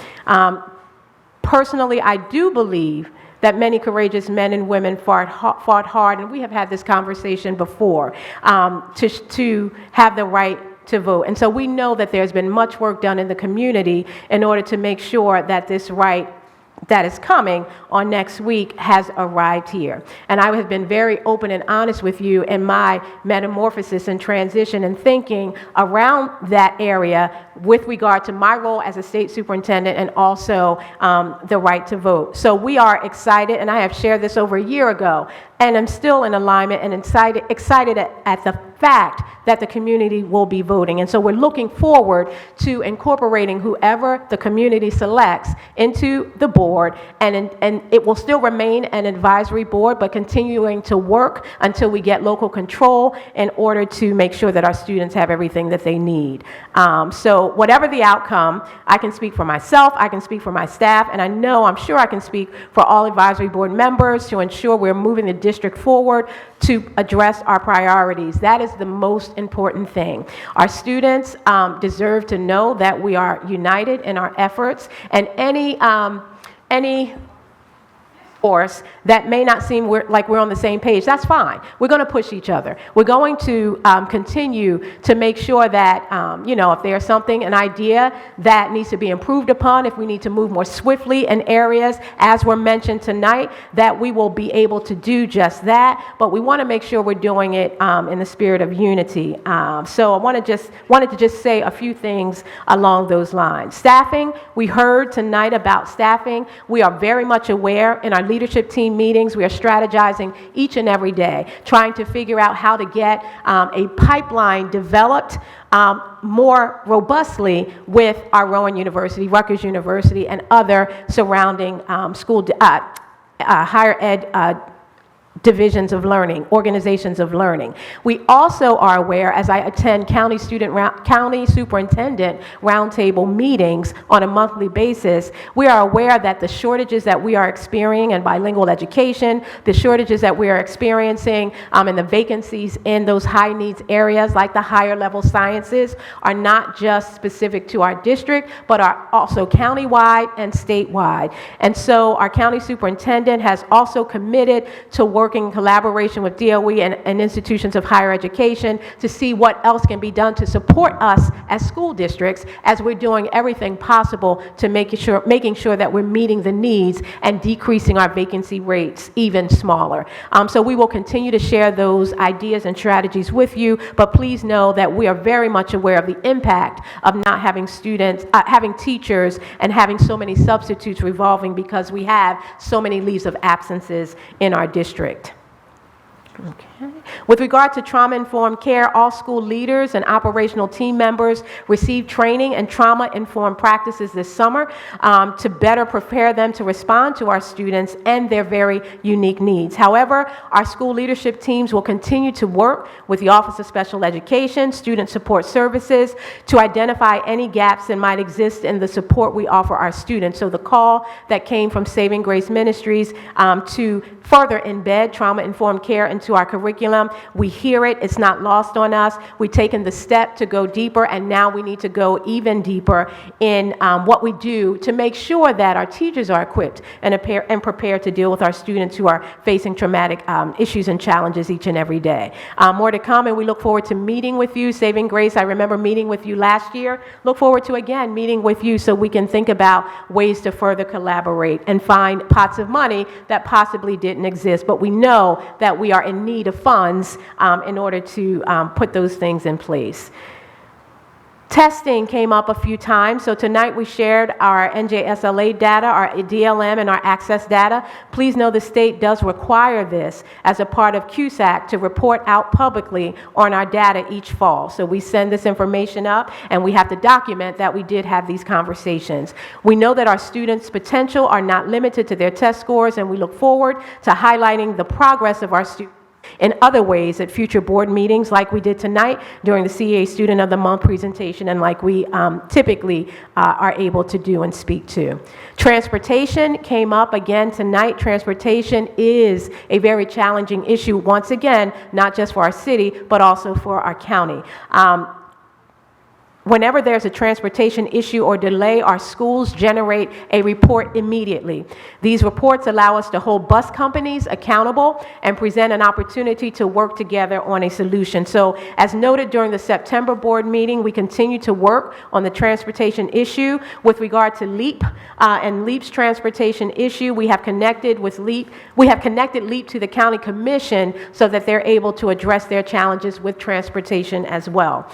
Personally, I do believe that many courageous men and women fought hard, and we have had this conversation before, to have the right to vote. And so we know that there's been much work done in the community in order to make sure that this right that is coming on next week has arrived here. And I have been very open and honest with you in my metamorphosis and transition and thinking around that area with regard to my role as a state superintendent and also the right to vote. So we are excited, and I have shared this over a year ago, and I'm still in alignment and excited at the fact that the community will be voting. And so we're looking forward to incorporating whoever the community selects into the board, and it will still remain an advisory board, but continuing to work until we get local control in order to make sure that our students have everything that they need. So whatever the outcome, I can speak for myself, I can speak for my staff, and I'm sure I can speak for all advisory board members to ensure we're moving the district forward to address our priorities. That is the most important thing. Our students deserve to know that we are united in our efforts, and any force that may not seem like we're on the same page, that's fine. We're going to push each other. We're going to continue to make sure that, if there's an idea that needs to be improved upon, if we need to move more swiftly in areas, as were mentioned tonight, that we will be able to do just that. But we want to make sure we're doing it in the spirit of unity. So I wanted to just say a few things along those lines. Staffing, we heard tonight about staffing. We are very much aware in our leadership team meetings. We are strategizing each and every day, trying to figure out how to get a pipeline developed more robustly with our Rowan University, Rutgers University, and other surrounding higher ed divisions of learning, organizations of learning. We also are aware, as I attend county superintendent roundtable meetings on a monthly basis, we are aware that the shortages that we are experiencing in bilingual education, the shortages that we are experiencing and the vacancies in those high needs areas like the higher level sciences are not just specific to our district, but are also countywide and statewide. And so our county superintendent has also committed to working in collaboration with DOE and institutions of higher education to see what else can be done to support us as school districts as we're doing everything possible to making sure that we're meeting the needs and decreasing our vacancy rates even smaller. So we will continue to share those ideas and strategies with you, but please know that we are very much aware of the impact of not having having teachers and having so many substitutes revolving because we have so many leaves of absences in our district. Okay. With regard to trauma-informed care, all school leaders and operational team members received training and trauma-informed practices this summer to better prepare them to respond to our students and their very unique needs. However, our school leadership teams will continue to work with the Office of Special Education, Student Support Services, to identify any gaps that might exist in the support we offer our students. So the call that came from Saving Grace Ministries to further embed trauma-informed care into our curriculum. We hear it. It's not lost on us. We've taken the step to go deeper, and now we need to go even deeper in what we do to make sure that our teachers are equipped and prepared to deal with our students who are facing traumatic issues and challenges each and every day. More to come, and we look forward to meeting with you. Saving Grace, I remember meeting with you last year. Look forward to, again, meeting with you so we can think about ways to further collaborate and find pots of money that possibly didn't exist. But we know that we are in need of funds in order to put those things in place. Testing came up a few times, so tonight we shared our NJSLA data, our DLM, and our access data. Please know the state does require this as a part of CUSAC to report out publicly on our data each fall. So we send this information up, and we have to document that we did have these conversations. We know that our students' potential are not limited to their test scores, and we look forward to highlighting the progress of our students in other ways at future board meetings like we did tonight during the CEA Student of the Month presentation and like we typically are able to do and speak to. Transportation came up again tonight. Transportation is a very challenging issue, once again, not just for our city, but also for our county. Whenever there's a transportation issue or delay, our schools generate a report immediately. These reports allow us to hold bus companies accountable and present an opportunity to work together on a solution. So, as noted during the September board meeting, we continue to work on the transportation issue. With regard to LEAP and LEAP's transportation issue, we have connected with LEAP. We have connected LEAP to the county commission so that they're able to address their challenges with transportation as well.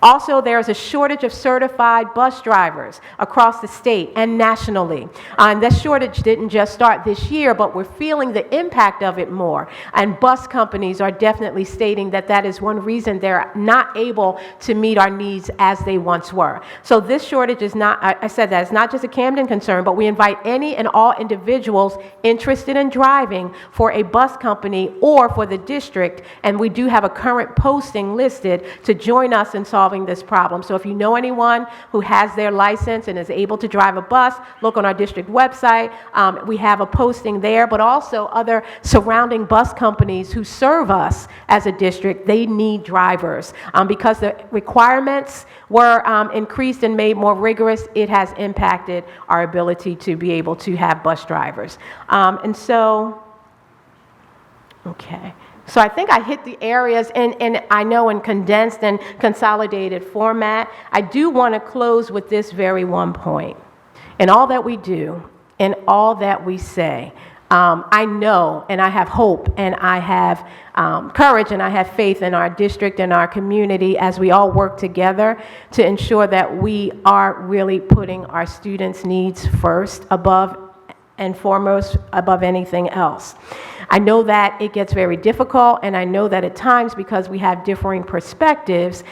Also, there's a shortage of certified bus drivers across the state and nationally. And that shortage didn't just start this year, but we're feeling the impact of it more. And bus companies are definitely stating that that is one reason they're not able to meet our needs as they once were. So this shortage is not, I said that, it's not just a Camden concern, but we invite any and all individuals interested in driving for a bus company or for the district, and we do have a current posting listed to join us in solving this problem. So if you know anyone who has their license and is able to drive a bus, look on our district website. We have a posting there, but also other surrounding bus companies who serve us as a district, they need drivers. Because the requirements were increased and made more rigorous, it has impacted our ability to be able to have bus drivers. Okay. So I think I hit the areas, and I know in condensed and consolidated format. I do want to close with this very one point. In all that we do, in all that we say, I know and I have hope and I have courage and I have faith in our district and our community as we all work together to ensure that we are really putting our students' needs first above and foremost above anything else. I know that it gets very difficult, and I know that at times, because we have differing perspectives,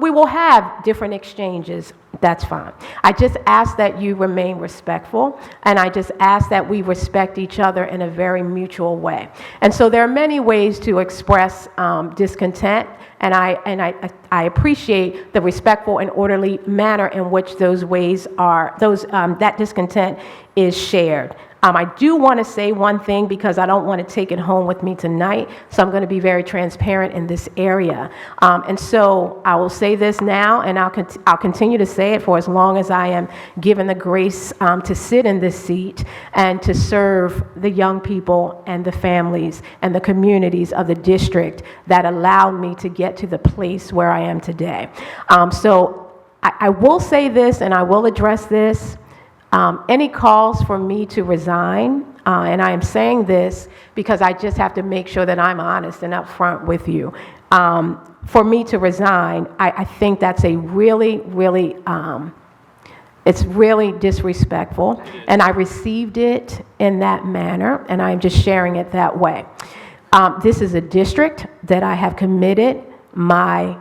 we will have different exchanges. That's fine. I just ask that you remain respectful, and I just ask that we respect each other in a very mutual way. And so there are many ways to express discontent, and I appreciate the respectful and orderly manner in which those ways are, that discontent is shared. I do want to say one thing because I don't want to take it home with me tonight, so I'm going to be very transparent in this area. And so I will say this now, and I'll continue to say it for as long as I am given the grace to sit in this seat and to serve the young people and the families and the communities of the district that allowed me to get to the place where I am today. So I will say this, and I will address this. Any calls for me to resign, and I am saying this because I just have to make sure that I'm honest and upfront with you. For me to resign, I think that's a really, really, it's really disrespectful, and I received it in that manner, and I'm just sharing it that way. This is a district that I have committed my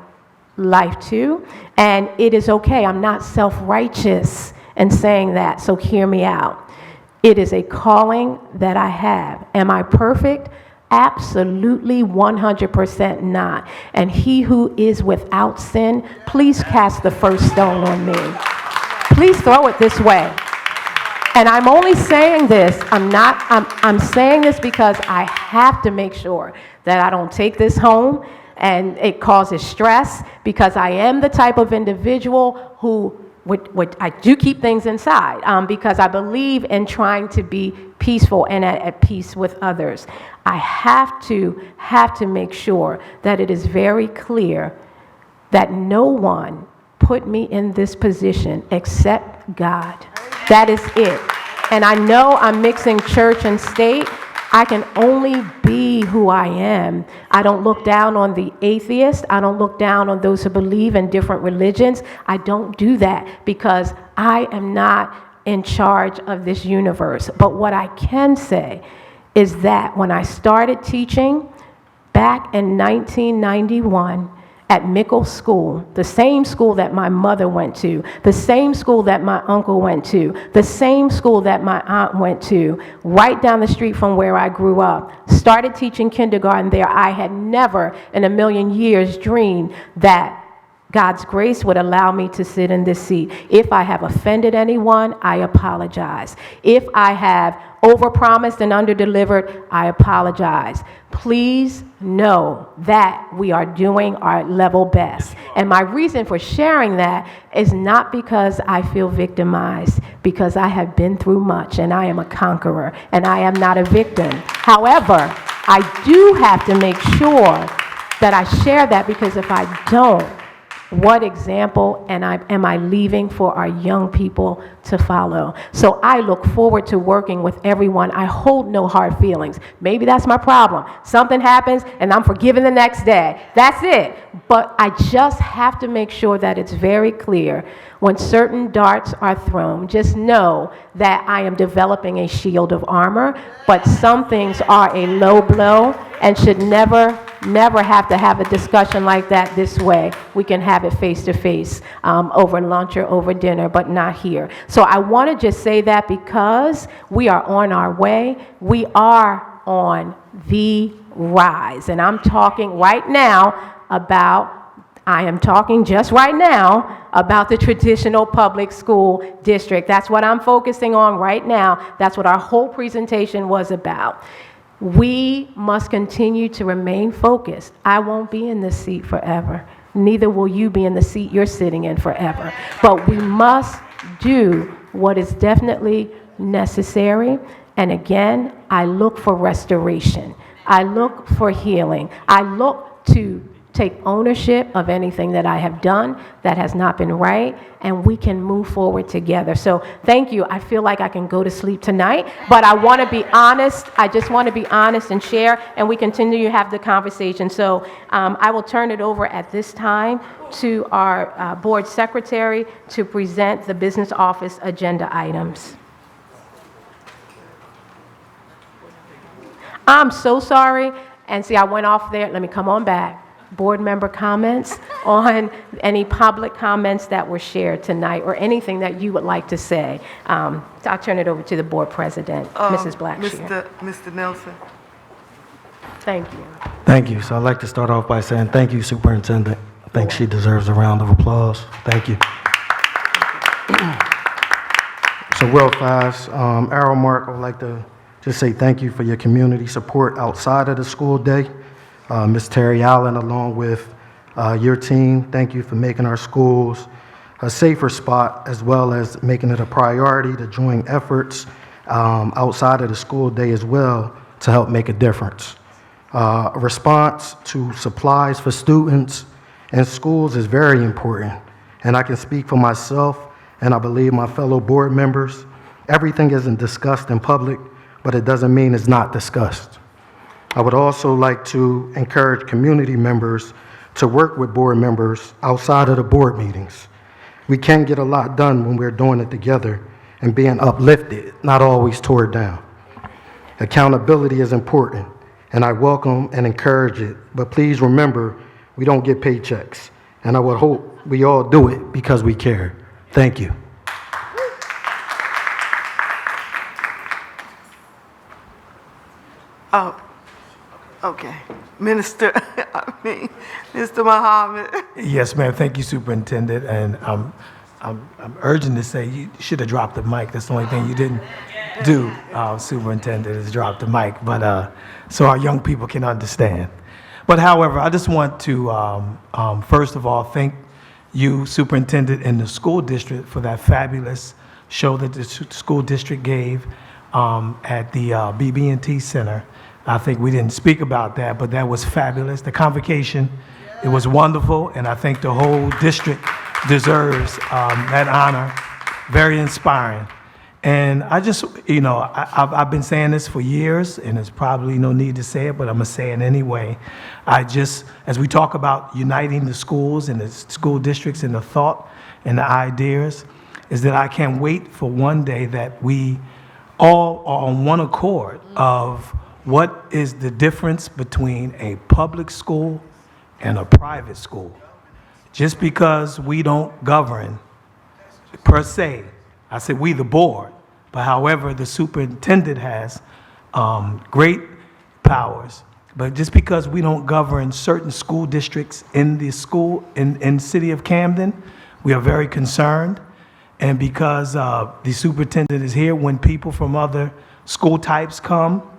life to, and it is okay. I'm not self-righteous and saying that, so hear me out. It is a calling that I have. Am I perfect? Absolutely 100% not. And he who is without sin, please cast the first stone on me. Please throw it this way. And I'm only saying this, I'm saying this because I have to make sure that I don't take this home and it causes stress, because I am the type of individual who I do keep things inside because I believe in trying to be peaceful and at peace with others. I have to make sure that it is very clear that no one put me in this position except God. That is it. And I know I'm mixing church and state. I can only be who I am. I don't look down on the atheist. I don't look down on those who believe in different religions. I don't do that because I am not in charge of this universe. But what I can say is that when I started teaching back in 1991, at Mickle School, the same school that my mother went to, the same school that my uncle went to, the same school that my aunt went to, right down the street from where I grew up. Started teaching kindergarten there. I had never in a million years dreamed that God's grace would allow me to sit in this seat. If I have offended anyone, I apologize. If I have overpromised and underdelivered, I apologize. Please know that we are doing our level best. And my reason for sharing that is not because I feel victimized, because I have been through much and I am a conqueror and I am not a victim. However, I do have to make sure that I share that, because if I don't, What example am I leaving for our young people to follow? So I look forward to working with everyone. I hold no hard feelings. Maybe that's my problem. Something happens and I'm forgiven the next day. That's it. But I just have to make sure that it's very clear when certain darts are thrown. Just know that I am developing a shield of armor, but some things are a low blow and should never have to have a discussion like that this way. We can have it face to face over lunch or over dinner, but not here. So I want to just say that because we are on our way, we are on the rise. And I'm talking right now about the traditional public school district. That's what I'm focusing on right now. That's what our whole presentation was about. We must continue to remain focused. I won't be in this seat forever. Neither will you be in the seat you're sitting in forever. But we must do what is definitely necessary. And again, I look for restoration. I look for healing. I look to take ownership of anything that I have done that has not been right, and we can move forward together. So thank you. I feel like I can go to sleep tonight, but I want to be honest. I just want to be honest and share, and we continue to have the conversation. So I will turn it over at this time to our board secretary to present the business office agenda items. I'm so sorry. And see, I went off there. Let me come on back. Board member comments on any public comments that were shared tonight or anything that you would like to say. I'll turn it over to the board president, Mrs. Blackshear. Mr. Nelson. Thank you. Thank you. So I'd like to start off by saying thank you, Superintendent. I think she deserves a round of applause. Thank you. So real fast, Arrow Mark, I would like to just say thank you for your community support outside of the school day. Ms. Terry Allen, along with your team, thank you for making our schools a safer spot, as well as making it a priority to join efforts outside of the school day as well to help make a difference. A response to supplies for students and schools is very important, and I can speak for myself, and I believe my fellow board members. Everything isn't discussed in public, but it doesn't mean it's not discussed. I would also like to encourage community members to work with board members outside of the board meetings. We can get a lot done when we're doing it together and being uplifted, not always torn down. Accountability is important, and I welcome and encourage it, but please remember, we don't get paychecks, and I would hope we all do it because we care. Thank you. Okay. Mr. Muhammad. Yes, ma'am. Thank you, Superintendent. And I'm urging to say you should have dropped the mic. That's the only thing you didn't do, Superintendent, is drop the mic. But so our young people can understand. But however, I just want to first of all thank you, Superintendent, and the school district for that fabulous show that the school district gave at the BB&T Center. I think we didn't speak about that, but that was fabulous. The convocation, it was wonderful, and I think the whole district deserves that honor. Very inspiring. And I just, I've been saying this for years, and there's probably no need to say it, but I'm going to say it anyway. As we talk about uniting the schools and the school districts and the thought and the ideas, is that I can't wait for one day that we all are on one accord of what is the difference between a public school and a private school. Just because we don't govern per se, I said we the board, but however the superintendent has great powers, but just because we don't govern certain school districts in the city of Camden, we are very concerned. And because the superintendent is here, when people from other school types come,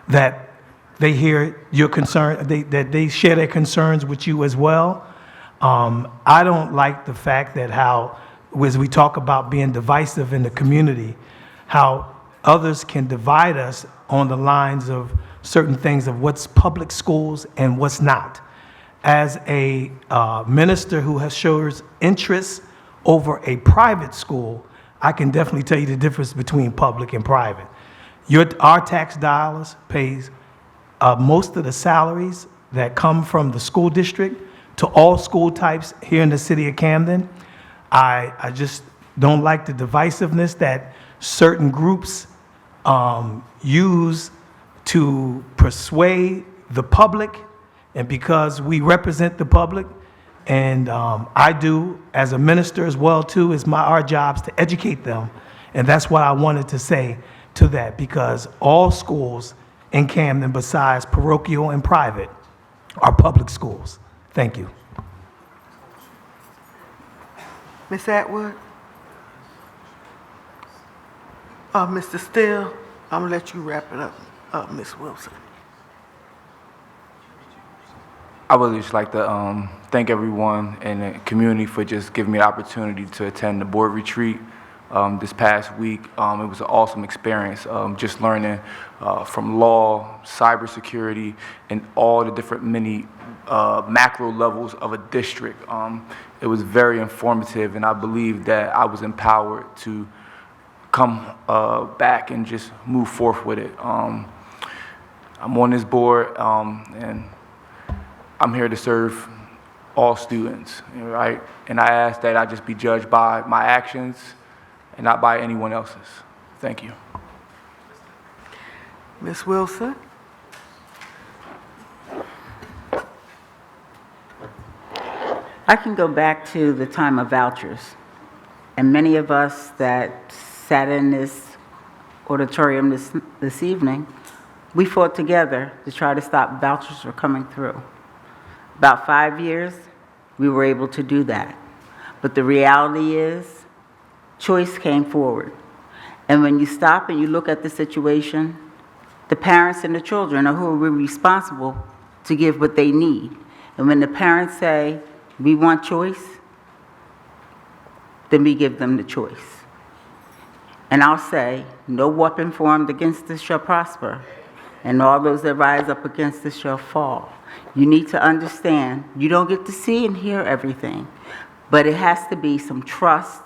that they hear your concern, that they share their concerns with you as well. I don't like the fact that as we talk about being divisive in the community, how others can divide us on the lines of certain things of what's public schools and what's not. as a minister who has shows interest over a private school, I can definitely tell you the difference between public and private. Our tax dollars pays most of the salaries that come from the school district to all school types here in the city of Camden. I just don't like the divisiveness that certain groups use to persuade the public, and because we represent the public, and I do as a minister as well too, it's our jobs to educate them, and that's what I wanted to say to that, because all schools in Camden, besides parochial and private, are public schools. Thank you. Ms. Atwood? Mr. Still, I'm gonna let you wrap it up, Ms. Wilson. I would just like to thank everyone in the community for just giving me the opportunity to attend the board retreat this past week. It was an awesome experience, just learning from law, cybersecurity, and all the different macro levels of a district. It was very informative, and I believe that I was empowered to come back and just move forth with it. I'm on this board, and I'm here to serve all students, right? And I ask that I just be judged by my actions and not by anyone else's. Thank you. Ms. Wilson? I can go back to the time of vouchers, and many of us that sat in this auditorium this evening, we fought together to try to stop vouchers from coming through. About 5 years, we were able to do that. But the reality is, choice came forward. And when you stop and you look at the situation, the parents and the children are who are responsible to give what they need. And when the parents say, we want choice, then we give them the choice. And I'll say, no weapon formed against us shall prosper, and all those that rise up against us shall fall. You need to understand, you don't get to see and hear everything, but it has to be some trust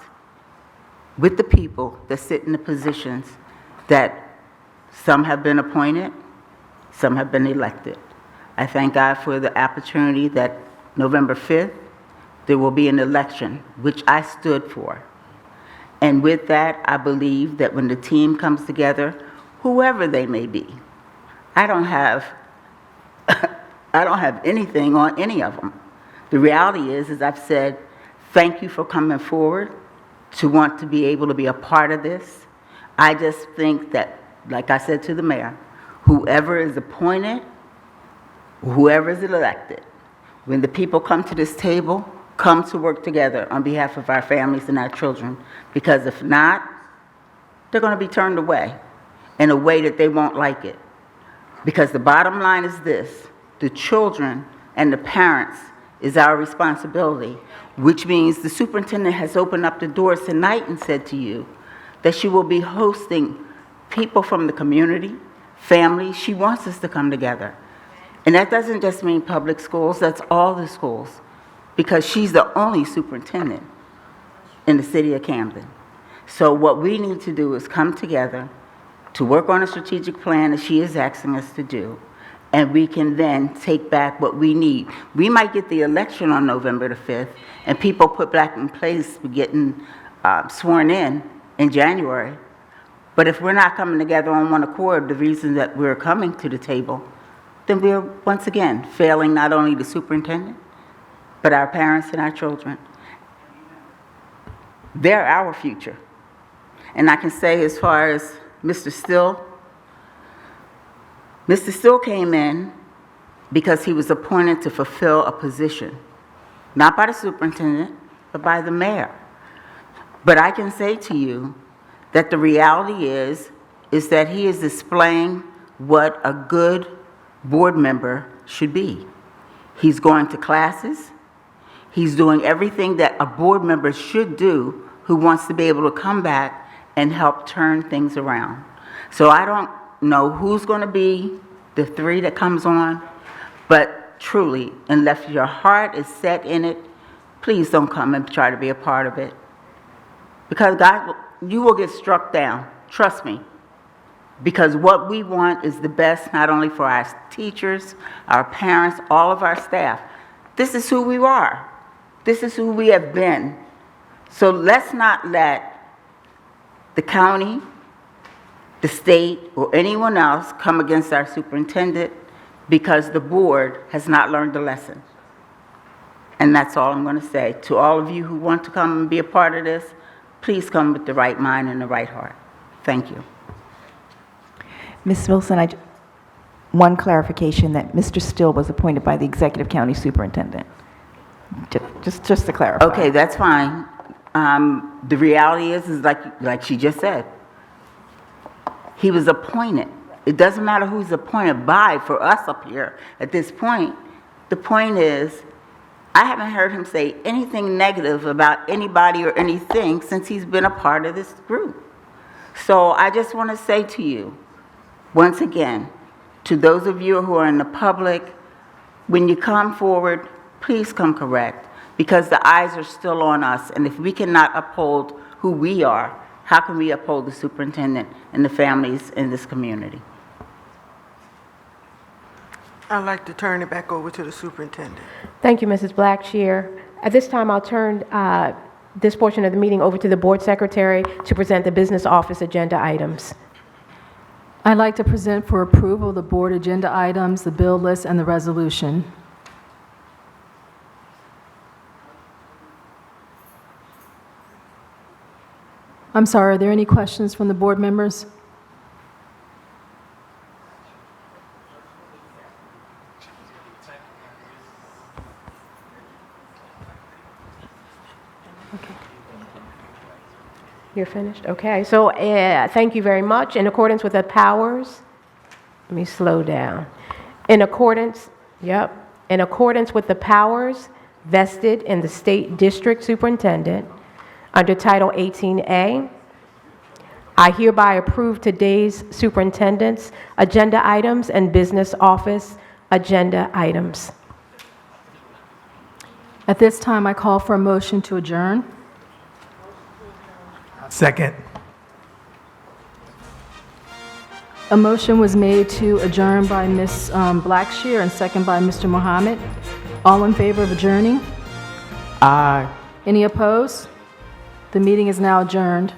with the people that sit in the positions that some have been appointed, some have been elected. I thank God for the opportunity that November 5th, there will be an election, which I stood for. And with that, I believe that when the team comes together, whoever they may be, I don't have anything on any of them. The reality is I've said, thank you for coming forward to want to be able to be a part of this. I just think that, like I said to the mayor, whoever is appointed, whoever is elected, when the people come to this table, come to work together on behalf of our families and our children, because if not, they're going to be turned away in a way that they won't like it. Because the bottom line is this, the children and the parents is our responsibility, which means the superintendent has opened up the doors tonight and said to you that she will be hosting people from the community, families. She wants us to come together. And that doesn't just mean public schools, that's all the schools, because she's the only superintendent in the city of Camden. So what we need to do is come together to work on a strategic plan that she is asking us to do, and we can then take back what we need. We might get the election on November the 5th, and people put back in place getting sworn in January. But if we're not coming together on one accord, the reason that we're coming to the table, then we're once again failing not only the superintendent, but our parents and our children. They're our future. And I can say, as far as Mr. Still came in because he was appointed to fulfill a position, not by the superintendent, but by the mayor. But I can say to you that the reality is that he is displaying what a good board member should be. He's going to classes. He's doing everything that a board member should do who wants to be able to come back and help turn things around. So I don't know who's going to be the three that comes on, but truly, unless your heart is set in it, please don't come and try to be a part of it. Because God, you will get struck down, trust me. Because what we want is the best, not only for our teachers, our parents, all of our staff. This is who we are. This is who we have been. So let's not let the county, the state, or anyone else come against our superintendent because the board has not learned the lesson. And that's all I'm going to say. To all of you who want to come and be a part of this, please come with the right mind and the right heart. Thank you. Ms. Wilson, one clarification that Mr. Still was appointed by the Executive County Superintendent. Just to clarify. Okay, that's fine. The reality is like she just said, he was appointed. It doesn't matter who's appointed by for us up here at this point. The point is, I haven't heard him say anything negative about anybody or anything since he's been a part of this group. So I just want to say to you, once again, to those of you who are in the public, when you come forward, please come correct, because the eyes are still on us, and if we cannot uphold who we are, how can we uphold the superintendent and the families in this community? I'd like to turn it back over to the superintendent. Thank you, Mrs. Blackshear. At this time, I'll turn this portion of the meeting over to the board secretary to present the business office agenda items. I'd like to present for approval the board agenda items, the bill list, and the resolution. I'm sorry, are there any questions from the board members? You're finished? Okay, so thank you very much. In accordance with the powers, let me slow down. In accordance with the powers vested in the State District Superintendent under Title 18A, I hereby approve today's superintendent's agenda items and business office agenda items. At this time, I call for a motion to adjourn. Second. A motion was made to adjourn by Ms. Blackshear and second by Mr. Mohammed. All in favor of adjourning? Aye. Any opposed? The meeting is now adjourned.